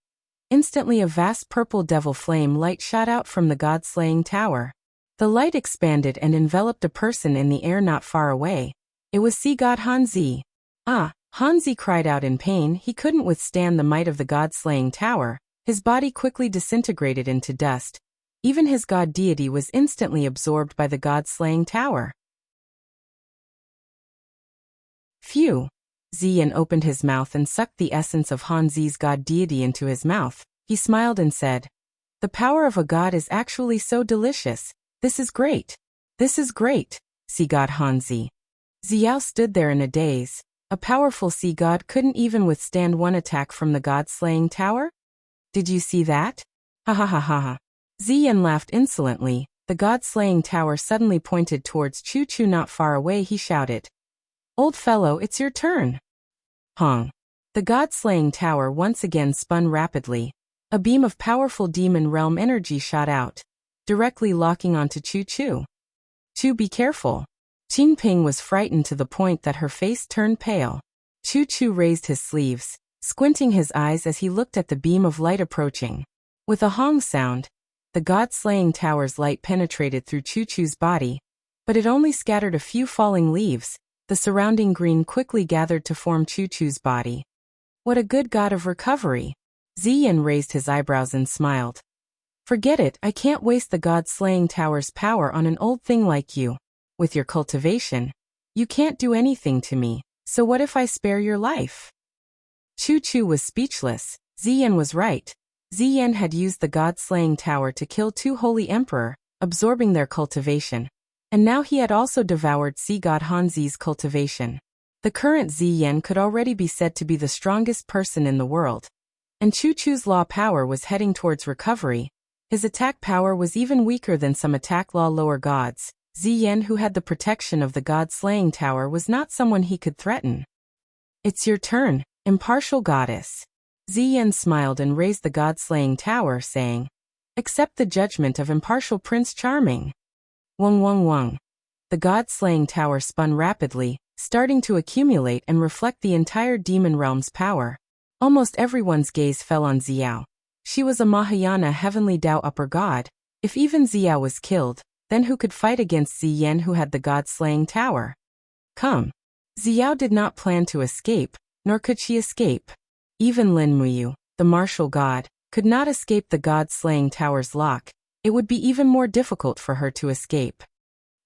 Instantly a vast purple devil flame light shot out from the god-slaying tower. The light expanded and enveloped a person in the air not far away. It was sea god Hanzi. Ah! Hanzi cried out in pain. He couldn't withstand the might of the god-slaying tower. His body quickly disintegrated into dust. Even his god deity was instantly absorbed by the god-slaying tower. Phew! Ziyan opened his mouth and sucked the essence of Hanzi's god deity into his mouth. He smiled and said, "The power of a god is actually so delicious. This is great. This is great, sea god Hanzi." Xiao stood there in a daze. A powerful sea god couldn't even withstand one attack from the god-slaying tower? Did you see that? Ha ha ha ha ha. Ziyan laughed insolently. The god-slaying tower suddenly pointed towards Chu Chu not far away. He shouted, "Old fellow, it's your turn." Hong. The god-slaying tower once again spun rapidly. A beam of powerful demon realm energy shot out, directly locking onto Chu Chu. "Chu, be careful." Qingping was frightened to the point that her face turned pale. Chu Chu raised his sleeves, squinting his eyes as he looked at the beam of light approaching. With a hong sound, the god-slaying tower's light penetrated through Chu Chu's body, but it only scattered a few falling leaves. The surrounding green quickly gathered to form Chu Chu's body. What a good god of recovery! Ziyan raised his eyebrows and smiled. "Forget it, I can't waste the god-slaying tower's power on an old thing like you. With your cultivation, you can't do anything to me, so what if I spare your life?" Chu Chu was speechless. Ziyan was right. Ziyan had used the god-slaying tower to kill two holy emperor, absorbing their cultivation. And now he had also devoured sea god Hanzi's cultivation. The current Ziyan could already be said to be the strongest person in the world. And Chu Chu's law power was heading towards recovery. His attack power was even weaker than some attack law lower gods. Ziyan, who had the protection of the god-slaying tower, was not someone he could threaten. "It's your turn, impartial goddess." Ziyan smiled and raised the god-slaying tower, saying, "Accept the judgment of impartial Prince Charming." Wung wung wung. The god-slaying tower spun rapidly, starting to accumulate and reflect the entire demon realm's power. Almost everyone's gaze fell on Xiao. She was a Mahayana heavenly Tao upper god. If even Xiao was killed, then who could fight against Ziyan, who had the god-slaying tower? Come. Xiao did not plan to escape, nor could she escape. Even Lin Muyu, the martial god, could not escape the god-slaying tower's lock. It would be even more difficult for her to escape.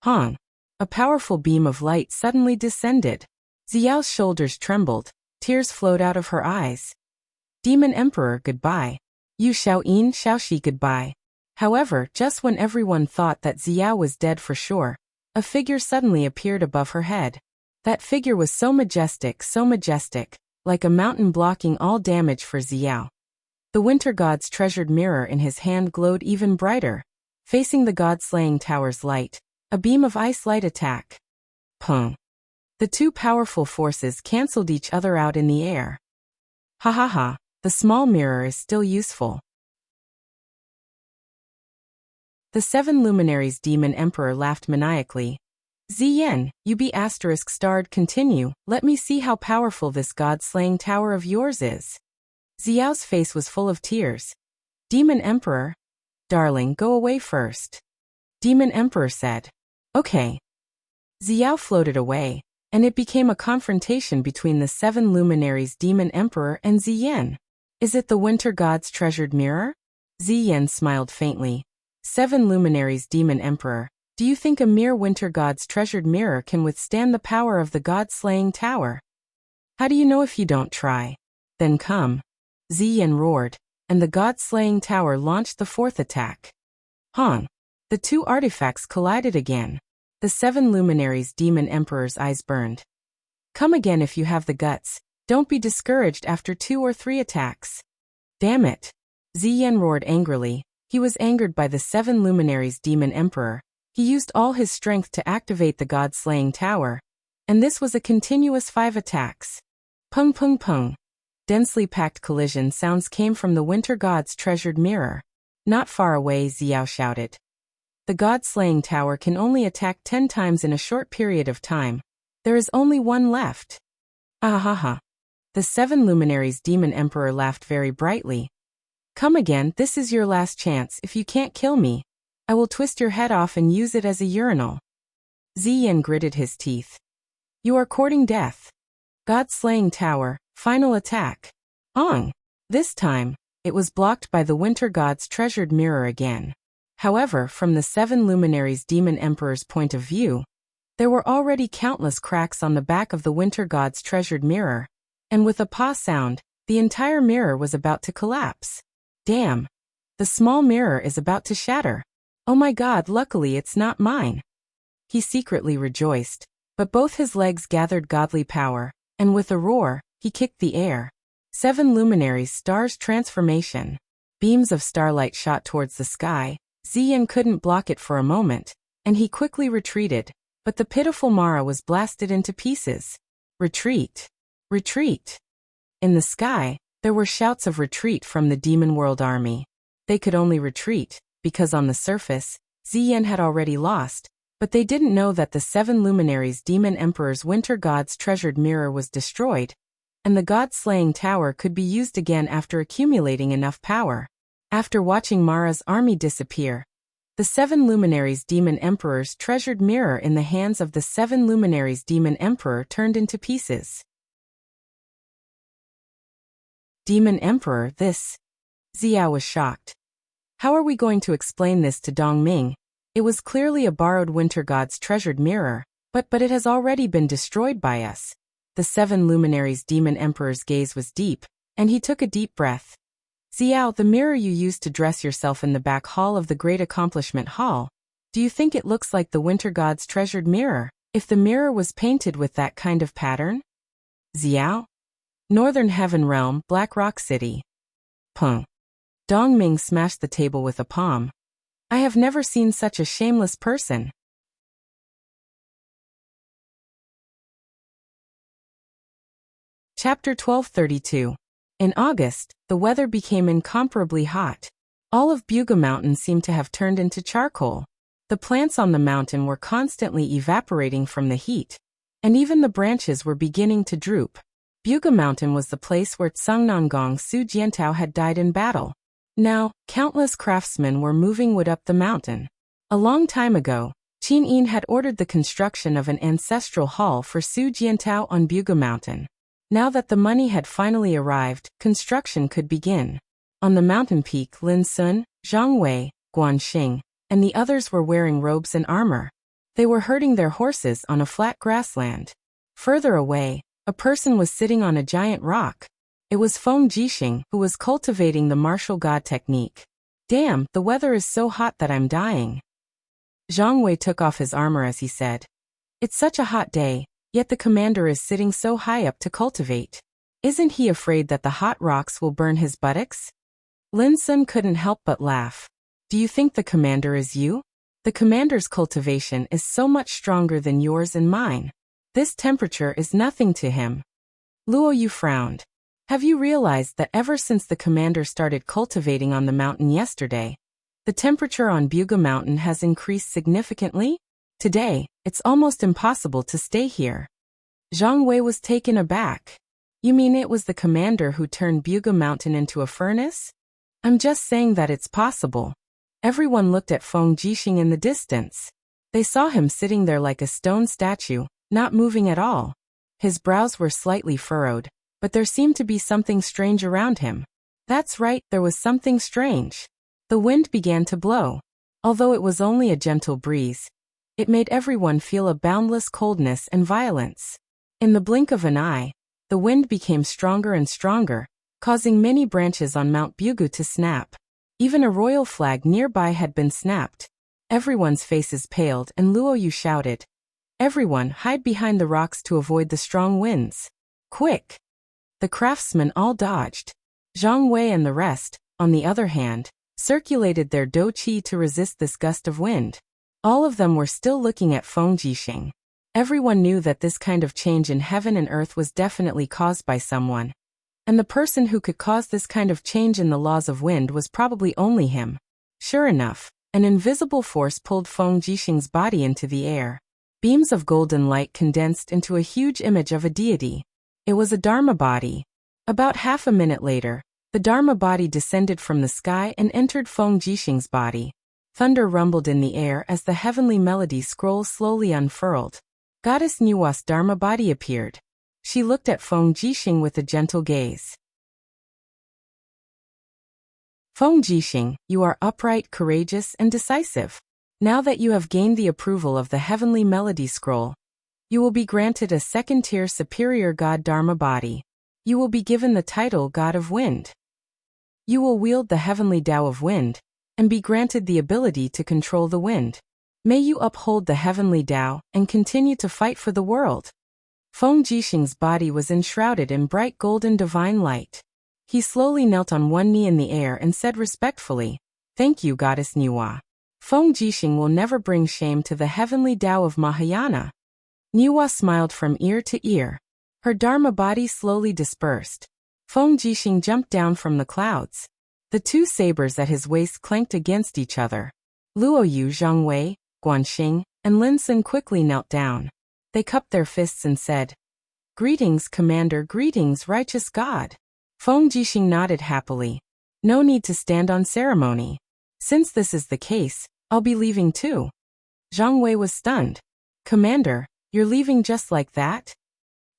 Hong. A powerful beam of light suddenly descended. Xiao's shoulders trembled. Tears flowed out of her eyes. Demon Emperor, goodbye. Yu Xiaoyin, Xiaoxi, goodbye. However, just when everyone thought that Xiao was dead for sure, a figure suddenly appeared above her head. That figure was so majestic, like a mountain blocking all damage for Xiao. The winter god's treasured mirror in his hand glowed even brighter. Facing the god-slaying tower's light, a beam of ice light attack. Pung. The two powerful forces cancelled each other out in the air. Ha ha ha, the small mirror is still useful. The seven luminaries demon emperor laughed maniacally. Ziyan, you be *starred continue, let me see how powerful this god-slaying tower of yours is. Xiao's face was full of tears. Demon Emperor? Darling, go away first. Demon Emperor said. Okay. Xiao floated away, and it became a confrontation between the seven luminaries Demon Emperor and Ziyan. Is it the winter god's treasured mirror? Ziyan smiled faintly. Seven luminaries Demon Emperor, do you think a mere winter god's treasured mirror can withstand the power of the god-slaying tower? How do you know if you don't try? Then come. Ziyan roared, and the god-slaying tower launched the fourth attack. Hong. The two artifacts collided again. The seven luminaries Demon Emperor's eyes burned. Come again if you have the guts. Don't be discouraged after 2 or 3 attacks. Damn it. Ziyan roared angrily. He was angered by the seven luminaries Demon Emperor. He used all his strength to activate the god-slaying tower. And this was a continuous 5 attacks. Pung pung pung. Densely packed collision sounds came from the winter god's treasured mirror. Not far away, Xiao shouted. The god-slaying tower can only attack 10 times in a short period of time. There is only one left. Ah ha ha. The 7 luminaries demon emperor laughed very brightly. Come again, this is your last chance. If you can't kill me, I will twist your head off and use it as a urinal. Ziyan gritted his teeth. You are courting death. God-slaying tower, final attack. Ong! This time, it was blocked by the winter god's treasured mirror again. However, from the 7 luminaries demon emperor's point of view, there were already countless cracks on the back of the winter god's treasured mirror, and with a paw sound, the entire mirror was about to collapse. Damn! The small mirror is about to shatter. Oh my god, luckily it's not mine. He secretly rejoiced, but both his legs gathered godly power, and with a roar, he kicked the air. 7 luminaries stars transformation. Beams of starlight shot towards the sky. Ziyan couldn't block it for a moment, and he quickly retreated, but the pitiful Mara was blasted into pieces. Retreat! Retreat! In the sky, there were shouts of retreat from the demon world army. They could only retreat, because on the surface, Ziyan had already lost, but they didn't know that the 7 luminaries demon emperor's winter god's treasured mirror was destroyed, and the god-slaying tower could be used again after accumulating enough power. After watching Mara's army disappear, the 7 luminaries demon emperor's treasured mirror in the hands of the 7 luminaries demon emperor turned into pieces. Demon Emperor, this? Xiao was shocked. How are we going to explain this to Dongming? It was clearly a borrowed winter god's treasured mirror, but it has already been destroyed by us. The 7 luminaries demon emperor's gaze was deep, and he took a deep breath. Xiao, the mirror you used to dress yourself in the back hall of the Great Accomplishment Hall, do you think it looks like the winter god's treasured mirror, if the mirror was painted with that kind of pattern? Xiao? Northern Heaven Realm, Black Rock City. Pung. Dongming smashed the table with a palm. I have never seen such a shameless person. Chapter 1232. In August, the weather became incomparably hot. All of Buga Mountain seemed to have turned into charcoal. The plants on the mountain were constantly evaporating from the heat, and even the branches were beginning to droop. Buga Mountain was the place where Cungnongong Su Jiantao had died in battle. Now, countless craftsmen were moving wood up the mountain. A long time ago, Qin Yin had ordered the construction of an ancestral hall for Su Jiantao on Buga Mountain. Now that the money had finally arrived, construction could begin. On the mountain peak, Lin Sun, Zhang Wei, Guan Xing, and the others were wearing robes and armor. They were herding their horses on a flat grassland. Further away, a person was sitting on a giant rock. It was Feng Jixing, who was cultivating the martial god technique. Damn, the weather is so hot that I'm dying. Zhang Wei took off his armor as he said. It's such a hot day, yet the commander is sitting so high up to cultivate. Isn't he afraid that the hot rocks will burn his buttocks? Lin Sun couldn't help but laugh. Do you think the commander is you? The commander's cultivation is so much stronger than yours and mine. This temperature is nothing to him. Luo Yu frowned. Have you realized that ever since the commander started cultivating on the mountain yesterday, the temperature on Buga Mountain has increased significantly? Today, it's almost impossible to stay here. Zhang Wei was taken aback. You mean it was the commander who turned Buga Mountain into a furnace? I'm just saying that it's possible. Everyone looked at Feng Jixing in the distance. They saw him sitting there like a stone statue, not moving at all. His brows were slightly furrowed, but there seemed to be something strange around him. That's right, there was something strange. The wind began to blow. Although it was only a gentle breeze, it made everyone feel a boundless coldness and violence. In the blink of an eye, the wind became stronger and stronger, causing many branches on Mount Bugu to snap. Even a royal flag nearby had been snapped. Everyone's faces paled and Luo Yu shouted. Everyone, hide behind the rocks to avoid the strong winds. Quick! The craftsmen all dodged. Zhang Wei and the rest, on the other hand, circulated their dou qi to resist this gust of wind. All of them were still looking at Feng Jixing. Everyone knew that this kind of change in heaven and earth was definitely caused by someone. And the person who could cause this kind of change in the laws of wind was probably only him. Sure enough, an invisible force pulled Feng Jixing's body into the air. Beams of golden light condensed into a huge image of a deity. It was a Dharma body. About half a minute later, the Dharma body descended from the sky and entered Feng Jixing's body. Thunder rumbled in the air as the heavenly melody scroll slowly unfurled. Goddess Nuwa's Dharma body appeared. She looked at Feng Jixing with a gentle gaze. Feng Jixing, you are upright, courageous, and decisive. Now that you have gained the approval of the heavenly melody scroll, you will be granted a second-tier superior god Dharma body. You will be given the title God of Wind. You will wield the heavenly Tao of Wind, and be granted the ability to control the wind. May you uphold the heavenly Tao and continue to fight for the world. Feng Jixing's body was enshrouded in bright golden divine light. He slowly knelt on one knee in the air and said respectfully, "Thank you, Goddess Nuwa. Feng Jixing will never bring shame to the heavenly Tao of Mahayana." Nuwa smiled from ear to ear. Her Dharma body slowly dispersed. Feng Jixing jumped down from the clouds. The two sabers at his waist clanked against each other. Luo Yu, Zhang Wei, Guanxing, and Lin Sun quickly knelt down. They cupped their fists and said, "Greetings, Commander, greetings, righteous God." Feng Jixing nodded happily. No need to stand on ceremony. Since this is the case, I'll be leaving too. Zhang Wei was stunned. "Commander, you're leaving just like that?"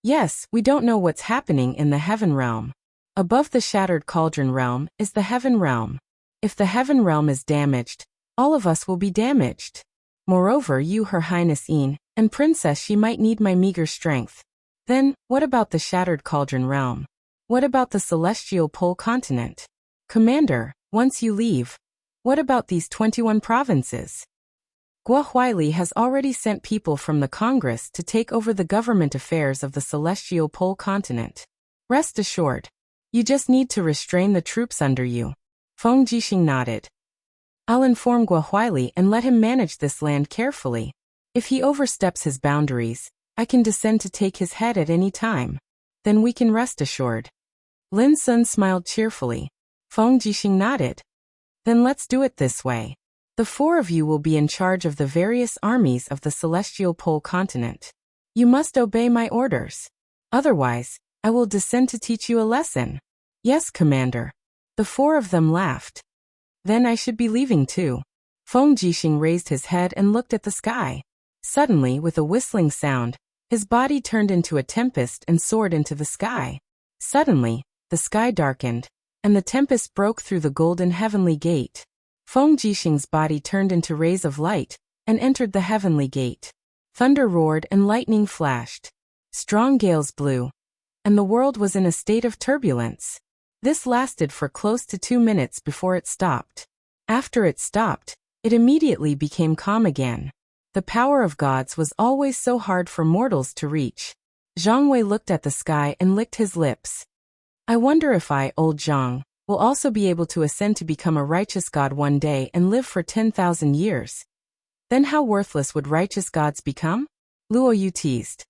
"Yes, we don't know what's happening in the heaven realm. Above the shattered cauldron realm is the heaven realm. If the heaven realm is damaged, all of us will be damaged. Moreover, you, Her Highness Yin, and Princess, she might need my meager strength. Then, what about the shattered cauldron realm? What about the celestial pole continent? Commander, once you leave, what about these 21 provinces?" Guo Huaili has already sent people from the Congress to take over the government affairs of the celestial pole continent. Rest assured, you just need to restrain the troops under you. Feng Jixing nodded. "I'll inform Guo Huaili and let him manage this land carefully. If he oversteps his boundaries, I can descend to take his head at any time. Then we can rest assured." Lin Sun smiled cheerfully. Feng Jixing nodded. "Then let's do it this way. The four of you will be in charge of the various armies of the celestial pole continent. You must obey my orders. Otherwise, I will descend to teach you a lesson." "Yes, Commander." The four of them laughed. "Then I should be leaving too." Feng Jixing raised his head and looked at the sky. Suddenly, with a whistling sound, his body turned into a tempest and soared into the sky. Suddenly, the sky darkened, and the tempest broke through the golden heavenly gate. Feng Jixing's body turned into rays of light and entered the heavenly gate. Thunder roared and lightning flashed. Strong gales blew, and the world was in a state of turbulence. This lasted for close to 2 minutes before it stopped. After it stopped, it immediately became calm again. The power of gods was always so hard for mortals to reach. Zhang Wei looked at the sky and licked his lips. "I wonder if I, old Zhang, will also be able to ascend to become a righteous god one day and live for 10,000 years. Then how worthless would righteous gods become?" Luo Yu teased.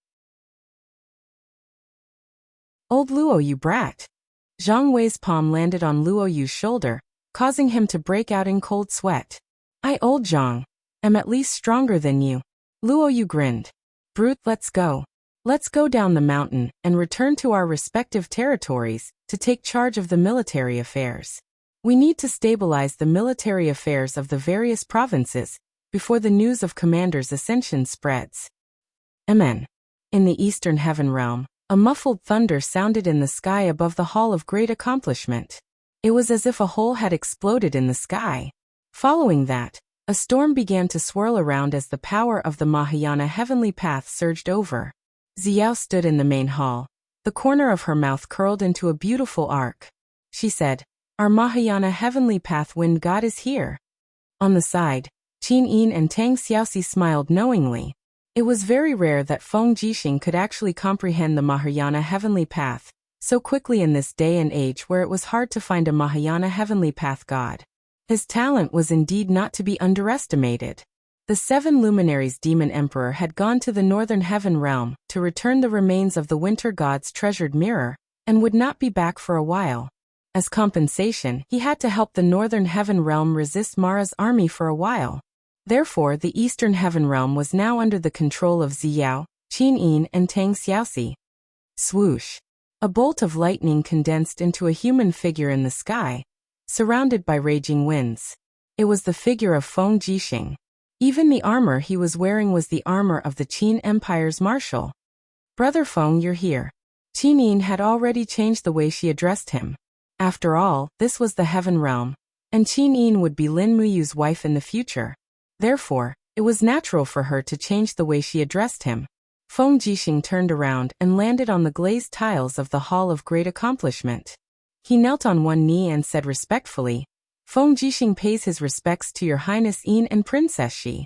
"Old Luo, you brat." Zhang Wei's palm landed on Luo Yu's shoulder, causing him to break out in cold sweat. "I, old Zhang, am at least stronger than you." Luo Yu grinned. "Brute, let's go. Let's go down the mountain and return to our respective territories to take charge of the military affairs. We need to stabilize the military affairs of the various provinces before the news of Commander's ascension spreads." Amen. In the eastern heaven realm, a muffled thunder sounded in the sky above the Hall of Great Accomplishment. It was as if a hole had exploded in the sky. Following that, a storm began to swirl around as the power of the Mahayana heavenly path surged over. Xiao stood in the main hall. The corner of her mouth curled into a beautiful arc. She said, "Our Mahayana heavenly path wind god is here." On the side, Qin Yin and Tang Xiaoxi smiled knowingly. It was very rare that Feng Jixing could actually comprehend the Mahayana heavenly path so quickly in this day and age where it was hard to find a Mahayana heavenly path god. His talent was indeed not to be underestimated. The 7 luminaries demon emperor had gone to the northern heaven realm to return the remains of the winter god's treasured mirror, and would not be back for a while. As compensation, he had to help the northern heaven realm resist Mara's army for a while. Therefore, the eastern heaven realm was now under the control of Xiao, Qin Yin, and Tang Xiaoxi. Swoosh! A bolt of lightning condensed into a human figure in the sky, surrounded by raging winds. It was the figure of Feng Jixing. Even the armor he was wearing was the armor of the Qin Empire's marshal. "Brother Feng, you're here." Qin Yin had already changed the way she addressed him. After all, this was the heaven realm, and Qin Yin would be Lin Muyu's wife in the future. Therefore, it was natural for her to change the way she addressed him. Feng Jixing turned around and landed on the glazed tiles of the Hall of Great Accomplishment. He knelt on one knee and said respectfully, "Feng Jixing pays his respects to Your Highness Yin and Princess Shi."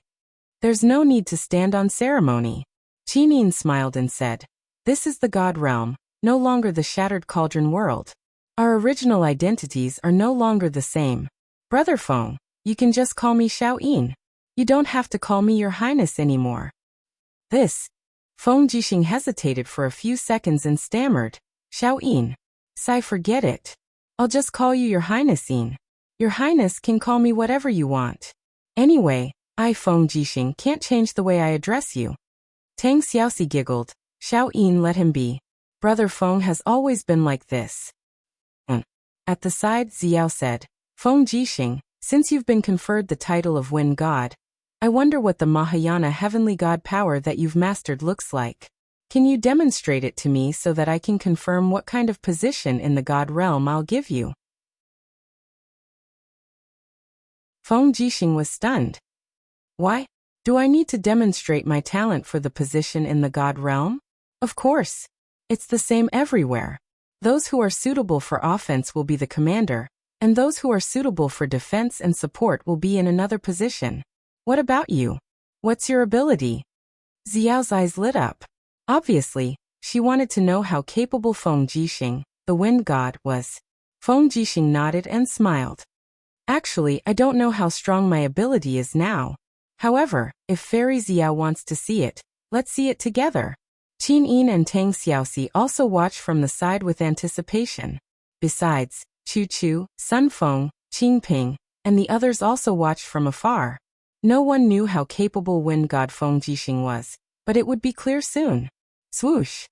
"There's no need to stand on ceremony." Qin Yin smiled and said, "This is the God realm, no longer the shattered cauldron world. Our original identities are no longer the same. Brother Feng, you can just call me Xiao Yin. You don't have to call me Your Highness anymore." Feng Jixing hesitated for a few seconds and stammered, "Xiao Yin. Sai, forget it. I'll just call you Your Highness Yin. Your Highness can call me whatever you want. Anyway, I, Feng Jixing, can't change the way I address you." Tang Xiaoxi giggled. "Xiao Yin, let him be. Brother Feng has always been like this." At the side, Xiao said, "Feng Jixing, since you've been conferred the title of Wind God, I wonder what the Mahayana heavenly god power that you've mastered looks like. Can you demonstrate it to me so that I can confirm what kind of position in the god realm I'll give you?" Feng Jixing was stunned. "Why? Do I need to demonstrate my talent for the position in the god realm? Of course. It's the same everywhere. Those who are suitable for offense will be the commander, and those who are suitable for defense and support will be in another position. What about you? What's your ability?" Xiao's eyes lit up. Obviously, she wanted to know how capable Feng Jixing, the wind god, was. Feng Jixing nodded and smiled. "Actually, I don't know how strong my ability is now. However, if Fairy Xiao wants to see it, let's see it together." Qin Yin and Tang Xiaoxi also watched from the side with anticipation. Besides, Chu Chu, Sun Feng, Qing Ping, and the others also watched from afar. No one knew how capable wind god Feng Jixing was, but it would be clear soon. Swoosh!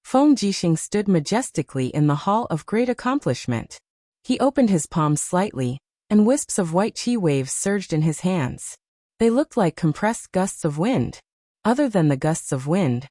Feng Jixing stood majestically in the Hall of Great Accomplishment. He opened his palms slightly, and wisps of white qi waves surged in his hands. They looked like compressed gusts of wind. Other than the gusts of wind,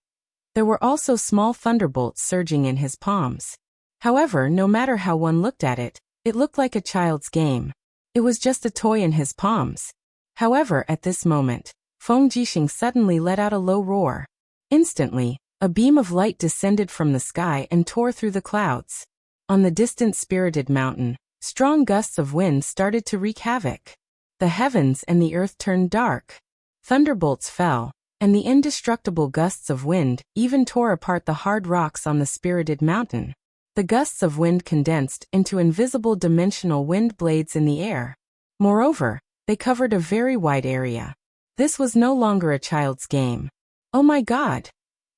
there were also small thunderbolts surging in his palms. However, no matter how one looked at it, it looked like a child's game. It was just a toy in his palms. However, at this moment, Feng Jixing suddenly let out a low roar. Instantly, a beam of light descended from the sky and tore through the clouds. On the distant Spirited Mountain, strong gusts of wind started to wreak havoc. The heavens and the earth turned dark. Thunderbolts fell, and the indestructible gusts of wind even tore apart the hard rocks on the Spirited Mountain. The gusts of wind condensed into invisible dimensional wind blades in the air. Moreover, they covered a very wide area. This was no longer a child's game. "Oh my God!"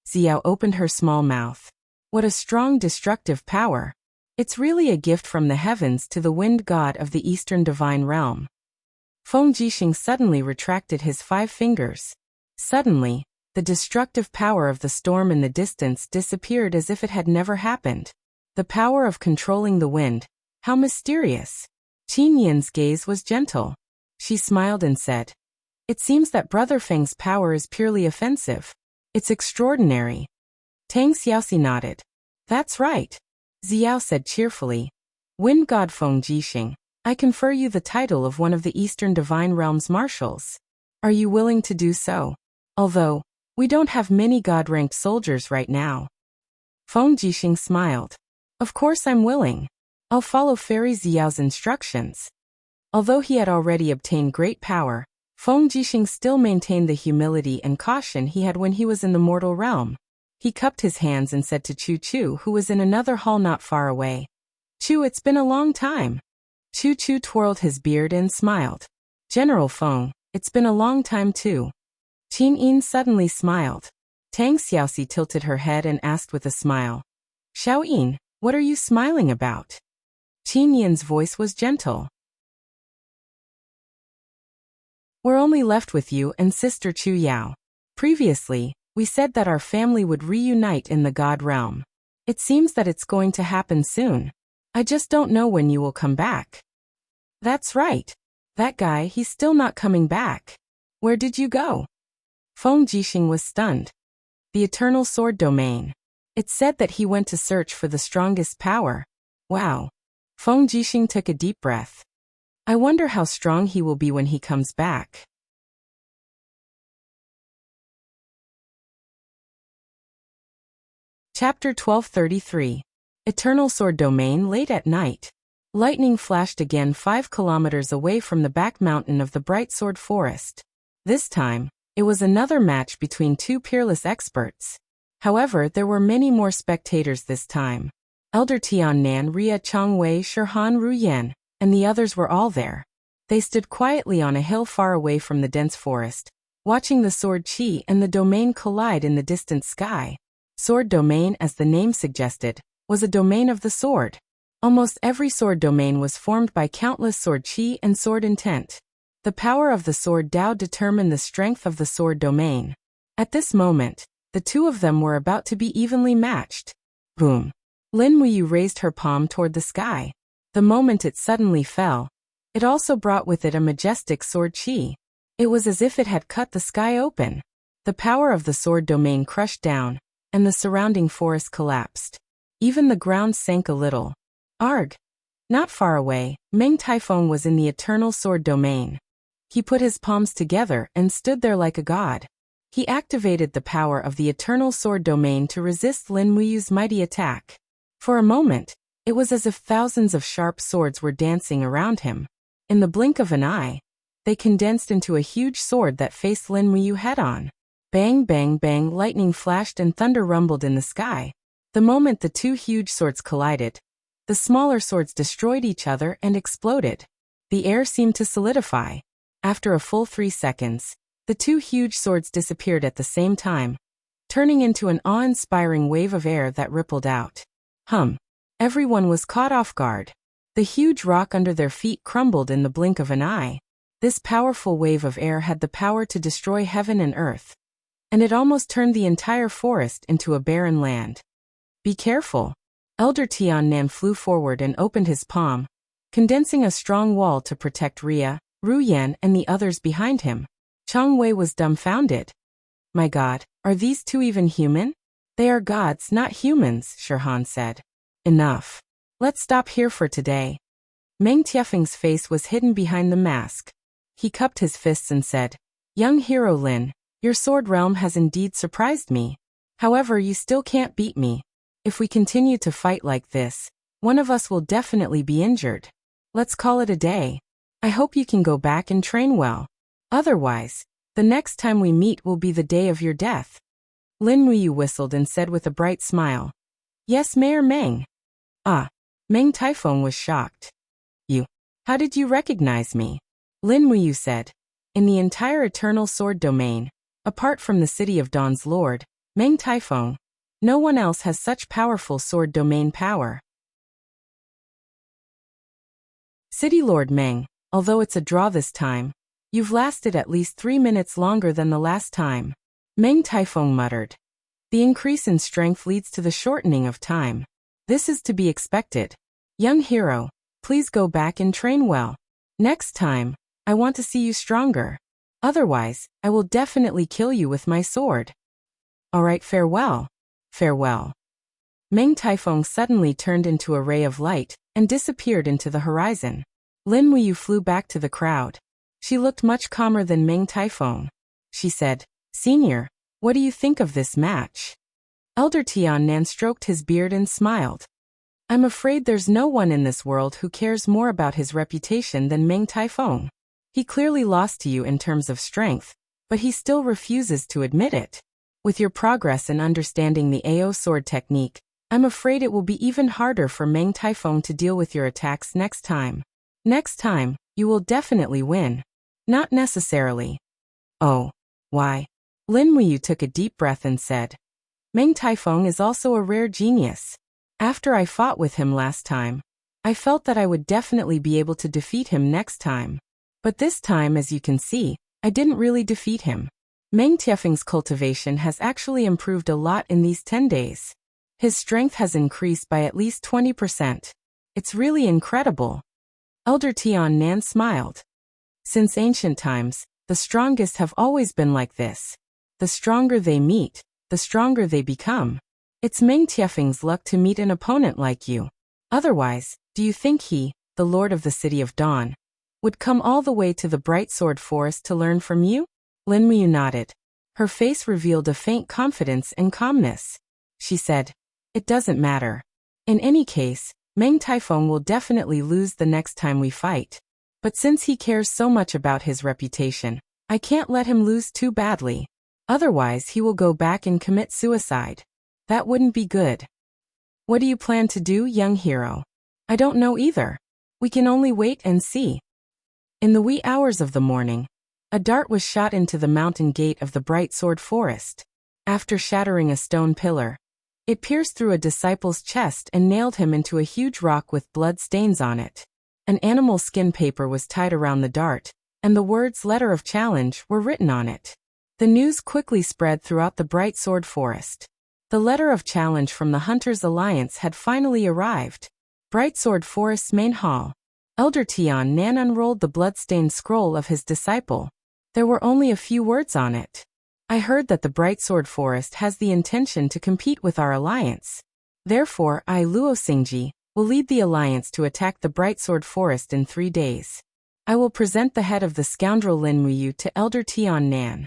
Xiao opened her small mouth. "What a strong destructive power. It's really a gift from the heavens to the wind god of the Eastern Divine Realm." Feng Jixing suddenly retracted his 5 fingers. Suddenly, the destructive power of the storm in the distance disappeared as if it had never happened. The power of controlling the wind. How mysterious. Qin Yin's gaze was gentle. She smiled and said, "It seems that Brother Feng's power is purely offensive. It's extraordinary." Tang Xiaoxi nodded. "That's right." Xiao said cheerfully, "Wind God Feng Jixing, I confer you the title of one of the Eastern Divine Realm's marshals. Are you willing to do so? Although, we don't have many god-ranked soldiers right now." Feng Jixing smiled. "Of course I'm willing. I'll follow Fairy Xiao's instructions." Although he had already obtained great power, Feng Jixing still maintained the humility and caution he had when he was in the mortal realm. He cupped his hands and said to Chu Chu, who was in another hall not far away, "Chu, it's been a long time." Chu Chu twirled his beard and smiled. "General Feng, it's been a long time too." Qin Yin suddenly smiled. Tang Xiaoxi tilted her head and asked with a smile, "Xiao Yin, what are you smiling about?" Qin Yin's voice was gentle. "We're only left with you and Sister Chu Yao. Previously, we said that our family would reunite in the God realm. It seems that it's going to happen soon. I just don't know when you will come back. That's right. That guy, he's still not coming back. Where did you go? Feng Jixing was stunned. The Eternal Sword Domain. It said that he went to search for the strongest power. Wow. Feng Jixing took a deep breath. I wonder how strong he will be when he comes back. Chapter 1233. Eternal Sword Domain. Late at night. Lightning flashed again 5 kilometers away from the back mountain of the Bright Sword Forest. This time, it was another match between 2 peerless experts. However, there were many more spectators this time. Elder Tiannan, Ria Changwei, Shirhan Ruyan, and the others were all there. They stood quietly on a hill far away from the dense forest, watching the sword Qi and the domain collide in the distant sky. Sword Domain, as the name suggested, was a domain of the sword. Almost every sword domain was formed by countless sword Qi and sword intent. The power of the sword Dao determined the strength of the sword domain. At this moment, the two of them were about to be evenly matched. Boom. Lin Muyu raised her palm toward the sky. The moment it suddenly fell, it also brought with it a majestic sword Qi. It was as if it had cut the sky open. The power of the sword domain crushed down, and the surrounding forest collapsed. Even the ground sank a little. Arg! Not far away, Meng Taifeng was in the Eternal Sword Domain. He put his palms together and stood there like a god. He activated the power of the Eternal Sword Domain to resist Lin Muyu's mighty attack. For a moment, it was as if thousands of sharp swords were dancing around him. In the blink of an eye, they condensed into a huge sword that faced Lin Muyu head-on. Bang, bang, bang, lightning flashed and thunder rumbled in the sky. The moment the 2 huge swords collided, the smaller swords destroyed each other and exploded. The air seemed to solidify. After a full 3 seconds, the 2 huge swords disappeared at the same time, turning into an awe-inspiring wave of air that rippled out. Everyone was caught off guard. The huge rock under their feet crumbled in the blink of an eye. This powerful wave of air had the power to destroy heaven and earth, and it almost turned the entire forest into a barren land. Be careful. Elder Tiannan flew forward and opened his palm, condensing a strong wall to protect Ria, Ruyan, and the others behind him. Chang Wei was dumbfounded. My god, are these 2 even human? They are gods, not humans, Shirhan said. Enough. Let's stop here for today. Meng Tiefeng's face was hidden behind the mask. He cupped his fists and said, Young hero Lin, your sword realm has indeed surprised me. However, you still can't beat me. If we continue to fight like this, one of us will definitely be injured. Let's call it a day. I hope you can go back and train well. Otherwise, the next time we meet will be the day of your death. Lin Muyu whistled and said with a bright smile, Yes, Mayor Meng. Ah, Meng Taifeng was shocked. You. How did you recognize me? Lin Muyu said. In the entire Eternal Sword Domain, apart from the City of Dawn's Lord, Meng Taifeng, no one else has such powerful sword domain power. City Lord Meng, although it's a draw this time, you've lasted at least 3 minutes longer than the last time. Meng Taifeng muttered. The increase in strength leads to the shortening of time. This is to be expected. Young hero, please go back and train well. Next time, I want to see you stronger. Otherwise, I will definitely kill you with my sword. Alright, farewell. Farewell. Meng Taifeng suddenly turned into a ray of light and disappeared into the horizon. Lin Muyu flew back to the crowd. She looked much calmer than Meng Taifeng. She said, Senior, what do you think of this match? Elder Tiannan stroked his beard and smiled. I'm afraid there's no one in this world who cares more about his reputation than Meng Taifeng. He clearly lost to you in terms of strength, but he still refuses to admit it. With your progress in understanding the AO sword technique, I'm afraid it will be even harder for Meng Taifeng to deal with your attacks next time. Next time, you will definitely win. Not necessarily. Oh. Why? Lin Muyu took a deep breath and said, Meng Taifeng is also a rare genius. After I fought with him last time, I felt that I would definitely be able to defeat him next time. But this time, as you can see, I didn't really defeat him. Meng Tiefeng's cultivation has actually improved a lot in these 10 days. His strength has increased by at least 20%. It's really incredible. Elder Tian Nan smiled. Since ancient times, the strongest have always been like this. The stronger they meet, the stronger they become. It's Meng Tiefeng's luck to meet an opponent like you. Otherwise, do you think he, the Lord of the City of Dawn, would come all the way to the Bright Sword Forest to learn from you? Lin Muyu nodded. Her face revealed a faint confidence and calmness. She said, "It doesn't matter. In any case, Meng Taifeng will definitely lose the next time we fight. But since he cares so much about his reputation, I can't let him lose too badly. Otherwise he will go back and commit suicide. That wouldn't be good." "What do you plan to do, young hero?" "I don't know either. We can only wait and see." In the wee hours of the morning, a dart was shot into the mountain gate of the Bright Sword Forest. After shattering a stone pillar, it pierced through a disciple's chest and nailed him into a huge rock with blood stains on it. An animal skin paper was tied around the dart, and the words "Letter of Challenge" were written on it. The news quickly spread throughout the Bright Sword Forest. The letter of challenge from the Hunters' Alliance had finally arrived. Bright Sword Forest's main hall. Elder Tian Nan unrolled the blood-stained scroll of his disciple. There were only a few words on it. "I heard that the Bright Sword Forest has the intention to compete with our alliance. Therefore I, Luo Xingji, will lead the alliance to attack the Bright Sword Forest in 3 days. I will present the head of the scoundrel Lin Muyu to Elder Tian Nan.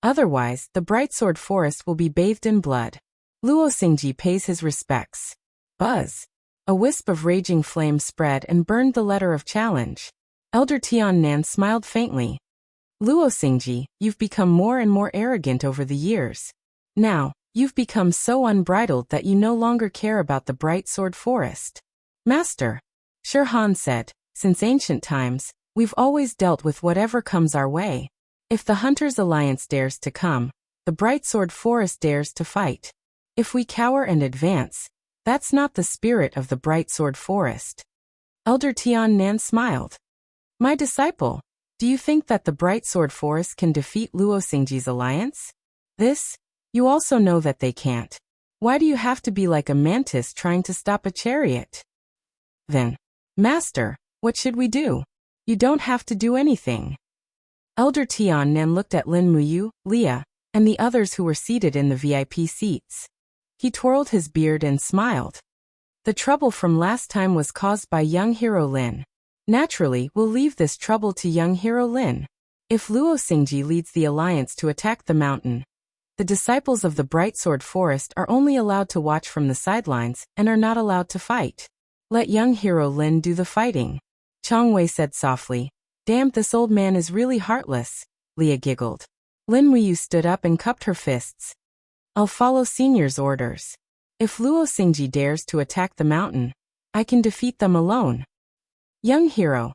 Otherwise, the Bright Sword Forest will be bathed in blood. Luo Xingji pays his respects." Buzz. A wisp of raging flame spread and burned the letter of challenge. Elder Tian Nan smiled faintly. "Luo Xingji, you've become more and more arrogant over the years. Now, you've become so unbridled that you no longer care about the Bright Sword Forest." "Master," Shi Han said, "since ancient times, we've always dealt with whatever comes our way. If the Hunters' Alliance dares to come, the Bright Sword Forest dares to fight. If we cower and advance, that's not the spirit of the Bright Sword Forest." Elder Tian Nan smiled. "My disciple, do you think that the Bright Sword Forest can defeat Luo Xingji's alliance? This, you also know that they can't. Why do you have to be like a mantis trying to stop a chariot?" "Then, Master, what should we do?" "You don't have to do anything." Elder Tian Nan looked at Lin Muyu, Leah, and the others who were seated in the VIP seats. He twirled his beard and smiled. "The trouble from last time was caused by young hero Lin. Naturally, we'll leave this trouble to young hero Lin. If Luo Xingji leads the alliance to attack the mountain, the disciples of the Bright Sword Forest are only allowed to watch from the sidelines and are not allowed to fight. Let young hero Lin do the fighting." Chang Wei said softly. "Damn, this old man is really heartless," Leah giggled. Lin Muyu stood up and cupped her fists. "I'll follow Senior's orders. If Luo Xingji dares to attack the mountain, I can defeat them alone." "Young hero,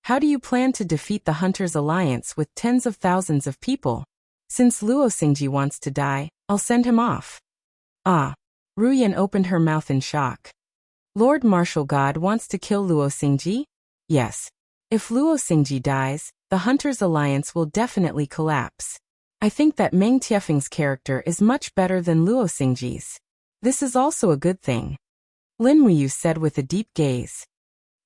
how do you plan to defeat the Hunters' Alliance with tens of thousands of people? Since Luo Xingji wants to die, I'll send him off." "Ah." Ruyan opened her mouth in shock. "Lord Martial God wants to kill Luo Xingji?" "Yes. If Luo Xingji dies, the Hunters' Alliance will definitely collapse. I think that Meng Tiefeng's character is much better than Luo Xingji's. This is also a good thing," Lin Muyu said with a deep gaze.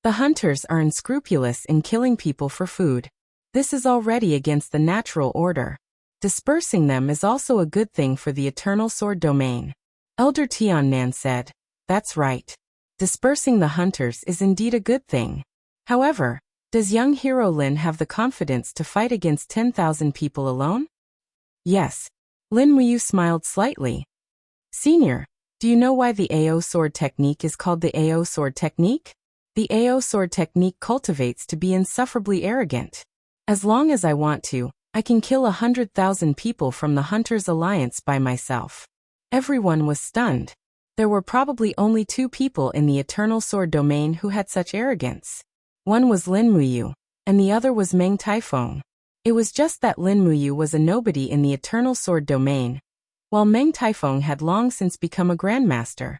"The Hunters are unscrupulous in killing people for food. This is already against the natural order. Dispersing them is also a good thing for the Eternal Sword domain." Elder Tian Nan said, "That's right. Dispersing the Hunters is indeed a good thing. However, does young hero Lin have the confidence to fight against 10,000 people alone?" "Yes." Lin Muyu smiled slightly. "Senior, do you know why the AO sword technique is called the AO sword technique? The AO sword technique cultivates to be insufferably arrogant. As long as I want to, I can kill 100,000 people from the Hunters' Alliance by myself." Everyone was stunned. There were probably only 2 people in the Eternal Sword domain who had such arrogance. One was Lin Muyu, and the other was Meng Taifeng. It was just that Lin Muyu was a nobody in the Eternal Sword domain, while Meng Taifeng had long since become a grandmaster.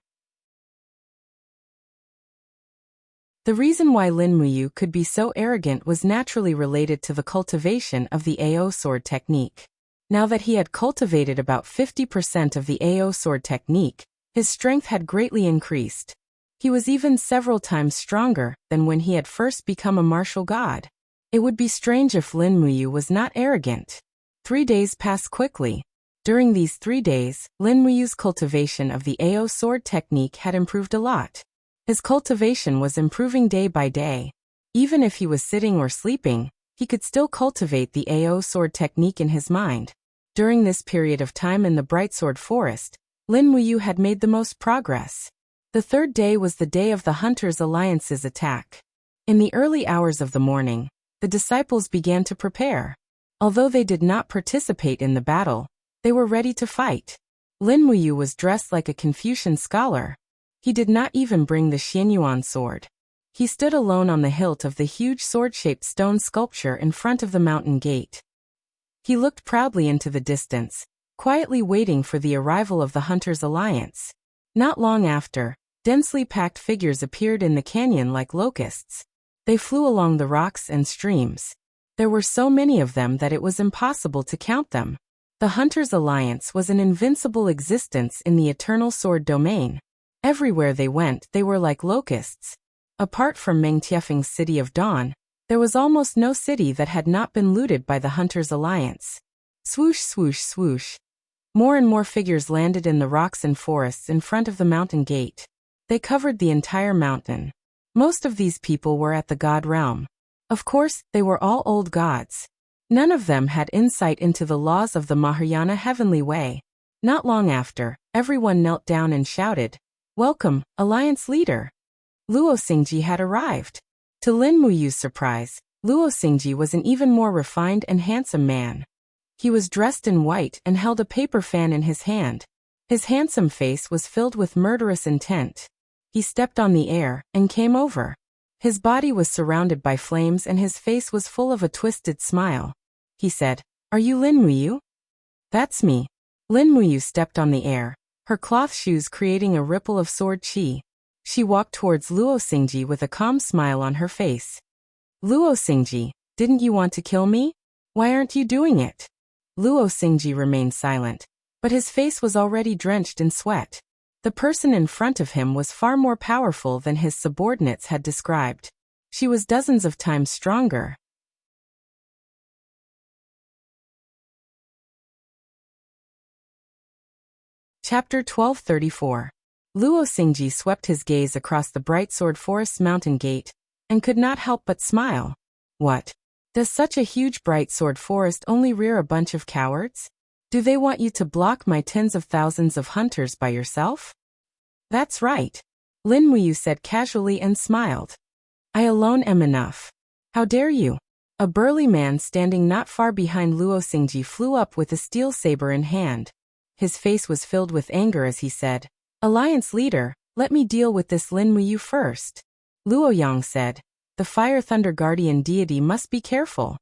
The reason why Lin Muyu could be so arrogant was naturally related to the cultivation of the AO sword technique. Now that he had cultivated about 50% of the AO sword technique, his strength had greatly increased. He was even several times stronger than when he had first become a martial god. It would be strange if Lin Muyu was not arrogant. 3 days passed quickly. During these 3 days, Lin Muyu's cultivation of the AO sword technique had improved a lot. His cultivation was improving day by day. Even if he was sitting or sleeping, he could still cultivate the AO sword technique in his mind. During this period of time in the Brightsword Forest, Lin Muyu had made the most progress. The 3rd day was the day of the Hunters' Alliance's attack. In the early hours of the morning, the disciples began to prepare. Although they did not participate in the battle, they were ready to fight. Lin Muyu was dressed like a Confucian scholar. He did not even bring the Xianyuan sword. He stood alone on the hilt of the huge sword-shaped stone sculpture in front of the mountain gate. He looked proudly into the distance, quietly waiting for the arrival of the Hunters' Alliance. Not long after, densely packed figures appeared in the canyon like locusts. They flew along the rocks and streams. There were so many of them that it was impossible to count them. The Hunters' Alliance was an invincible existence in the Eternal Sword domain. Everywhere they went, they were like locusts. Apart from Mengtiefeng's City of Dawn, there was almost no city that had not been looted by the Hunters' Alliance. Swoosh, swoosh, swoosh. More and more figures landed in the rocks and forests in front of the mountain gate. They covered the entire mountain. Most of these people were at the god realm. Of course, they were all old gods. None of them had insight into the laws of the Mahayana heavenly way. Not long after, everyone knelt down and shouted, "Welcome, Alliance Leader!" Luo Xingji had arrived. To Lin Muyu's surprise, Luo Xingji was an even more refined and handsome man. He was dressed in white and held a paper fan in his hand. His handsome face was filled with murderous intent. He stepped on the air and came over. His body was surrounded by flames and his face was full of a twisted smile. He said, "Are you Lin Muyu?" "That's me." Lin Muyu stepped on the air, her cloth shoes creating a ripple of sword chi. She walked towards Luo Xingji with a calm smile on her face. "Luo Xingji, didn't you want to kill me? Why aren't you doing it?" Luo Xingji remained silent, but his face was already drenched in sweat. The person in front of him was far more powerful than his subordinates had described. She was dozens of times stronger. Chapter 1234. Luo Xingji swept his gaze across the Brightsword Forest's mountain gate, and could not help but smile. What? Does such a huge Brightsword Forest only rear a bunch of cowards? Do they want you to block my tens of thousands of hunters by yourself? That's right. Lin Muyu said casually and smiled. I alone am enough. How dare you? A burly man standing not far behind Luo Xingji flew up with a steel saber in hand. His face was filled with anger as he said, "Alliance leader, let me deal with this Lin Muyu first." Luo Yang said, "The Fire Thunder Guardian deity must be careful."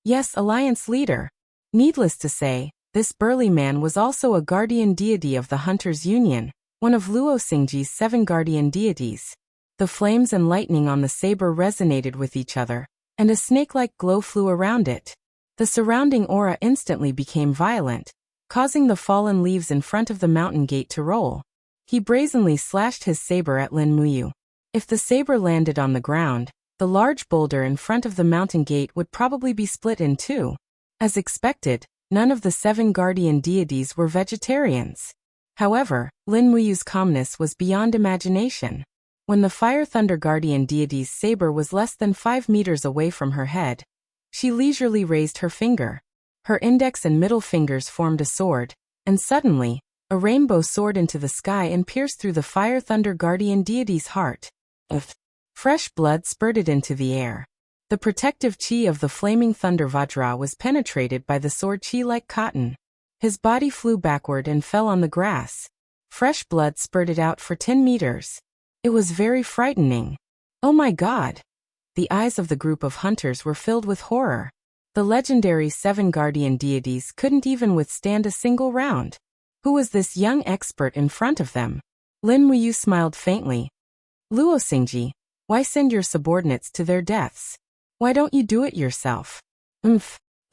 Yes, Alliance leader. Needless to say, this burly man was also a guardian deity of the Hunters' Union, one of Luo Xingji's 7 guardian deities. The flames and lightning on the saber resonated with each other, and a snake-like glow flew around it. The surrounding aura instantly became violent, causing the fallen leaves in front of the mountain gate to roll. He brazenly slashed his saber at Lin Muyu. If the saber landed on the ground, the large boulder in front of the mountain gate would probably be split in two. As expected, none of the 7 guardian deities were vegetarians. However, Lin Muyu's calmness was beyond imagination. When the Fire Thunder Guardian deity's saber was less than 5 meters away from her head, she leisurely raised her finger. Her index and middle fingers formed a sword, and suddenly, a rainbow soared into the sky and pierced through the Fire Thunder Guardian deity's heart. Fresh blood spurted into the air. The protective chi of the flaming thunder Vajra was penetrated by the sword chi like cotton. His body flew backward and fell on the grass. Fresh blood spurted out for 10 meters. It was very frightening. Oh my God! The eyes of the group of hunters were filled with horror. The legendary 7 guardian deities couldn't even withstand a single round. Who was this young expert in front of them? Lin Muyu smiled faintly. Luo Xingji, why send your subordinates to their deaths? Why don't you do it yourself?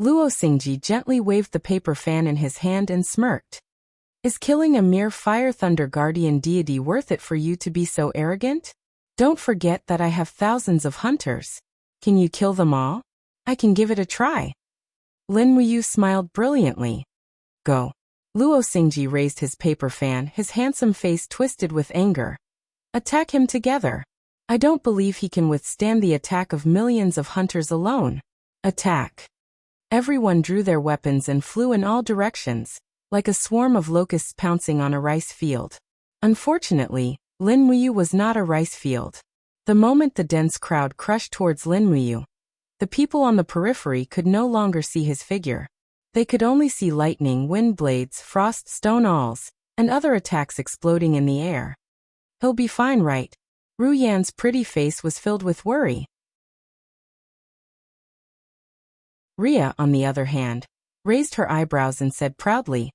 Luo Xingji gently waved the paper fan in his hand and smirked. Is killing a mere fire thunder guardian deity worth it for you to be so arrogant? Don't forget that I have thousands of hunters. Can you kill them all? I can give it a try. Lin Muyu smiled brilliantly. Go. Luo Xingji raised his paper fan, his handsome face twisted with anger. Attack him together. I don't believe he can withstand the attack of millions of hunters alone. Attack. Everyone drew their weapons and flew in all directions, like a swarm of locusts pouncing on a rice field. Unfortunately, Lin Muyu was not a rice field. The moment the dense crowd crushed towards Lin Muyu, the people on the periphery could no longer see his figure. They could only see lightning, wind blades, frost, stone alls, and other attacks exploding in the air. He'll be fine, right? Ru Yan's pretty face was filled with worry. Ria, on the other hand, raised her eyebrows and said proudly,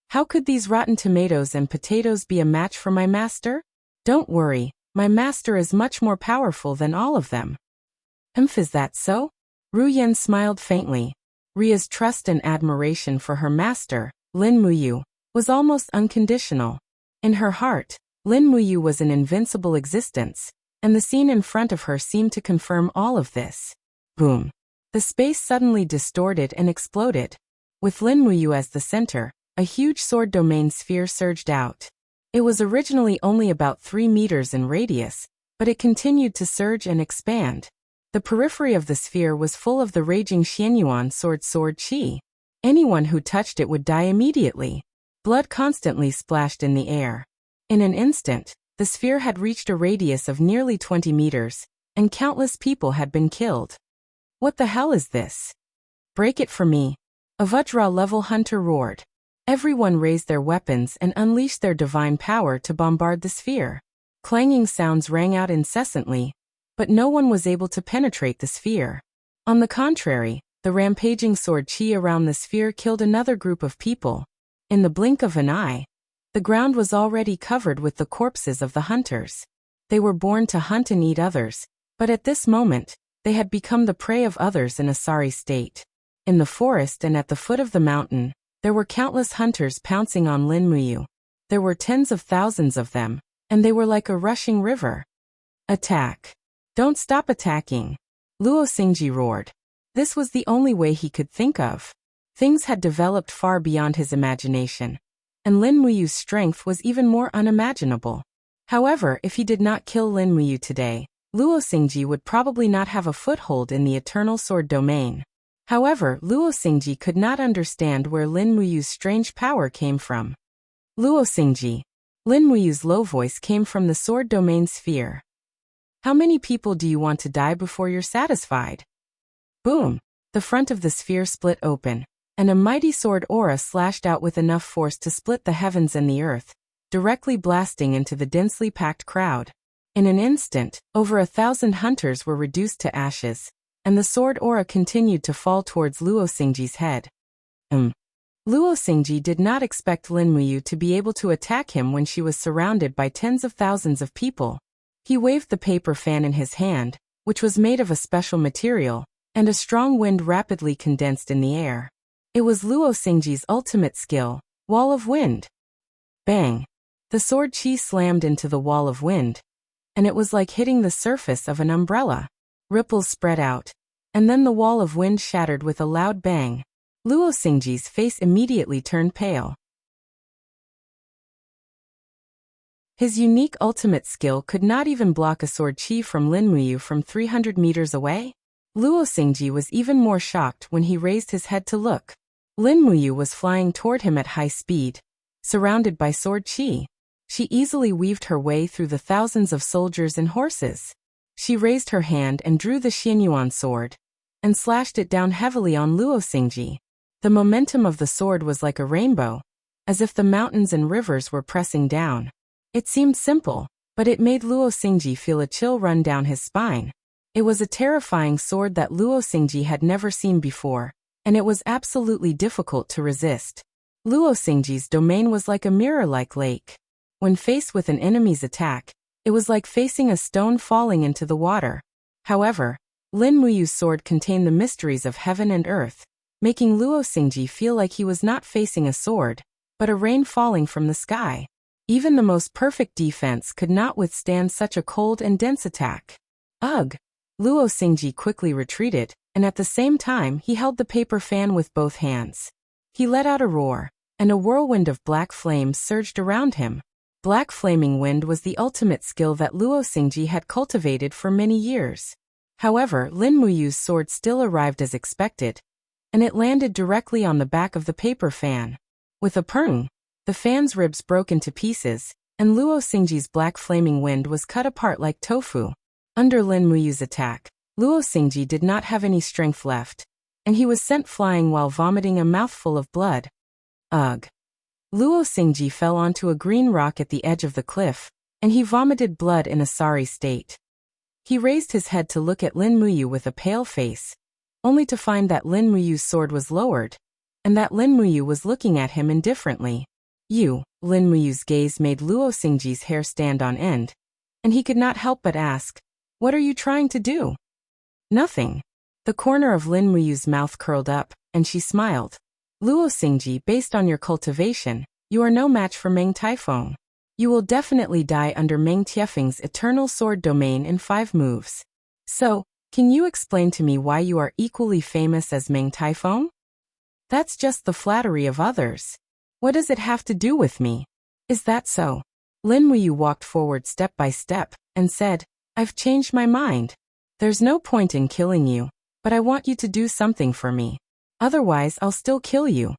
How could these rotten tomatoes and potatoes be a match for my master? Don't worry, my master is much more powerful than all of them. Is that so? Ru Yan smiled faintly. Ria's trust and admiration for her master, Lin Muyu, was almost unconditional. In her heart, Lin Muyu was an invincible existence, and the scene in front of her seemed to confirm all of this. Boom. The space suddenly distorted and exploded. With Lin Muyu as the center, a huge sword domain sphere surged out. It was originally only about 3 meters in radius, but it continued to surge and expand. The periphery of the sphere was full of the raging Xianyuan sword qi. Anyone who touched it would die immediately. Blood constantly splashed in the air. In an instant, the sphere had reached a radius of nearly 20 meters, and countless people had been killed. What the hell is this? Break it for me. A Vajra-level hunter roared. Everyone raised their weapons and unleashed their divine power to bombard the sphere. Clanging sounds rang out incessantly, but no one was able to penetrate the sphere. On the contrary, the rampaging sword qi around the sphere killed another group of people. In the blink of an eye, the ground was already covered with the corpses of the hunters. They were born to hunt and eat others, but at this moment, they had become the prey of others in a sorry state. In the forest and at the foot of the mountain, there were countless hunters pouncing on Lin Muyu. There were tens of thousands of them, and they were like a rushing river. Attack. Don't stop attacking. Luo Xingji roared. This was the only way he could think of. Things had developed far beyond his imagination, and Lin Muyu's strength was even more unimaginable. However, if he did not kill Lin Muyu today, Luo Xingji would probably not have a foothold in the Eternal Sword domain. However, Luo Xingji could not understand where Lin Muyu's strange power came from. Luo Xingji. Lin Muyu's low voice came from the sword domain sphere. How many people do you want to die before you're satisfied? Boom! The front of the sphere split open, and a mighty sword aura slashed out with enough force to split the heavens and the earth, directly blasting into the densely packed crowd. In an instant, over 1,000 hunters were reduced to ashes, and the sword aura continued to fall towards Luo Xingji's head. Luo Xingji did not expect Lin Muyu to be able to attack him when she was surrounded by tens of thousands of people. He waved the paper fan in his hand, which was made of a special material, and a strong wind rapidly condensed in the air. It was Luo Xingji's ultimate skill, Wall of Wind. Bang! The sword qi slammed into the wall of wind, and it was like hitting the surface of an umbrella. Ripples spread out, and then the wall of wind shattered with a loud bang. Luo Xingji's face immediately turned pale. His unique ultimate skill could not even block a sword qi from Lin Muyu from 300 meters away. Luo Xingji was even more shocked when he raised his head to look. Lin Muyu was flying toward him at high speed, surrounded by sword qi. She easily weaved her way through the thousands of soldiers and horses. She raised her hand and drew the Xianyuan sword, and slashed it down heavily on Luo Xingji. The momentum of the sword was like a rainbow, as if the mountains and rivers were pressing down. It seemed simple, but it made Luo Xingji feel a chill run down his spine. It was a terrifying sword that Luo Xingji had never seen before, and it was absolutely difficult to resist. Luo Xingji's domain was like a mirror-like lake. When faced with an enemy's attack, it was like facing a stone falling into the water. However, Lin Muyu's sword contained the mysteries of heaven and earth. making Luo Xingji feel like he was not facing a sword, but a rain falling from the sky. Even the most perfect defense could not withstand such a cold and dense attack. Ugh! Luo Xingji quickly retreated, and at the same time he held the paper fan with both hands. He let out a roar, and a whirlwind of black flames surged around him. Black flaming wind was the ultimate skill that Luo Xingji had cultivated for many years. However, Lin Muyu's sword still arrived as expected, and it landed directly on the back of the paper fan. With a purr, the fan's ribs broke into pieces, and Luo Xingji's black flaming wind was cut apart like tofu. Under Lin Muyu's attack, Luo Xingji did not have any strength left, and he was sent flying while vomiting a mouthful of blood. Ugh! Luo Xingji fell onto a green rock at the edge of the cliff, and he vomited blood in a sorry state. He raised his head to look at Lin Muyu with a pale face, only to find that Lin Muyu's sword was lowered, and that Lin Muyu was looking at him indifferently. Lin Muyu's gaze made Luo Xingji's hair stand on end, and he could not help but ask, "What are you trying to do?" "Nothing." The corner of Lin Muyu's mouth curled up, and she smiled. "Luo Xingji, based on your cultivation, you are no match for Meng Taifeng. You will definitely die under Meng Tiefeng's eternal sword domain in 5 moves. So, can you explain to me why you are equally famous as Meng Taifeng?" "That's just the flattery of others. What does it have to do with me?" "Is that so?" Lin Muyu walked forward step by step, and said, "I've changed my mind. There's no point in killing you, but I want you to do something for me. Otherwise I'll still kill you."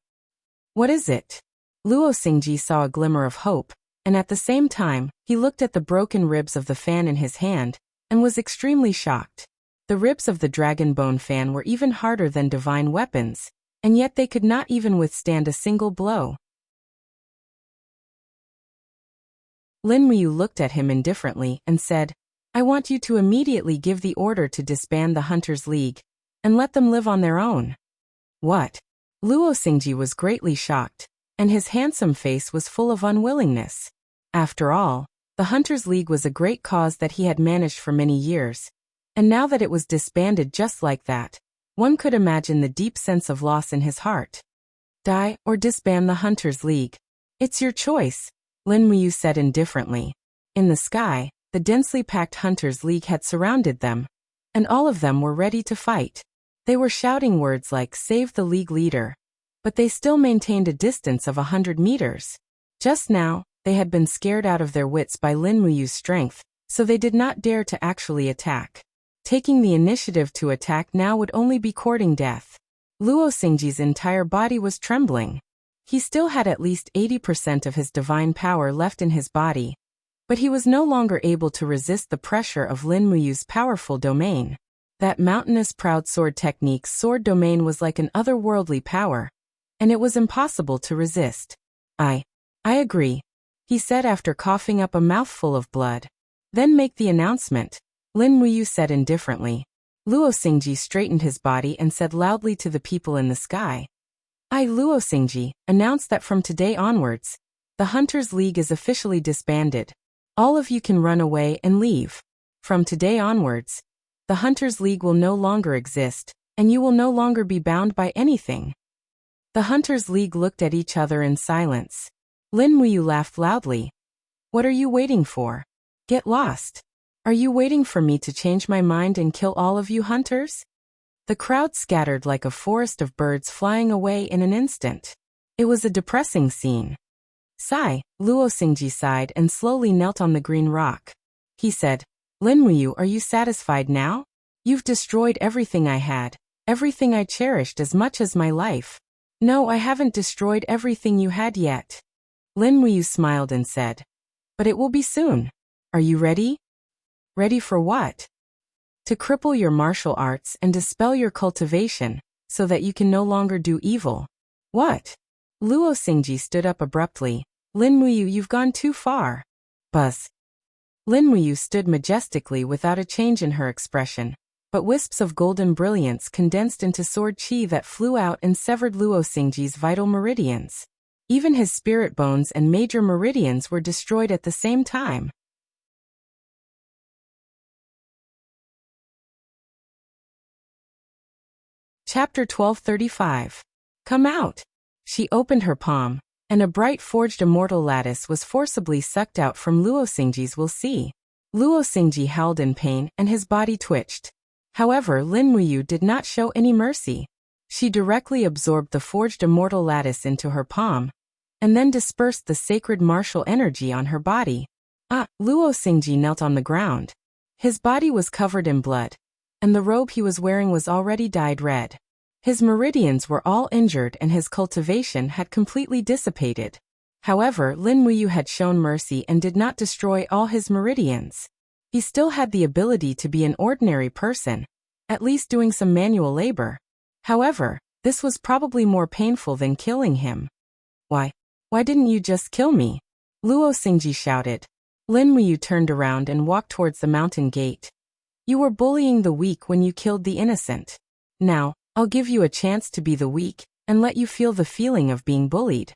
"What is it?" Luo Xingji saw a glimmer of hope, and at the same time, he looked at the broken ribs of the fan in his hand, and was extremely shocked. The ribs of the dragon bone fan were even harder than divine weapons, and yet they could not even withstand a single blow. Lin Muyu looked at him indifferently and said, "I want you to immediately give the order to disband the Hunters' League, and let them live on their own." "What?" Luo Xingji was greatly shocked, and his handsome face was full of unwillingness. After all, the Hunters' League was a great cause that he had managed for many years, and now that it was disbanded just like that, one could imagine the deep sense of loss in his heart. "Die or disband the Hunters' League. It's your choice," Lin Muyu said indifferently. In the sky, the densely packed Hunters' League had surrounded them, and all of them were ready to fight. They were shouting words like "Save the League leader," but they still maintained a distance of 100 meters. Just now, they had been scared out of their wits by Lin Muyu's strength, so they did not dare to actually attack. Taking the initiative to attack now would only be courting death. Luo Xingji's entire body was trembling. He still had at least 80% of his divine power left in his body, but he was no longer able to resist the pressure of Lin Muyu's powerful domain. That mountainous proud sword technique's sword domain was like an otherworldly power, and it was impossible to resist. I agree," he said after coughing up a mouthful of blood. "Then make the announcement," Lin Muyu said indifferently. Luo Xingji straightened his body and said loudly to the people in the sky, "I, Luo Xingji, announce that from today onwards, the Hunters' League is officially disbanded. All of you can run away and leave. From today onwards, the Hunters' League will no longer exist, and you will no longer be bound by anything." The Hunters' League looked at each other in silence. Lin Muyu laughed loudly. "What are you waiting for? Get lost. Are you waiting for me to change my mind and kill all of you hunters?" The crowd scattered like a forest of birds flying away in an instant. It was a depressing scene. "Sigh," Luo Xingji sighed and slowly knelt on the green rock. He said, "Lin Muyu, are you satisfied now? You've destroyed everything I had, everything I cherished as much as my life." "No, I haven't destroyed everything you had yet." Lin Muyu smiled and said, "But it will be soon. Are you ready?" "Ready for what?" "To cripple your martial arts and dispel your cultivation, so that you can no longer do evil." "What?" Luo Xingji stood up abruptly. "Lin Muyu, you've gone too far." "Buzz." Lin Muyu stood majestically without a change in her expression, but wisps of golden brilliance condensed into sword chi that flew out and severed Luo Xingji's vital meridians. Even his spirit bones and major meridians were destroyed at the same time. Chapter 1235. Come out. She opened her palm, and a bright forged immortal lattice was forcibly sucked out from Luo Xingji's will see. Luo Xingji howled in pain and his body twitched. However, Lin Muyu did not show any mercy. She directly absorbed the forged immortal lattice into her palm, and then dispersed the sacred martial energy on her body. Luo Xingji knelt on the ground. His body was covered in blood, and the robe he was wearing was already dyed red. His meridians were all injured and his cultivation had completely dissipated. However, Lin Muyu had shown mercy and did not destroy all his meridians. He still had the ability to be an ordinary person, at least doing some manual labor. However, this was probably more painful than killing him. Why didn't you just kill me? Luo Xingji shouted. Lin Muyu turned around and walked towards the mountain gate. You were bullying the weak when you killed the innocent. Now, I'll give you a chance to be the weak, and let you feel the feeling of being bullied.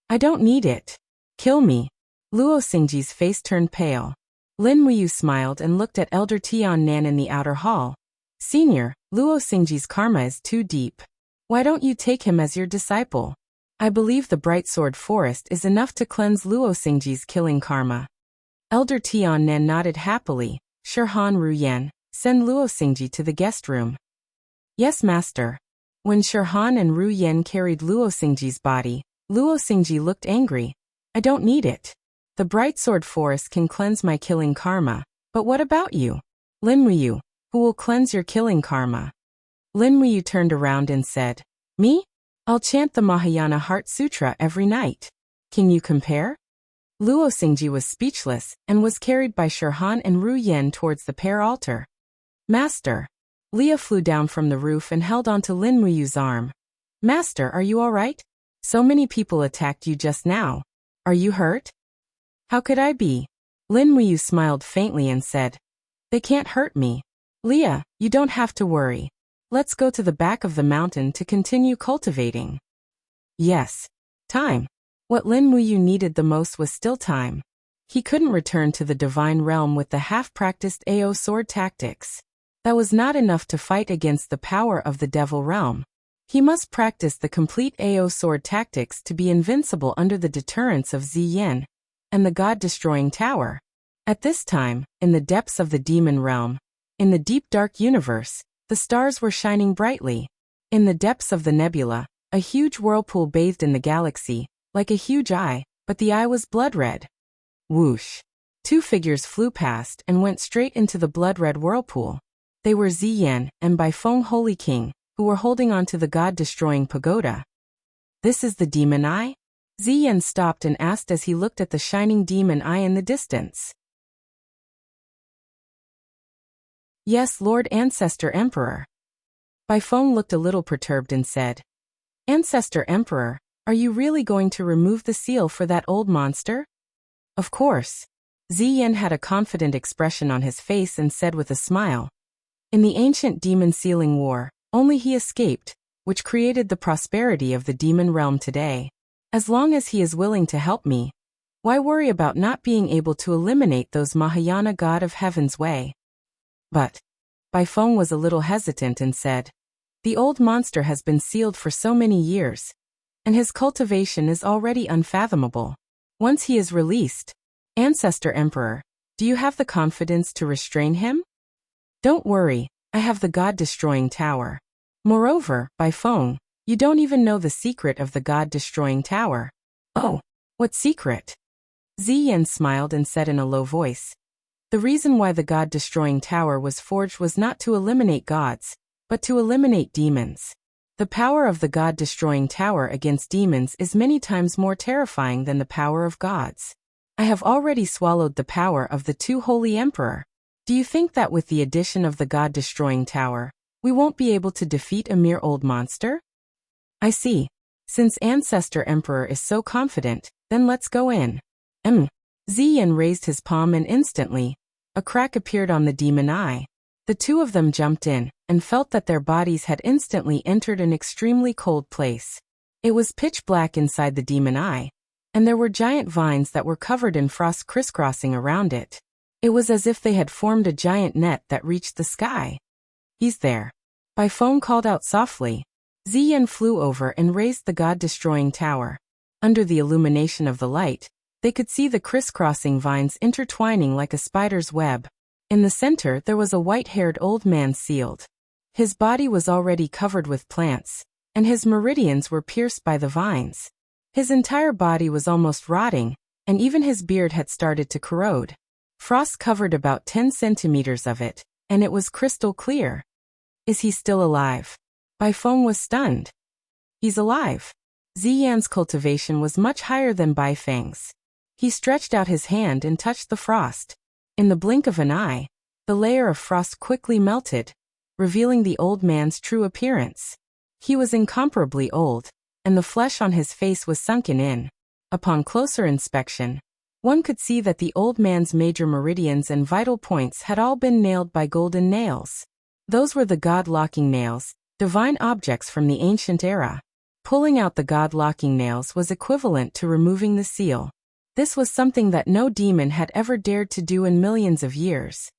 I don't need it. Kill me. Luo Xingji's face turned pale. Lin Muyu smiled and looked at Elder Tian Nan in the outer hall. Senior, Luo Xingji's karma is too deep. Why don't you take him as your disciple? I believe the Bright Sword Forest is enough to cleanse Luo Xingji's killing karma. Elder Tian Nan nodded happily. Shirhan Ruyen, send Luo Xingji to the guest room. Yes, master. When Shirhan and Ruyen carried Luo Xingji's body, Luo Xingji looked angry. I don't need it. The Bright Sword Forest can cleanse my killing karma, but what about you? Lin Muyu, who will cleanse your killing karma? Lin Muyu turned around and said, Me? I'll chant the Mahayana Heart Sutra every night. Can you compare? Luo Xingji was speechless and was carried by Shirhan and Ruyen towards the prayer altar. Master. Leah flew down from the roof and held onto Lin Muyu's arm. Master, are you all right? So many people attacked you just now. Are you hurt? How could I be? Lin Muyu smiled faintly and said, They can't hurt me. Leah, you don't have to worry. Let's go to the back of the mountain to continue cultivating. Yes. Time. What Lin Muyu needed the most was still time. He couldn't return to the divine realm with the half-practiced AO sword tactics. That was not enough to fight against the power of the devil realm. He must practice the complete AO sword tactics to be invincible under the deterrence of Ziyin and the god-destroying tower. At this time, in the depths of the demon realm, in the deep dark universe, the stars were shining brightly. In the depths of the nebula, a huge whirlpool bathed in the galaxy, like a huge eye, but the eye was blood-red. Whoosh! Two figures flew past and went straight into the blood-red whirlpool. They were Ziyin and Baifeng Holy King, who were holding on to the god-destroying pagoda. This is the demon eye? Ziyin stopped and asked as he looked at the shining demon eye in the distance. Yes, Lord Ancestor Emperor. Baifeng looked a little perturbed and said, Ancestor Emperor, are you really going to remove the seal for that old monster? Of course. Ziyin had a confident expression on his face and said with a smile. In the ancient demon sealing war, only he escaped, which created the prosperity of the demon realm today. As long as he is willing to help me, why worry about not being able to eliminate those Mahayana god of heaven's way? But Baifeng was a little hesitant and said, The old monster has been sealed for so many years, and his cultivation is already unfathomable. Once he is released, Ancestor Emperor, do you have the confidence to restrain him? Don't worry, I have the god-destroying tower. Moreover, Baifeng, you don't even know the secret of the god-destroying tower. Oh, what secret? Ziyin smiled and said in a low voice. The reason why the god-destroying tower was forged was not to eliminate gods, but to eliminate demons. The power of the god-destroying tower against demons is many times more terrifying than the power of gods. I have already swallowed the power of the two holy emperor. Do you think that with the addition of the god-destroying tower, we won't be able to defeat a mere old monster? I see. Since Ancestor Emperor is so confident, then let's go in. Ziyin raised his palm and instantly, a crack appeared on the demon eye. The two of them jumped in, and felt that their bodies had instantly entered an extremely cold place. It was pitch black inside the demon eye, and there were giant vines that were covered in frost crisscrossing around it. It was as if they had formed a giant net that reached the sky. He's there. Bai Feng called out softly. Ziyan flew over and raised the god-destroying tower. Under the illumination of the light, they could see the crisscrossing vines intertwining like a spider's web. In the center there was a white-haired old man sealed. His body was already covered with plants, and his meridians were pierced by the vines. His entire body was almost rotting, and even his beard had started to corrode. Frost covered about 10 centimeters of it, and it was crystal clear. Is he still alive? Bai Feng was stunned. He's alive. Ziyan's cultivation was much higher than Bai Feng's. He stretched out his hand and touched the frost. In the blink of an eye, the layer of frost quickly melted, revealing the old man's true appearance. He was incomparably old, and the flesh on his face was sunken in. Upon closer inspection, one could see that the old man's major meridians and vital points had all been nailed by golden nails. Those were the god-locking nails, divine objects from the ancient era. Pulling out the god-locking nails was equivalent to removing the seal. This was something that no demon had ever dared to do in millions of years.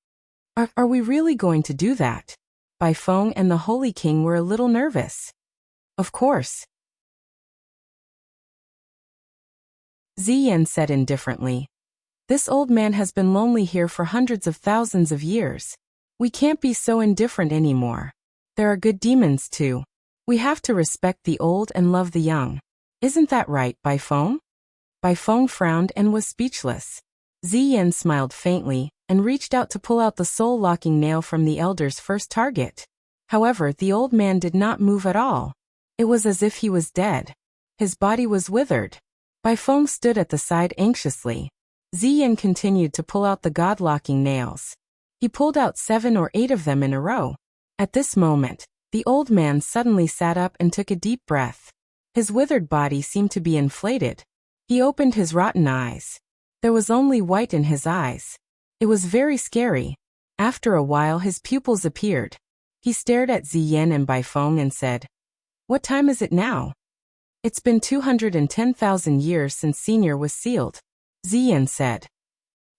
Are we really going to do that? Bai Feng and the Holy King were a little nervous. Of course. Ziyan said indifferently. This old man has been lonely here for hundreds of thousands of years. We can't be so indifferent anymore. There are good demons too. We have to respect the old and love the young. Isn't that right, Bai Feng? Bai Feng frowned and was speechless. Ziyan smiled faintly and reached out to pull out the soul-locking nail from the elder's first target. However, the old man did not move at all. It was as if he was dead. His body was withered. Bai Feng stood at the side anxiously. Ziyan continued to pull out the god-locking nails. He pulled out 7 or 8 of them in a row. At this moment, the old man suddenly sat up and took a deep breath. His withered body seemed to be inflated. He opened his rotten eyes. There was only white in his eyes. It was very scary. After a while his pupils appeared. He stared at Ziyan and Bai Feng and said, "What time is it now?" "It's been 210,000 years since Senior was sealed," Ziyan said.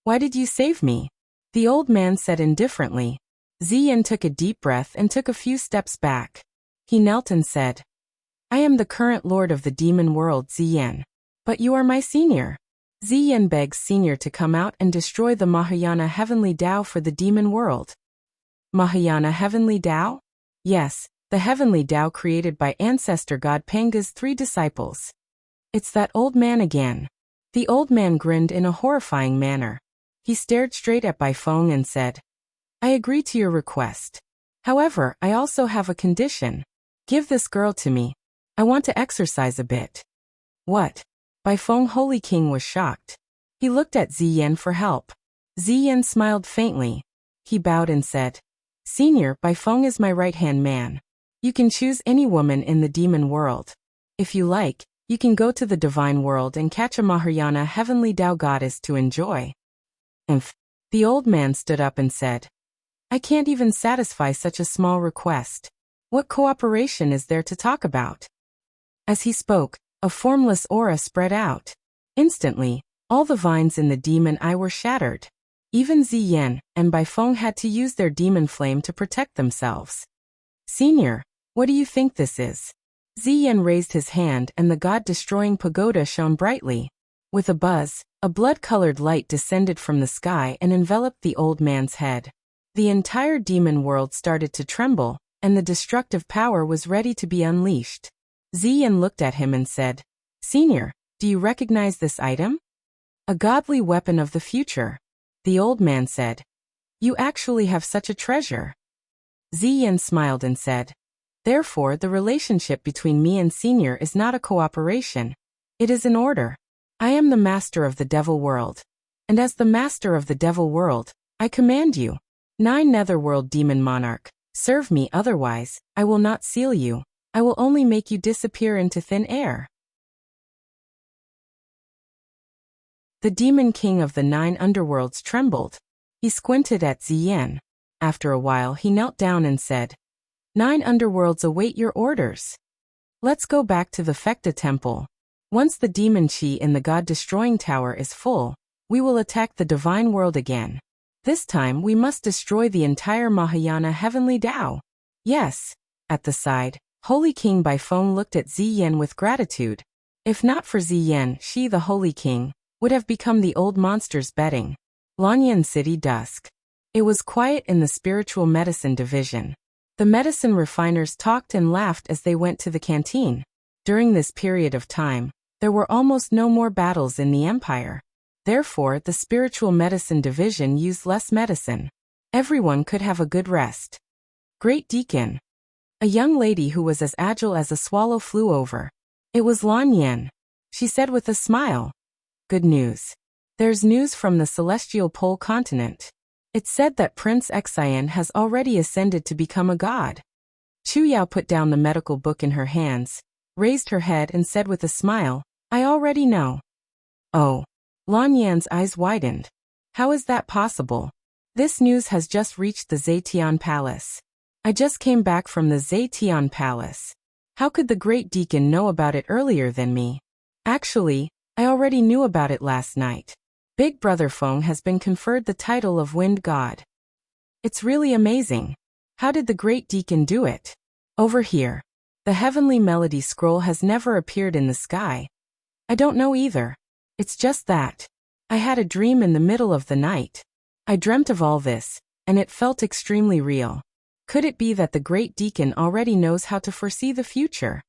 "Why did you save me?" The old man said indifferently. Ziyan took a deep breath and took a few steps back. He knelt and said, "I am the current lord of the demon world, Ziyan. But you are my senior." Ziyan begs Senior to come out and destroy the Mahayana Heavenly Tao for the demon world. Mahayana Heavenly Tao? Yes, the Heavenly Tao created by ancestor god Panga's 3 disciples. It's that old man again. The old man grinned in a horrifying manner. He stared straight at Bai Feng and said, "I agree to your request. However, I also have a condition. Give this girl to me. I want to exercise a bit." "What?" Bai Feng Holy King was shocked. He looked at Ziyan for help. Ziyan smiled faintly. He bowed and said, "Senior, Bai Feng is my right-hand man. You can choose any woman in the demon world. If you like, you can go to the divine world and catch a Mahayana Heavenly Tao goddess to enjoy." The old man stood up and said, "I can't even satisfy such a small request. What cooperation is there to talk about?" As he spoke, a formless aura spread out. Instantly, all the vines in the demon eye were shattered. Even Ziyan and Bai Feng had to use their demon flame to protect themselves. "Senior, what do you think this is?" Ziyan raised his hand and the god-destroying pagoda shone brightly. With a buzz, a blood-colored light descended from the sky and enveloped the old man's head. The entire demon world started to tremble, and the destructive power was ready to be unleashed. Ziyan looked at him and said, "Senior, do you recognize this item?" "A godly weapon of the future." The old man said, "You actually have such a treasure." Ziyan smiled and said, "Therefore the relationship between me and Senior is not a cooperation. It is an order. I am the master of the devil world. And as the master of the devil world, I command you, 9 netherworld demon monarch, serve me, otherwise, I will not seal you. I will only make you disappear into thin air." The demon king of the 9 underworlds trembled. He squinted at Ziyan. After a while he knelt down and said, 9 underworlds await your orders. Let's go back to the Fekta temple. Once the demon chi in the god-destroying tower is full, we will attack the divine world again. This time we must destroy the entire Mahayana Heavenly Tao. Yes. At the side, Holy King Baifeng looked at Ziyan with gratitude. If not for Ziyan, she, the Holy King, would have become the old monster's bedding. Lanyan City dusk. It was quiet in the spiritual medicine division. The medicine refiners talked and laughed as they went to the canteen. During this period of time, there were almost no more battles in the empire. Therefore, the spiritual medicine division used less medicine. Everyone could have a good rest. Great Deacon. A young lady who was as agile as a swallow flew over. It was Lan Yan. She said with a smile. Good news. There's news from the celestial pole continent. It's said that Prince Xian has already ascended to become a god. Chu Yao put down the medical book in her hands, raised her head and said with a smile, I already know. Oh. Lan Yan's eyes widened. How is that possible? This news has just reached the Zetian Palace. I just came back from the Zetian Palace. How could the Great Deacon know about it earlier than me? Actually, I already knew about it last night. Big Brother Feng has been conferred the title of Wind God. It's really amazing. How did the Great Deacon do it? Over here. The heavenly melody scroll has never appeared in the sky. I don't know either. It's just that. I had a dream in the middle of the night. I dreamt of all this, and it felt extremely real. Could it be that the Great Deacon already knows how to foresee the future?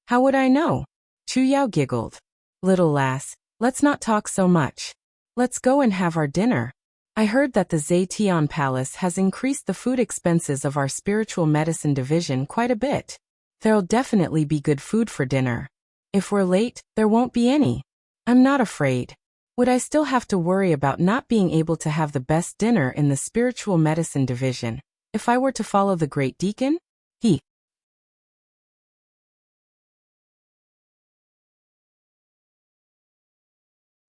How would I know? Chu Yao giggled. Little lass, let's not talk so much. Let's go and have our dinner. I heard that the Zetian Palace has increased the food expenses of our spiritual medicine division quite a bit. There'll definitely be good food for dinner. If we're late, there won't be any. I'm not afraid. Would I still have to worry about not being able to have the best dinner in the spiritual medicine division if I were to follow the Great Deacon?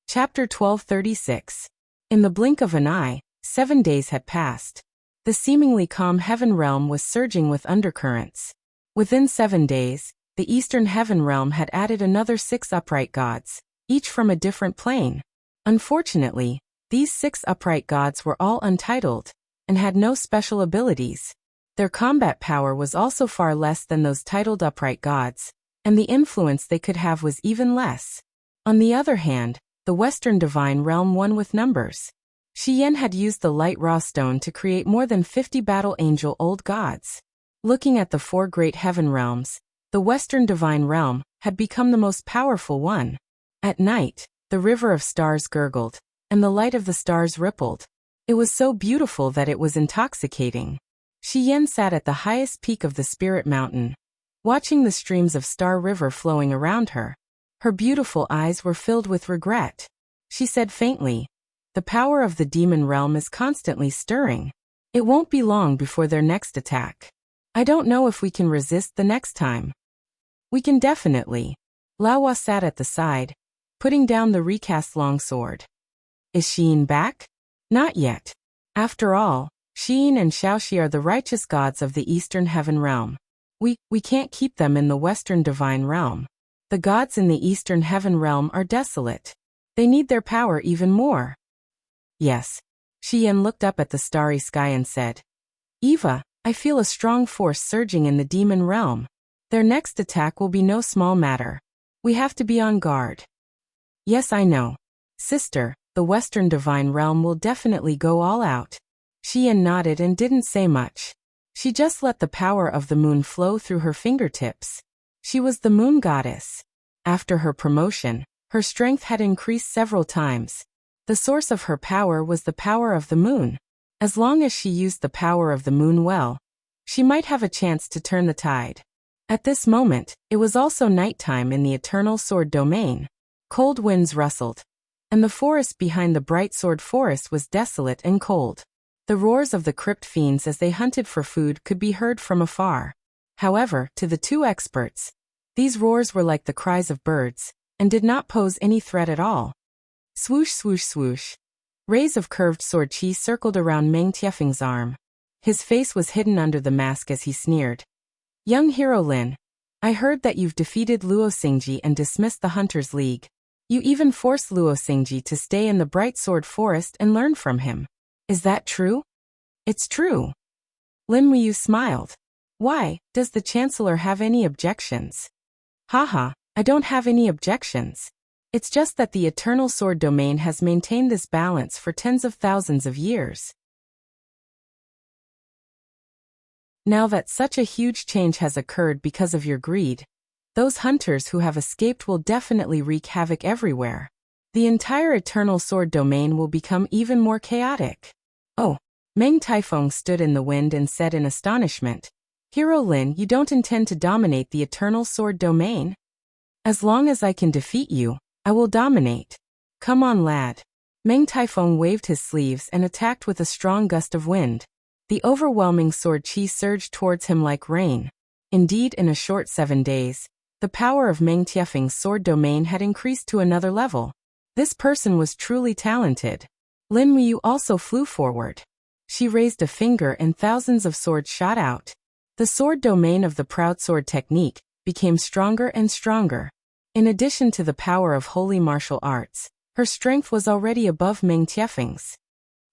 Chapter 1236. In the blink of an eye, 7 days had passed. The seemingly calm heaven realm was surging with undercurrents. Within 7 days, the eastern heaven realm had added another 6 upright gods, each from a different plane. Unfortunately, these 6 upright gods were all untitled, and had no special abilities. Their combat power was also far less than those titled upright gods, and the influence they could have was even less. On the other hand, the Western Divine Realm won with numbers. Shi Yan had used the light raw stone to create more than 50 battle angel old gods. Looking at the 4 great heaven realms, the Western Divine Realm had become the most powerful one. At night, the river of stars gurgled, and the light of the stars rippled. It was so beautiful that it was intoxicating. Shi Yan sat at the highest peak of the Spirit Mountain, watching the streams of Star River flowing around her. Her beautiful eyes were filled with regret. She said faintly, the power of the demon realm is constantly stirring. It won't be long before their next attack. I don't know if we can resist the next time. We can definitely. Laowa sat at the side, putting down the recast longsword. Is Xiyin back? Not yet. After all, Xiyin and Xiaoxi are the righteous gods of the Eastern Heaven Realm. We can't keep them in the Western Divine Realm. The gods in the Eastern Heaven Realm are desolate. They need their power even more. Yes. Shi Yan looked up at the starry sky and said, Eva, I feel a strong force surging in the demon realm. Their next attack will be no small matter. We have to be on guard. Yes, I know. Sister, the Western Divine Realm will definitely go all out. Shi Yan nodded and didn't say much. She just let the power of the moon flow through her fingertips. She was the moon goddess. After her promotion, her strength had increased several times. The source of her power was the power of the moon. As long as she used the power of the moon well, she might have a chance to turn the tide. At this moment, it was also nighttime in the Eternal Sword domain. Cold winds rustled, and the forest behind the Bright Sword Forest was desolate and cold. The roars of the crypt fiends as they hunted for food could be heard from afar. However, to the 2 experts, these roars were like the cries of birds, and did not pose any threat at all. Swoosh swoosh swoosh. Rays of curved sword chi circled around Meng Tiefeng's arm. His face was hidden under the mask as he sneered. Young hero Lin, I heard that you've defeated Luo Xingji and dismissed the Hunters League. You even forced Luo Xingji to stay in the Bright Sword Forest and learn from him. Is that true? It's true. Lin Muyu smiled. Why, does the Chancellor have any objections? Haha, I don't have any objections. It's just that the eternal sword domain has maintained this balance for tens of thousands of years. Now that such a huge change has occurred because of your greed, those hunters who have escaped will definitely wreak havoc everywhere. The entire eternal sword domain will become even more chaotic. Oh, Meng Taifeng stood in the wind and said in astonishment, Hero Lin, you don't intend to dominate the eternal sword domain? As long as I can defeat you, I will dominate. Come on, lad. Meng Taifeng waved his sleeves and attacked with a strong gust of wind. The overwhelming sword chi surged towards him like rain. Indeed, in a short 7 days, the power of Meng Tiefeng's sword domain had increased to another level. This person was truly talented. Lin Muyu also flew forward. She raised a finger and thousands of swords shot out. The sword domain of the proud sword technique became stronger and stronger. In addition to the power of holy martial arts, her strength was already above Meng Tiefeng's.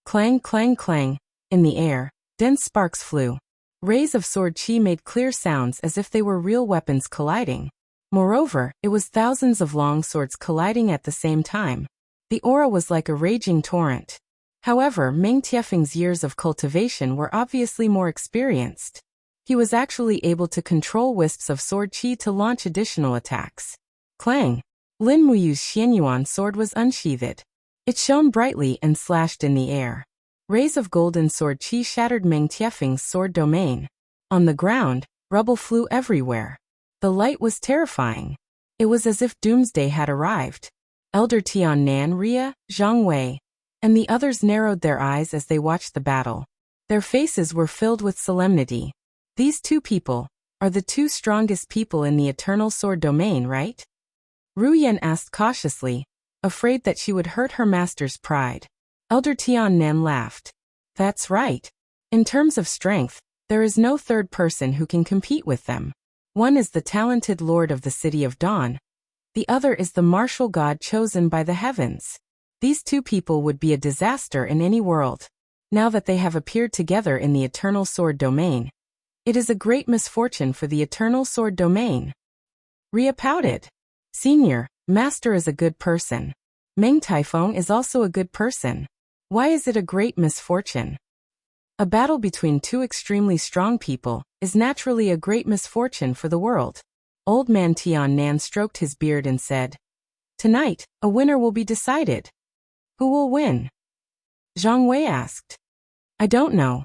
Clang, clang, clang. In the air, dense sparks flew. Rays of sword chi made clear sounds as if they were real weapons colliding. Moreover, it was thousands of long swords colliding at the same time. The aura was like a raging torrent. However, Meng Tiefeng's years of cultivation were obviously more experienced. He was actually able to control wisps of sword chi to launch additional attacks. Clang! Lin Muyu's Xianyuan sword was unsheathed. It shone brightly and slashed in the air. Rays of golden sword chi shattered Meng Tiefeng's sword domain. On the ground, rubble flew everywhere. The light was terrifying. It was as if doomsday had arrived. Elder Tian Nan Ria, Zhang Wei, and the others narrowed their eyes as they watched the battle. Their faces were filled with solemnity. These two people are the two strongest people in the eternal sword domain, right? Ru Yan asked cautiously, afraid that she would hurt her master's pride. Elder Tian Nan laughed. That's right. In terms of strength, there is no third person who can compete with them. One is the talented lord of the City of Dawn. The other is the martial god chosen by the heavens. These two people would be a disaster in any world. Now that they have appeared together in the eternal sword domain, it is a great misfortune for the eternal sword domain. Ria pouted. Senior, Master is a good person. Meng Taifeng is also a good person. Why is it a great misfortune? A battle between two extremely strong people is naturally a great misfortune for the world. Old man Tian Nan stroked his beard and said, Tonight, a winner will be decided. Who will win? Zhang Wei asked. I don't know.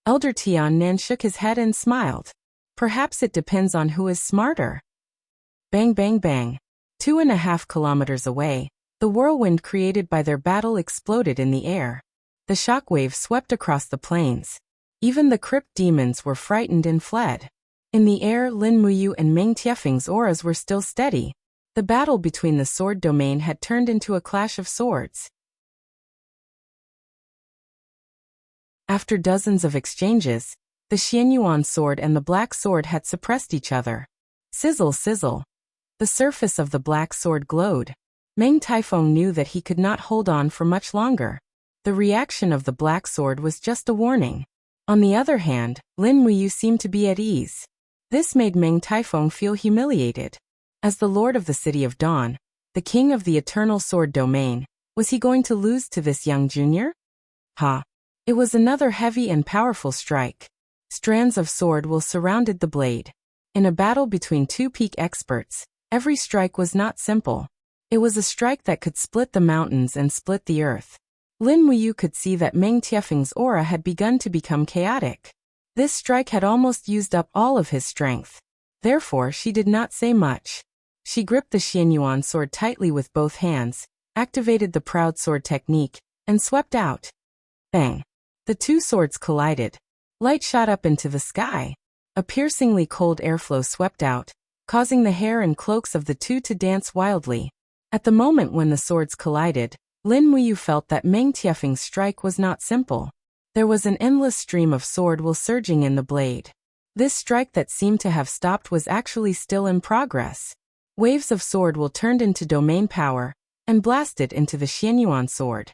Elder Tian Nan shook his head and smiled. Perhaps it depends on who is smarter. Bang, bang, bang. 2.5 kilometers away, the whirlwind created by their battle exploded in the air. The shockwave swept across the plains. Even the crypt demons were frightened and fled. In the air, Lin Muyu and Meng Tiefeng's auras were still steady. The battle between the sword domain had turned into a clash of swords. After dozens of exchanges, the Xianyuan sword and the black sword had suppressed each other. Sizzle, sizzle. The surface of the black sword glowed. Meng Taifeng knew that he could not hold on for much longer. The reaction of the black sword was just a warning. On the other hand, Lin Muyu seemed to be at ease. This made Meng Taifeng feel humiliated. As the Lord of the City of Dawn, the King of the Eternal Sword Domain, was he going to lose to this young junior? Ha! It was another heavy and powerful strike. Strands of sword will surrounded the blade. In a battle between two peak experts, every strike was not simple. It was a strike that could split the mountains and split the earth. Lin Muyu could see that Meng Tiefeng's aura had begun to become chaotic. This strike had almost used up all of his strength. Therefore, she did not say much. She gripped the Xianyuan sword tightly with both hands, activated the proud sword technique, and swept out. Bang! The two swords collided. Light shot up into the sky. A piercingly cold airflow swept out, causing the hair and cloaks of the two to dance wildly. At the moment when the swords collided, Lin Muyu felt that Meng Tiefeng's strike was not simple. There was an endless stream of sword will surging in the blade. This strike that seemed to have stopped was actually still in progress. Waves of sword will turned into domain power, and blasted into the Xianyuan sword.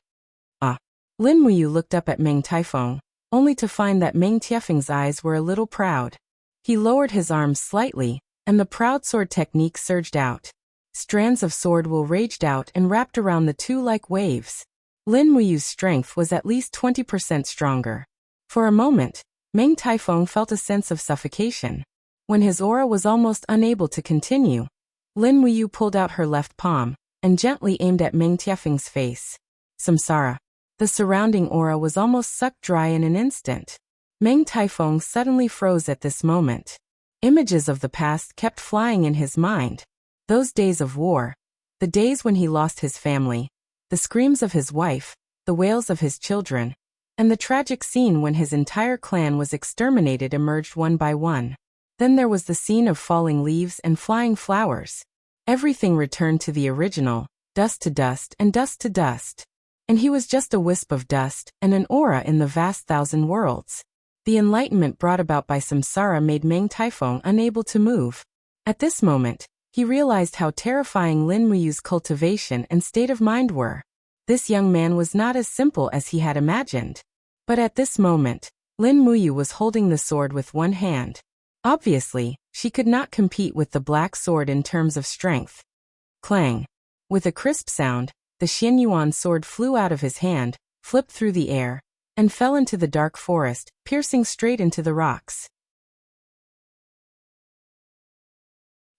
Lin Muyu looked up at Meng Taifeng, only to find that Meng Tiefeng's eyes were a little proud. He lowered his arms slightly, and the proud sword technique surged out. Strands of sword wool raged out and wrapped around the two like waves. Lin Muyu's strength was at least 20% stronger. For a moment, Meng Taifeng felt a sense of suffocation. When his aura was almost unable to continue, Lin Muyu pulled out her left palm and gently aimed at Meng Tiefeng's face. Samsara. The surrounding aura was almost sucked dry in an instant. Meng Taifeng suddenly froze at this moment. Images of the past kept flying in his mind. Those days of war, the days when he lost his family, the screams of his wife, the wails of his children, and the tragic scene when his entire clan was exterminated emerged one by one. Then there was the scene of falling leaves and flying flowers. Everything returned to the original, dust to dust and dust to dust. And he was just a wisp of dust and an aura in the vast thousand worlds. The enlightenment brought about by samsara made Meng Taifeng unable to move. At this moment, he realized how terrifying Lin Muyu's cultivation and state of mind were. This young man was not as simple as he had imagined. But at this moment, Lin Muyu was holding the sword with one hand. Obviously, she could not compete with the black sword in terms of strength. Clang. With a crisp sound, the Xianyuan sword flew out of his hand, flipped through the air, and fell into the dark forest, piercing straight into the rocks.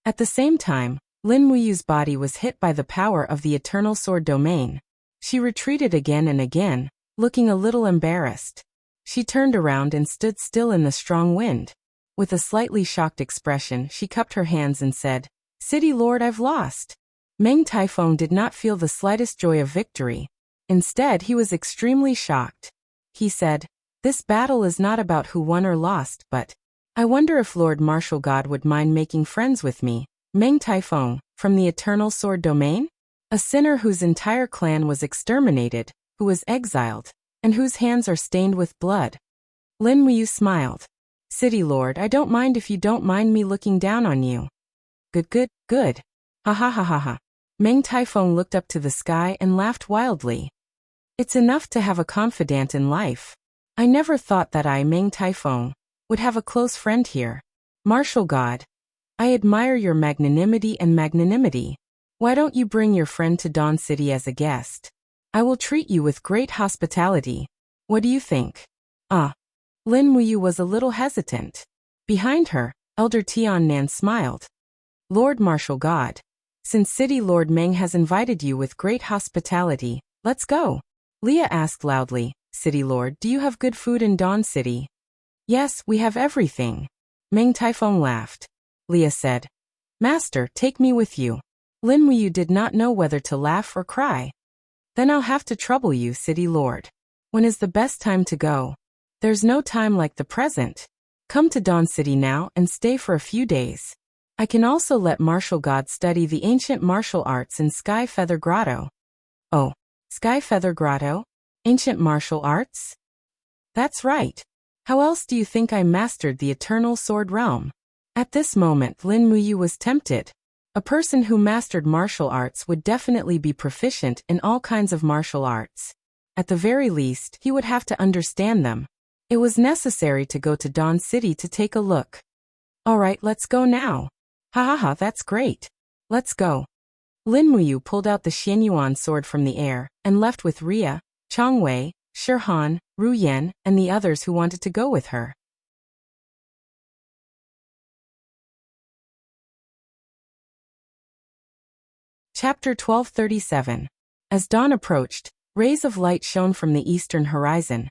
At the same time, Lin Muyu's body was hit by the power of the eternal sword domain. She retreated again and again, looking a little embarrassed. She turned around and stood still in the strong wind. With a slightly shocked expression, she cupped her hands and said, "City Lord, I've lost." Meng Taifeng did not feel the slightest joy of victory. Instead, he was extremely shocked. He said, "This battle is not about who won or lost, but I wonder if Lord Martial God would mind making friends with me." Meng Taifeng, from the Eternal Sword Domain? A sinner whose entire clan was exterminated, who was exiled, and whose hands are stained with blood. Lin Muyu smiled. "City Lord, I don't mind if you don't mind me looking down on you." Good. Ha ha ha ha ha. Meng Taifeng looked up to the sky and laughed wildly. It's enough to have a confidant in life. I never thought that I, Meng Taifeng, would have a close friend here. Martial God, I admire your magnanimity. Why don't you bring your friend to Dawn City as a guest? I will treat you with great hospitality. What do you think? Lin Muyu was a little hesitant. Behind her, Elder Tiannan smiled. Lord Martial God, since City Lord Meng has invited you with great hospitality, let's go. Leah asked loudly, City Lord, do you have good food in Dawn City? Yes, we have everything. Meng Taifeng laughed. Leah said, Master, take me with you. Lin Muyu did not know whether to laugh or cry. Then I'll have to trouble you, City Lord. When is the best time to go? There's no time like the present. Come to Dawn City now and stay for a few days. I can also let Martial God study the ancient martial arts in Sky Feather Grotto. Oh, Sky Feather Grotto? Ancient martial arts? That's right. How else do you think I mastered the Eternal Sword Realm? At this moment, Lin Muyu was tempted. A person who mastered martial arts would definitely be proficient in all kinds of martial arts. At the very least, he would have to understand them. It was necessary to go to Dawn City to take a look. All right, let's go now. Ha, that's great. Let's go. Lin Muyu pulled out the Xianyuan sword from the air and left with Ria, Changwei, Shirhan, Ru Yan, and the others who wanted to go with her. Chapter 1237. As dawn approached, rays of light shone from the eastern horizon,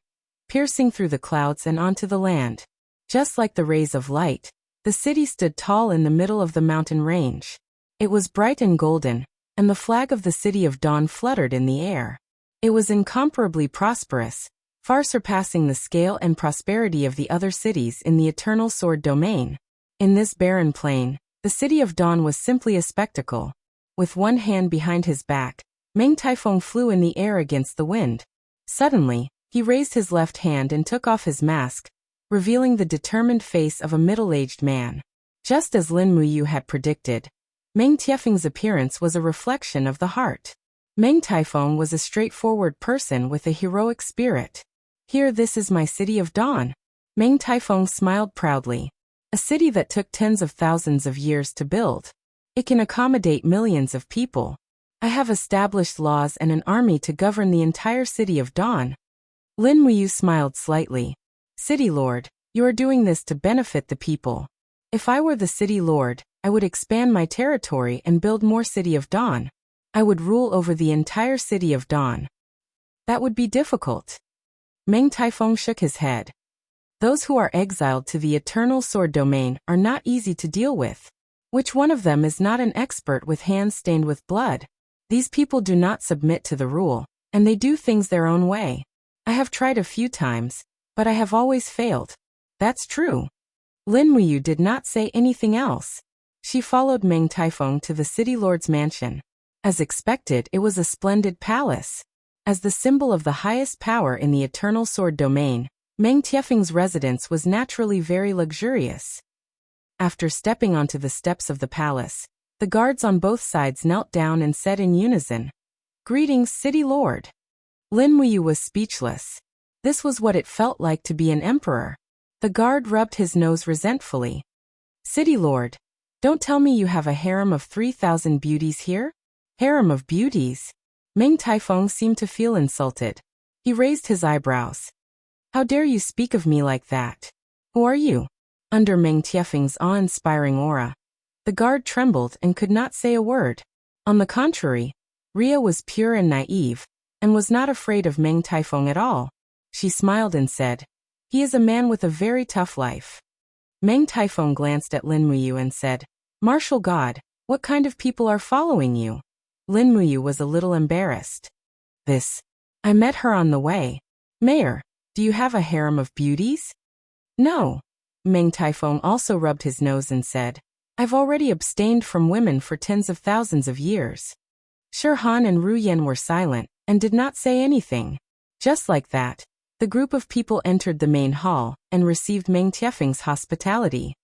piercing through the clouds and onto the land. Just like the rays of light, the city stood tall in the middle of the mountain range. It was bright and golden, and the flag of the city of Dawn fluttered in the air. It was incomparably prosperous, far surpassing the scale and prosperity of the other cities in the Eternal Sword Domain. In this barren plain, the city of Dawn was simply a spectacle. With one hand behind his back, Meng Taifeng flew in the air against the wind. Suddenly, he raised his left hand and took off his mask, revealing the determined face of a middle-aged man. Just as Lin Muyu had predicted, Meng Tiefeng's appearance was a reflection of the heart. Meng Taifeng was a straightforward person with a heroic spirit. Here, this is my city of Dawn. Meng Taifeng smiled proudly. A city that took tens of thousands of years to build. It can accommodate millions of people. I have established laws and an army to govern the entire city of Dawn. Lin Muyu smiled slightly. City Lord, you are doing this to benefit the people. If I were the City Lord, I would expand my territory and build more City of Dawn. I would rule over the entire City of Dawn. That would be difficult. Meng Taifeng shook his head. Those who are exiled to the Eternal Sword Domain are not easy to deal with. Which one of them is not an expert with hands stained with blood? These people do not submit to the rule, and they do things their own way. I have tried a few times, but I have always failed. That's true. Lin Muyu did not say anything else. She followed Meng Taifeng to the City Lord's mansion. As expected, it was a splendid palace. As the symbol of the highest power in the Eternal Sword Domain, Meng Tiefeng's residence was naturally very luxurious. After stepping onto the steps of the palace, the guards on both sides knelt down and said in unison, "Greetings, City Lord." Lin Muyu was speechless. This was what it felt like to be an emperor. The guard rubbed his nose resentfully. "City Lord, don't tell me you have a harem of 3,000 beauties here?" Harem of beauties? Meng Taifeng seemed to feel insulted. He raised his eyebrows. "How dare you speak of me like that? Who are you?" Under Meng Tiefeng's awe-inspiring aura, the guard trembled and could not say a word. On the contrary, Ria was pure and naive, and was not afraid of Meng Taifeng at all. She smiled and said, "He is a man with a very tough life." Meng Taifeng glanced at Lin Muyu and said, "Martial God, what kind of people are following you?" Lin Muyu was a little embarrassed. I met her on the way. "Mayor, do you have a harem of beauties?" "No." Meng Taifeng also rubbed his nose and said, "I've already abstained from women for tens of thousands of years." Shi Han and Ru Yan were silent, and did not say anything. Just like that, the group of people entered the main hall, and received Meng Tiefeng's hospitality.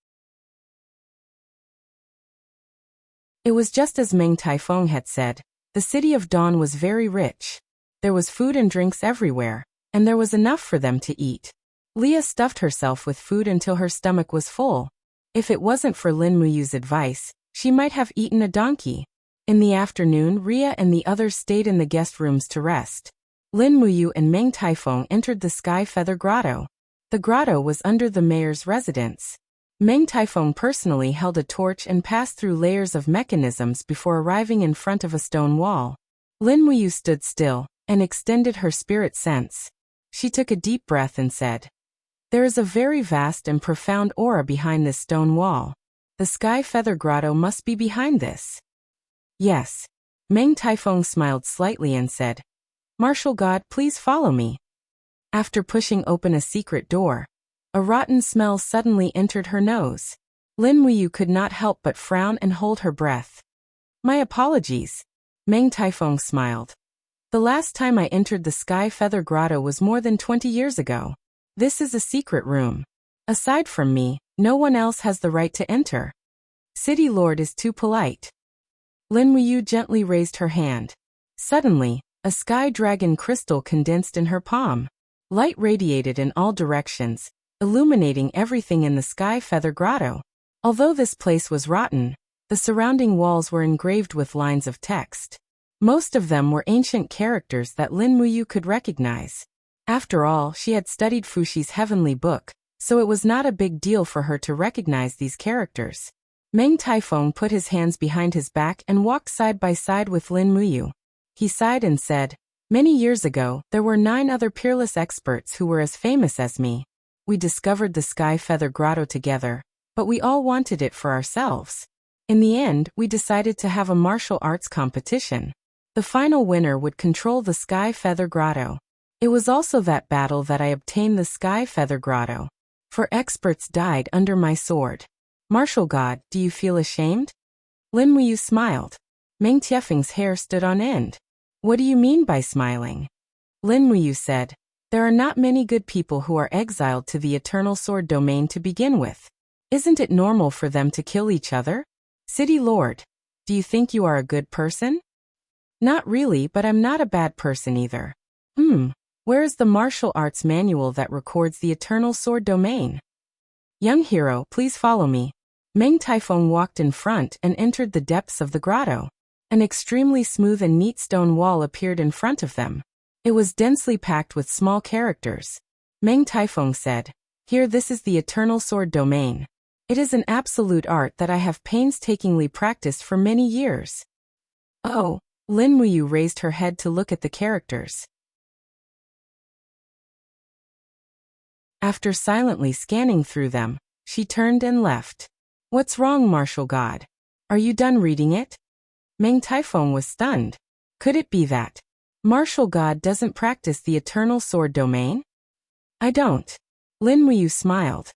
It was just as Meng Taifeng had said. The City of Dawn was very rich. There was food and drinks everywhere, and there was enough for them to eat. Leah stuffed herself with food until her stomach was full. If it wasn't for Lin Muyu's advice, she might have eaten a donkey. In the afternoon, Ria and the others stayed in the guest rooms to rest. Lin Muyu and Meng Taifeng entered the Sky Feather Grotto. The grotto was under the mayor's residence. Meng Taifeng personally held a torch and passed through layers of mechanisms before arriving in front of a stone wall. Lin Muyu stood still and extended her spirit sense. She took a deep breath and said, "There is a very vast and profound aura behind this stone wall. The Sky Feather Grotto must be behind this." "Yes." Meng Taifeng smiled slightly and said, "Martial God, please follow me." After pushing open a secret door, a rotten smell suddenly entered her nose. Lin Muyu could not help but frown and hold her breath. "My apologies." Meng Taifeng smiled. "The last time I entered the Sky Feather Grotto was more than 20 years ago. This is a secret room. Aside from me, no one else has the right to enter. City Lord is too polite." Lin Muyu gently raised her hand. Suddenly, a sky dragon crystal condensed in her palm. Light radiated in all directions, illuminating everything in the Sky Feather Grotto. Although this place was rotten, the surrounding walls were engraved with lines of text. Most of them were ancient characters that Lin Muyu could recognize. After all, she had studied Fushi's heavenly book, so it was not a big deal for her to recognize these characters. Meng Taifeng put his hands behind his back and walked side by side with Lin Muyu. He sighed and said, "Many years ago, there were 9 other peerless experts who were as famous as me. We discovered the Sky Feather Grotto together, but we all wanted it for ourselves. In the end, we decided to have a martial arts competition. The final winner would control the Sky Feather Grotto. It was also that battle that I obtained the Sky Feather Grotto. 4 experts died under my sword. Martial God, do you feel ashamed?" Lin Muyu smiled. Meng Tiefeng's hair stood on end. "What do you mean by smiling?" Lin Muyu said, "There are not many good people who are exiled to the Eternal Sword Domain to begin with. Isn't it normal for them to kill each other? City Lord, do you think you are a good person?" "Not really, but I'm not a bad person either." Where is the martial arts manual that records the Eternal Sword Domain?" Young hero, please follow me. Meng Taifeng walked in front and entered the depths of the grotto. An extremely smooth and neat stone wall appeared in front of them. It was densely packed with small characters. Meng Taifeng said, "Here, this is the Eternal Sword Domain. It is an absolute art that I have painstakingly practiced for many years." Oh, Lin Muyu raised her head to look at the characters. After silently scanning through them, she turned and left. What's wrong, Martial God? Are you done reading it? Meng Taifeng was stunned. Could it be that Martial God doesn't practice the Eternal Sword Domain? I don't. Lin Muyu smiled.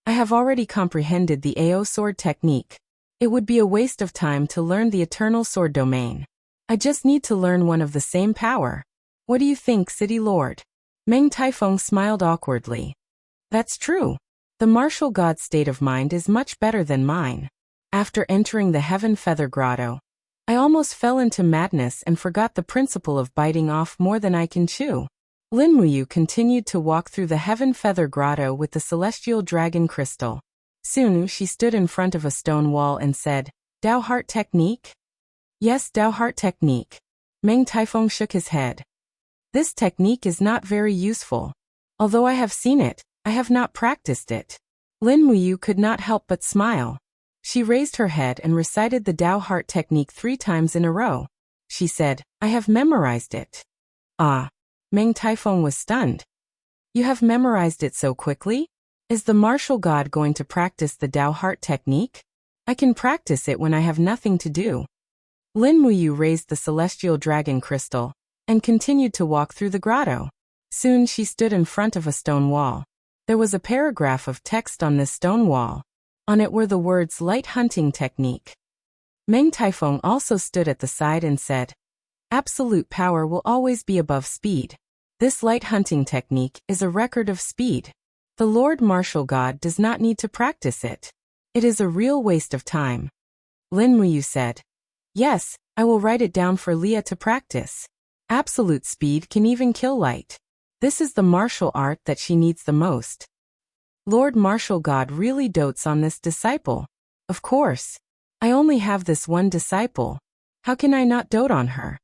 I have already comprehended the AO sword technique. It would be a waste of time to learn the Eternal Sword Domain. I just need to learn one of the same power. What do you think, City Lord? Meng Taifeng smiled awkwardly. That's true. The martial god's state of mind is much better than mine. After entering the Heaven Feather Grotto, I almost fell into madness and forgot the principle of biting off more than I can chew. Lin Muyu continued to walk through the Heaven Feather Grotto with the celestial dragon crystal. Soon she stood in front of a stone wall and said, Dao Heart Technique? Yes, Dao Heart Technique. Meng Taifeng shook his head. This technique is not very useful. Although I have seen it, I have not practiced it. Lin Muyu could not help but smile. She raised her head and recited the Dao Heart Technique 3 times in a row. She said, I have memorized it. Ah. Meng Taifeng was stunned. You have memorized it so quickly? Is the martial god going to practice the Dao Heart Technique? I can practice it when I have nothing to do. Lin Muyu raised the celestial dragon crystal and continued to walk through the grotto. Soon she stood in front of a stone wall. There was a paragraph of text on this stone wall. On it were the words Light Hunting Technique. Meng Taifeng also stood at the side and said, Absolute power will always be above speed. This light hunting technique is a record of speed. The Lord Martial God does not need to practice it. It is a real waste of time. Lin Muyu said, Yes, I will write it down for Leah to practice. Absolute speed can even kill light. This is the martial art that she needs the most. Lord Martial God really dotes on this disciple. Of course. I only have this one disciple. How can I not dote on her?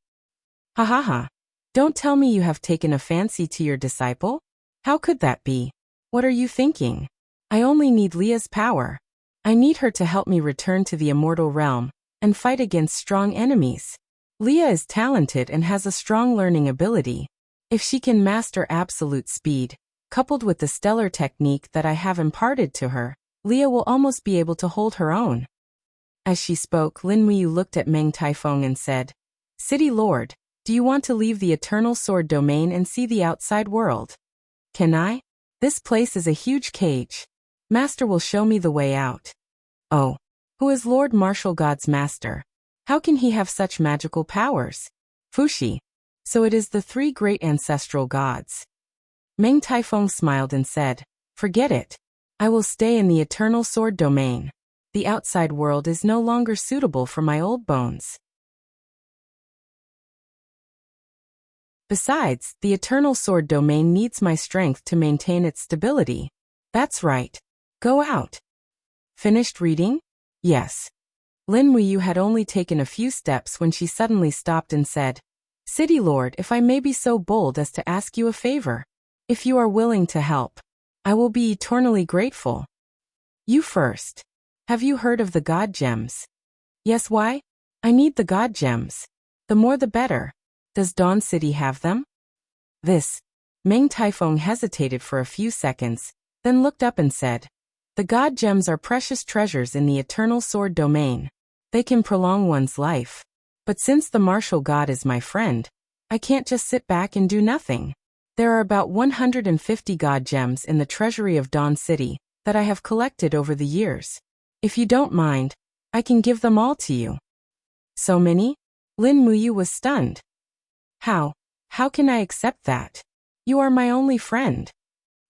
Ha ha ha. Don't tell me you have taken a fancy to your disciple? How could that be? What are you thinking? I only need Leah's power. I need her to help me return to the immortal realm and fight against strong enemies. Leah is talented and has a strong learning ability. If she can master absolute speed, coupled with the stellar technique that I have imparted to her, Leah will almost be able to hold her own. As she spoke, Lin Muyu looked at Meng Taifeng and said, City Lord, do you want to leave the Eternal Sword Domain and see the outside world? Can I? This place is a huge cage. Master will show me the way out. Oh. Who is Lord Martial God's master? How can he have such magical powers? Fushi. So it is the 3 great ancestral gods. Meng Taifeng smiled and said, Forget it. I will stay in the Eternal Sword Domain. The outside world is no longer suitable for my old bones. Besides, the Eternal Sword Domain needs my strength to maintain its stability. That's right. Go out. Finished reading? Yes. Lin Muyu had only taken a few steps when she suddenly stopped and said, City Lord, if I may be so bold as to ask you a favor. If you are willing to help, I will be eternally grateful. You first. Have you heard of the God Gems? Yes, why? I need the God Gems. The more the better. Does Dawn City have them? This. Meng Taifeng hesitated for a few seconds, then looked up and said, The God Gems are precious treasures in the Eternal Sword Domain. They can prolong one's life. But since the martial god is my friend, I can't just sit back and do nothing. There are about 150 God Gems in the treasury of Dawn City that I have collected over the years. If you don't mind, I can give them all to you. So many? Lin Muyu was stunned. How can I accept that? You are my only friend.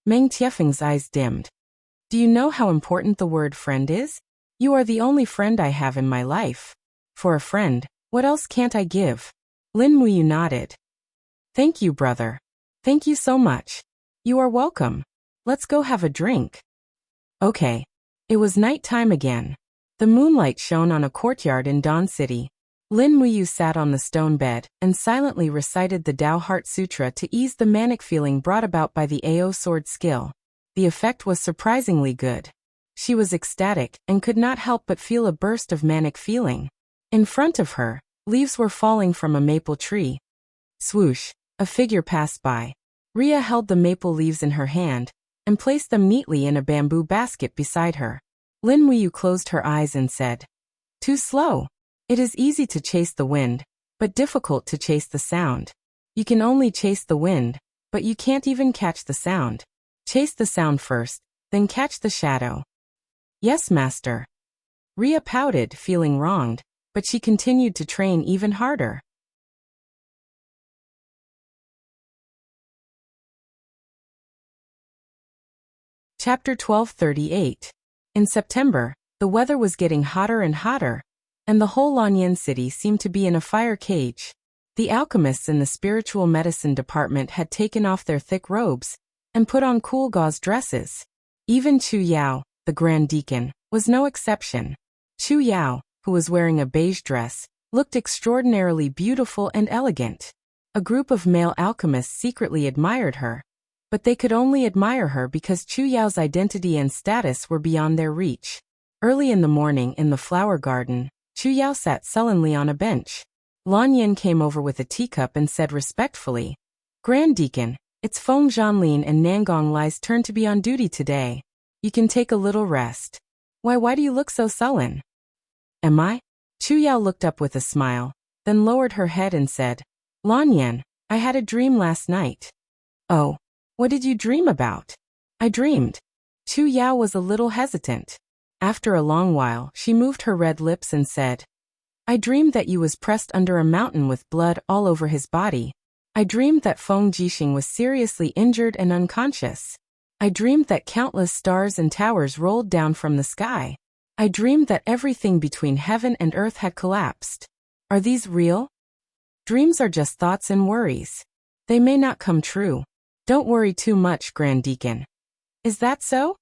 Meng Tiefeng's eyes dimmed. Do you know how important the word friend is? You are the only friend I have in my life. For a friend, what else can't I give? Lin Muyu nodded. Thank you, brother. Thank you so much. You are welcome. Let's go have a drink. Okay. It was night time again. The moonlight shone on a courtyard in Dawn City. Lin Muyu sat on the stone bed and silently recited the Tao Heart Sutra to ease the manic feeling brought about by the AO sword skill. The effect was surprisingly good. She was ecstatic and could not help but feel a burst of manic feeling. In front of her, leaves were falling from a maple tree. Swoosh, a figure passed by. Ria held the maple leaves in her hand and placed them neatly in a bamboo basket beside her. Lin Muyu closed her eyes and said, "Too slow. It is easy to chase the wind, but difficult to chase the sound. You can only chase the wind, but you can't even catch the sound. Chase the sound first, then catch the shadow." "Yes, master." Ria pouted, feeling wronged, but she continued to train even harder. Chapter 1238. In September, the weather was getting hotter and hotter, and the whole Lanyan city seemed to be in a fire cage. The alchemists in the spiritual medicine department had taken off their thick robes and put on cool gauze dresses. Even Chu Yao, the Grand Deacon, was no exception. Chu Yao, who was wearing a beige dress, looked extraordinarily beautiful and elegant. A group of male alchemists secretly admired her, but they could only admire her because Chu Yao's identity and status were beyond their reach. Early in the morning in the flower garden, Chu Yao sat sullenly on a bench. Lan Yin came over with a teacup and said respectfully, "Grand Deacon, it's Feng Zhanlin and Nangong Lai's turn to be on duty today. You can take a little rest." Why do you look so sullen?" "Am I?" Chu Yao looked up with a smile, then lowered her head and said, "Lan Yin, I had a dream last night." "Oh, what did you dream about?" "I dreamed." Chu Yao was a little hesitant. After a long while, she moved her red lips and said, "I dreamed that you was pressed under a mountain with blood all over his body. I dreamed that Feng Jixing was seriously injured and unconscious. I dreamed that countless stars and towers rolled down from the sky. I dreamed that everything between heaven and earth had collapsed. Are these real? Dreams are just thoughts and worries. They may not come true. Don't worry too much, Grand Deacon." "Is that so?"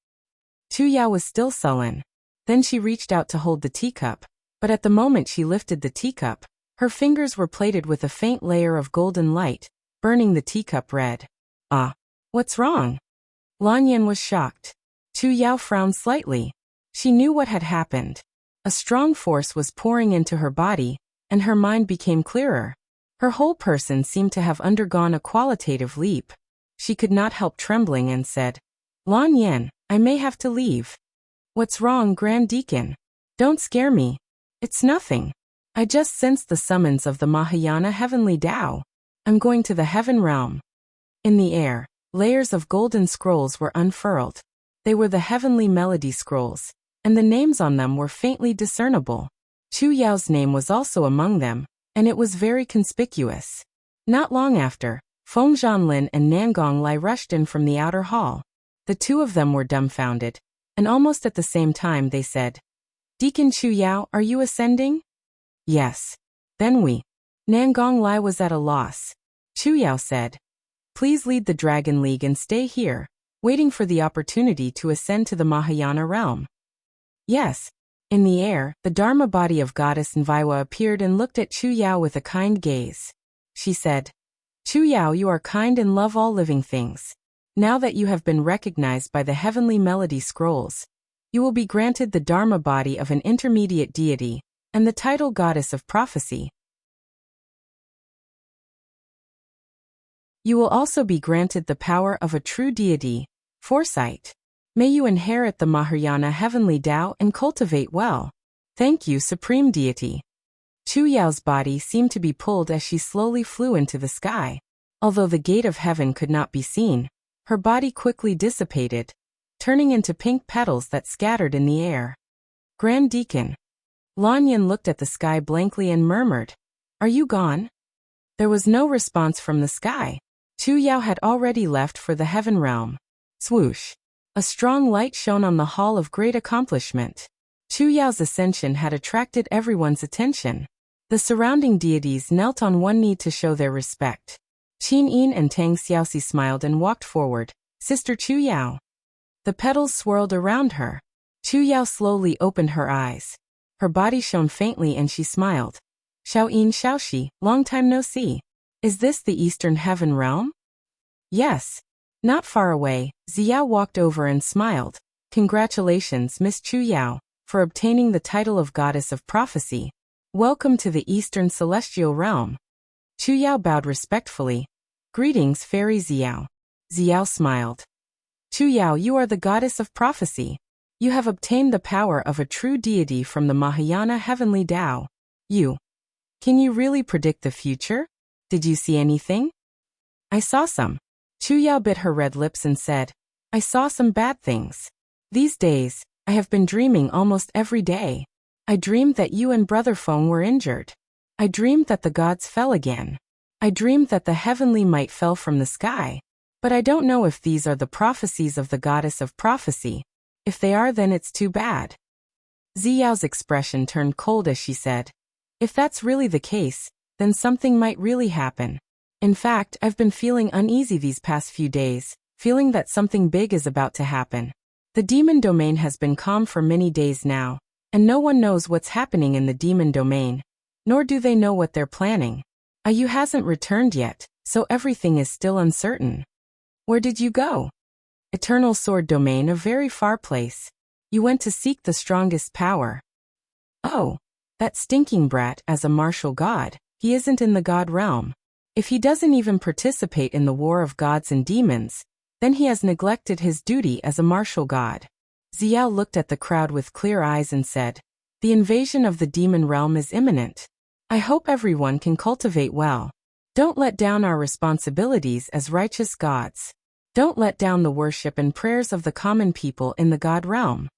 Chu Yao was still sullen. Then she reached out to hold the teacup, but at the moment she lifted the teacup, her fingers were plated with a faint layer of golden light, burning the teacup red. "Ah, what's wrong?" Lan Yin was shocked. Chu Yao frowned slightly. She knew what had happened. A strong force was pouring into her body, and her mind became clearer. Her whole person seemed to have undergone a qualitative leap. She could not help trembling and said, "Lan Yin, I may have to leave." "What's wrong, Grand Deacon?" "Don't scare me. It's nothing. I just sensed the summons of the Mahayana Heavenly Tao. I'm going to the Heaven Realm." In the air, layers of golden scrolls were unfurled. They were the Heavenly Melody Scrolls, and the names on them were faintly discernible. Chu Yao's name was also among them, and it was very conspicuous. Not long after, Feng Zhanlin and Nangong Lai rushed in from the outer hall. The two of them were dumbfounded, and almost at the same time they said, "Deacon Chu Yao, are you ascending?" "Yes." "Then we." Nangong Lai was at a loss. Chu Yao said, "Please lead the Dragon League and stay here, waiting for the opportunity to ascend to the Mahayana realm." "Yes." In the air, the Dharma body of Goddess Nviwa appeared and looked at Chu Yao with a kind gaze. She said, "Chu Yao, you are kind and love all living things. Now that you have been recognized by the Heavenly Melody Scrolls, you will be granted the Dharma body of an intermediate deity and the title Goddess of Prophecy. You will also be granted the power of a true deity, Foresight. May you inherit the Mahayana Heavenly Tao and cultivate well. Thank you, Supreme Deity." Chu Yao's body seemed to be pulled as she slowly flew into the sky. Although the gate of heaven could not be seen, her body quickly dissipated, turning into pink petals that scattered in the air. "Grand Deacon." Lan Yin looked at the sky blankly and murmured, "Are you gone?" There was no response from the sky. Chu Yao had already left for the heaven realm. Swoosh. A strong light shone on the hall of great accomplishment. Chu Yao's ascension had attracted everyone's attention. The surrounding deities knelt on one knee to show their respect. Qin Yin and Tang Xiaoxi smiled and walked forward. "Sister Chu Yao." The petals swirled around her. Chu Yao slowly opened her eyes. Her body shone faintly and she smiled. Xiaoyin Xiaoxi, long time no see. Is this the Eastern Heaven Realm? Yes. Not far away, Ziao walked over and smiled. Congratulations, Miss Chu Yao, for obtaining the title of Goddess of Prophecy. Welcome to the Eastern Celestial Realm. Chu Yao bowed respectfully. Greetings, Fairy Ziao. Ziao smiled. Chu Yao, you are the Goddess of Prophecy. You have obtained the power of a true deity from the Mahayana Heavenly Tao. Can you really predict the future? Did you see anything? I saw some. Chu Yao bit her red lips and said, I saw some bad things. These days, I have been dreaming almost every day. I dreamed that you and Brother Feng were injured. I dreamed that the gods fell again. I dreamed that the heavenly might fell from the sky. But I don't know if these are the prophecies of the Goddess of Prophecy. If they are, then it's too bad. Ziyao's expression turned cold as she said, if that's really the case, then something might really happen. In fact, I've been feeling uneasy these past few days, feeling that something big is about to happen. The demon domain has been calm for many days now, and no one knows what's happening in the demon domain, nor do they know what they're planning. Ayu hasn't returned yet, so everything is still uncertain. Where did you go? Eternal Sword Domain, a very far place. You went to seek the strongest power. Oh, that stinking brat as a martial god, he isn't in the god realm. If he doesn't even participate in the war of gods and demons, then he has neglected his duty as a martial god. Ziao looked at the crowd with clear eyes and said, the invasion of the demon realm is imminent. I hope everyone can cultivate well. Don't let down our responsibilities as righteous gods. Don't let down the worship and prayers of the common people in the god realm.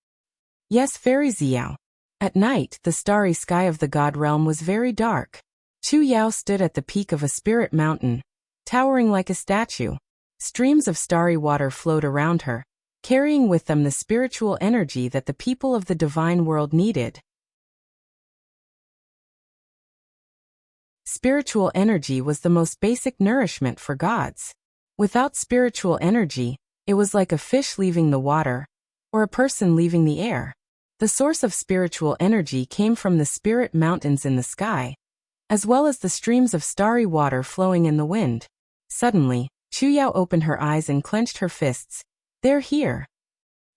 Yes, Fairy Ziao. At night, the starry sky of the god realm was very dark. Chu Yao stood at the peak of a spirit mountain, towering like a statue. Streams of starry water flowed around her, carrying with them the spiritual energy that the people of the divine world needed. Spiritual energy was the most basic nourishment for gods. Without spiritual energy, it was like a fish leaving the water, or a person leaving the air. The source of spiritual energy came from the spirit mountains in the sky, as well as the streams of starry water flowing in the wind. Suddenly, Chu Yao opened her eyes and clenched her fists. They're here.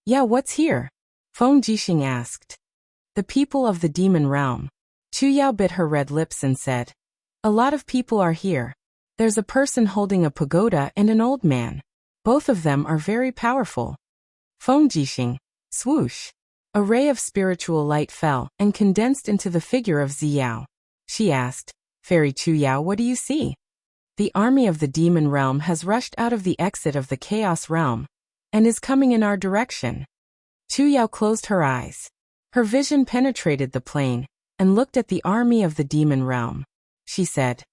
Yeah, what's here? Feng Jixing asked. The people of the demon realm. Chu Yao bit her red lips and said, a lot of people are here. There's a person holding a pagoda and an old man. Both of them are very powerful. Feng Jixing. Swoosh. A ray of spiritual light fell and condensed into the figure of Ziyao. She asked, Fairy Chu Yao, what do you see? The army of the demon realm has rushed out of the exit of the chaos realm, and is coming in our direction. Chu Yao closed her eyes. Her vision penetrated the plane, and looked at the army of the demon realm. She said,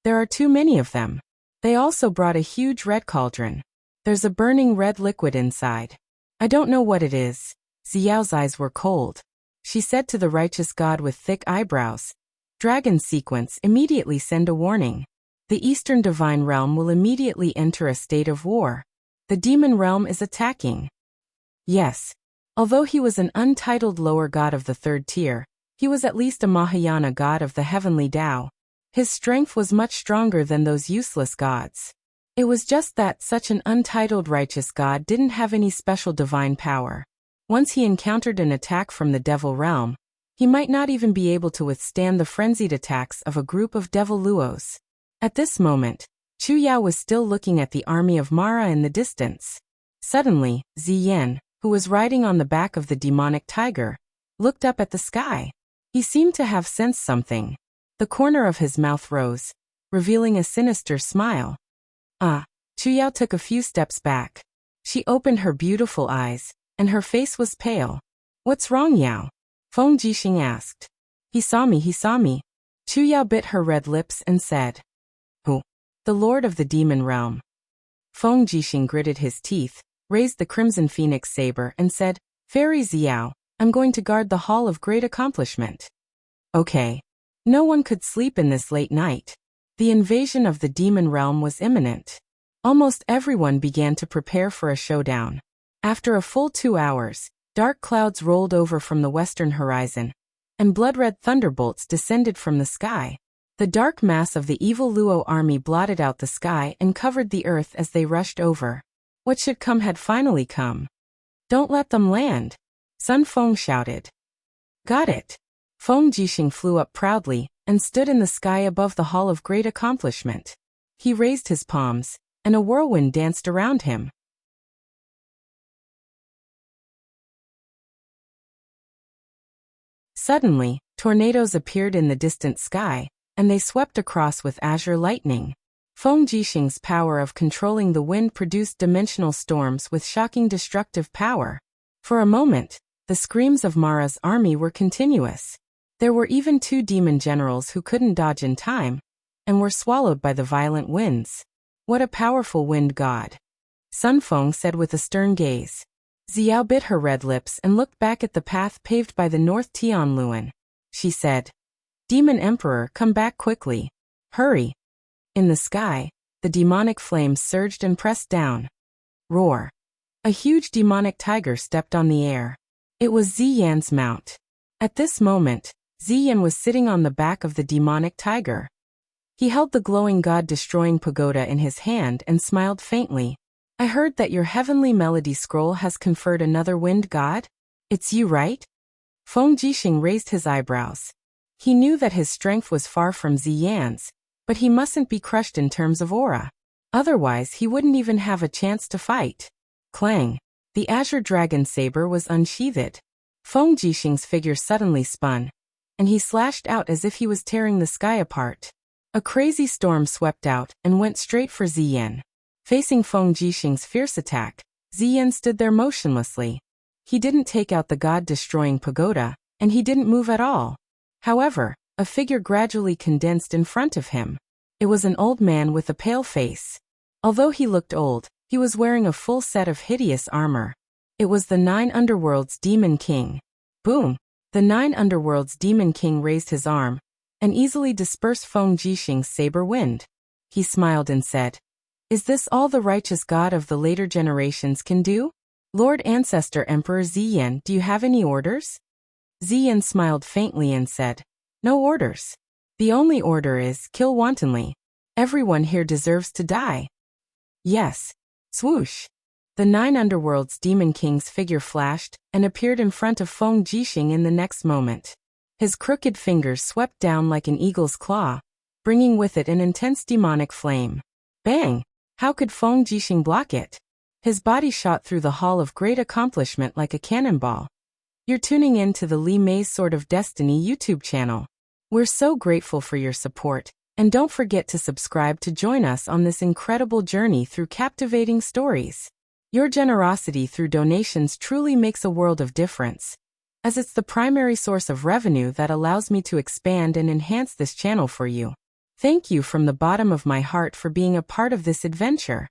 there are too many of them. They also brought a huge red cauldron. There's a burning red liquid inside. I don't know what it is. Ziyao's eyes were cold. She said to the righteous god with thick eyebrows, Dragon sequence, immediately send a warning. The Eastern Divine Realm will immediately enter a state of war. The demon realm is attacking. Yes. Although he was an untitled lower god of the third tier, he was at least a Mahayana god of the heavenly Tao. His strength was much stronger than those useless gods. It was just that such an untitled righteous god didn't have any special divine power. Once he encountered an attack from the devil realm, he might not even be able to withstand the frenzied attacks of a group of devil luos. At this moment, Chu Yao was still looking at the army of Mara in the distance. Suddenly, Ziyan, who was riding on the back of the demonic tiger, looked up at the sky. He seemed to have sensed something. The corner of his mouth rose, revealing a sinister smile. Chu Yao took a few steps back. She opened her beautiful eyes, and her face was pale. What's wrong, Yao? Feng Jixing asked. He saw me. Chu Yao bit her red lips and said, Who? The Lord of the Demon Realm. Feng Jixing gritted his teeth, raised the crimson phoenix saber and said, Fairy Ziao, I'm going to guard the Hall of Great Accomplishment. Okay. No one could sleep in this late night. The invasion of the demon realm was imminent. Almost everyone began to prepare for a showdown. After a full 2 hours, dark clouds rolled over from the western horizon, and blood-red thunderbolts descended from the sky. The dark mass of the evil Luo army blotted out the sky and covered the earth as they rushed over. What should come had finally come. Don't let them land, Sun Feng shouted. Got it. Feng Jixing flew up proudly and stood in the sky above the Hall of Great Accomplishment. He raised his palms, and a whirlwind danced around him. Suddenly, tornadoes appeared in the distant sky, and they swept across with azure lightning. Feng Jixing's power of controlling the wind produced dimensional storms with shocking destructive power. For a moment, the screams of Mara's army were continuous. There were even 2 demon generals who couldn't dodge in time, and were swallowed by the violent winds. What a powerful wind god, Sun Feng said with a stern gaze. Xiao bit her red lips and looked back at the path paved by the North Tianluan. She said, Demon Emperor, come back quickly. Hurry. In the sky, the demonic flames surged and pressed down. Roar. A huge demonic tiger stepped on the air. It was Ziyan's mount. At this moment, Ziyan was sitting on the back of the demonic tiger. He held the glowing god-destroying pagoda in his hand and smiled faintly. I heard that your heavenly melody scroll has conferred another wind god? It's you, right? Feng Jixing raised his eyebrows. He knew that his strength was far from Ziyan's, but he mustn't be crushed in terms of aura. Otherwise he wouldn't even have a chance to fight. Clang. The azure dragon saber was unsheathed. Feng Jixing's figure suddenly spun, and he slashed out as if he was tearing the sky apart. A crazy storm swept out and went straight for Ziyan. Facing Feng Jixing's fierce attack, Ziyan stood there motionlessly. He didn't take out the god-destroying pagoda, and he didn't move at all. However, a figure gradually condensed in front of him. It was an old man with a pale face. Although he looked old, he was wearing a full set of hideous armor. It was the 9 Underworlds Demon King. Boom! The 9 Underworlds Demon King raised his arm, and easily dispersed Feng Jixing's saber wind. He smiled and said, Is this all the righteous god of the later generations can do? Lord Ancestor Emperor Ziyan, do you have any orders? Ziyan smiled faintly and said, No orders. The only order is, kill wantonly. Everyone here deserves to die. Yes. Swoosh. The 9 Underworlds Demon King's figure flashed and appeared in front of Feng Jixing in the next moment. His crooked fingers swept down like an eagle's claw, bringing with it an intense demonic flame. Bang! How could Feng Jixing block it? His body shot through the Hall of Great Accomplishment like a cannonball. You're tuning in to the Li Mei's Sword of Destiny YouTube channel. We're so grateful for your support, and don't forget to subscribe to join us on this incredible journey through captivating stories. Your generosity through donations truly makes a world of difference, as it's the primary source of revenue that allows me to expand and enhance this channel for you. Thank you from the bottom of my heart for being a part of this adventure.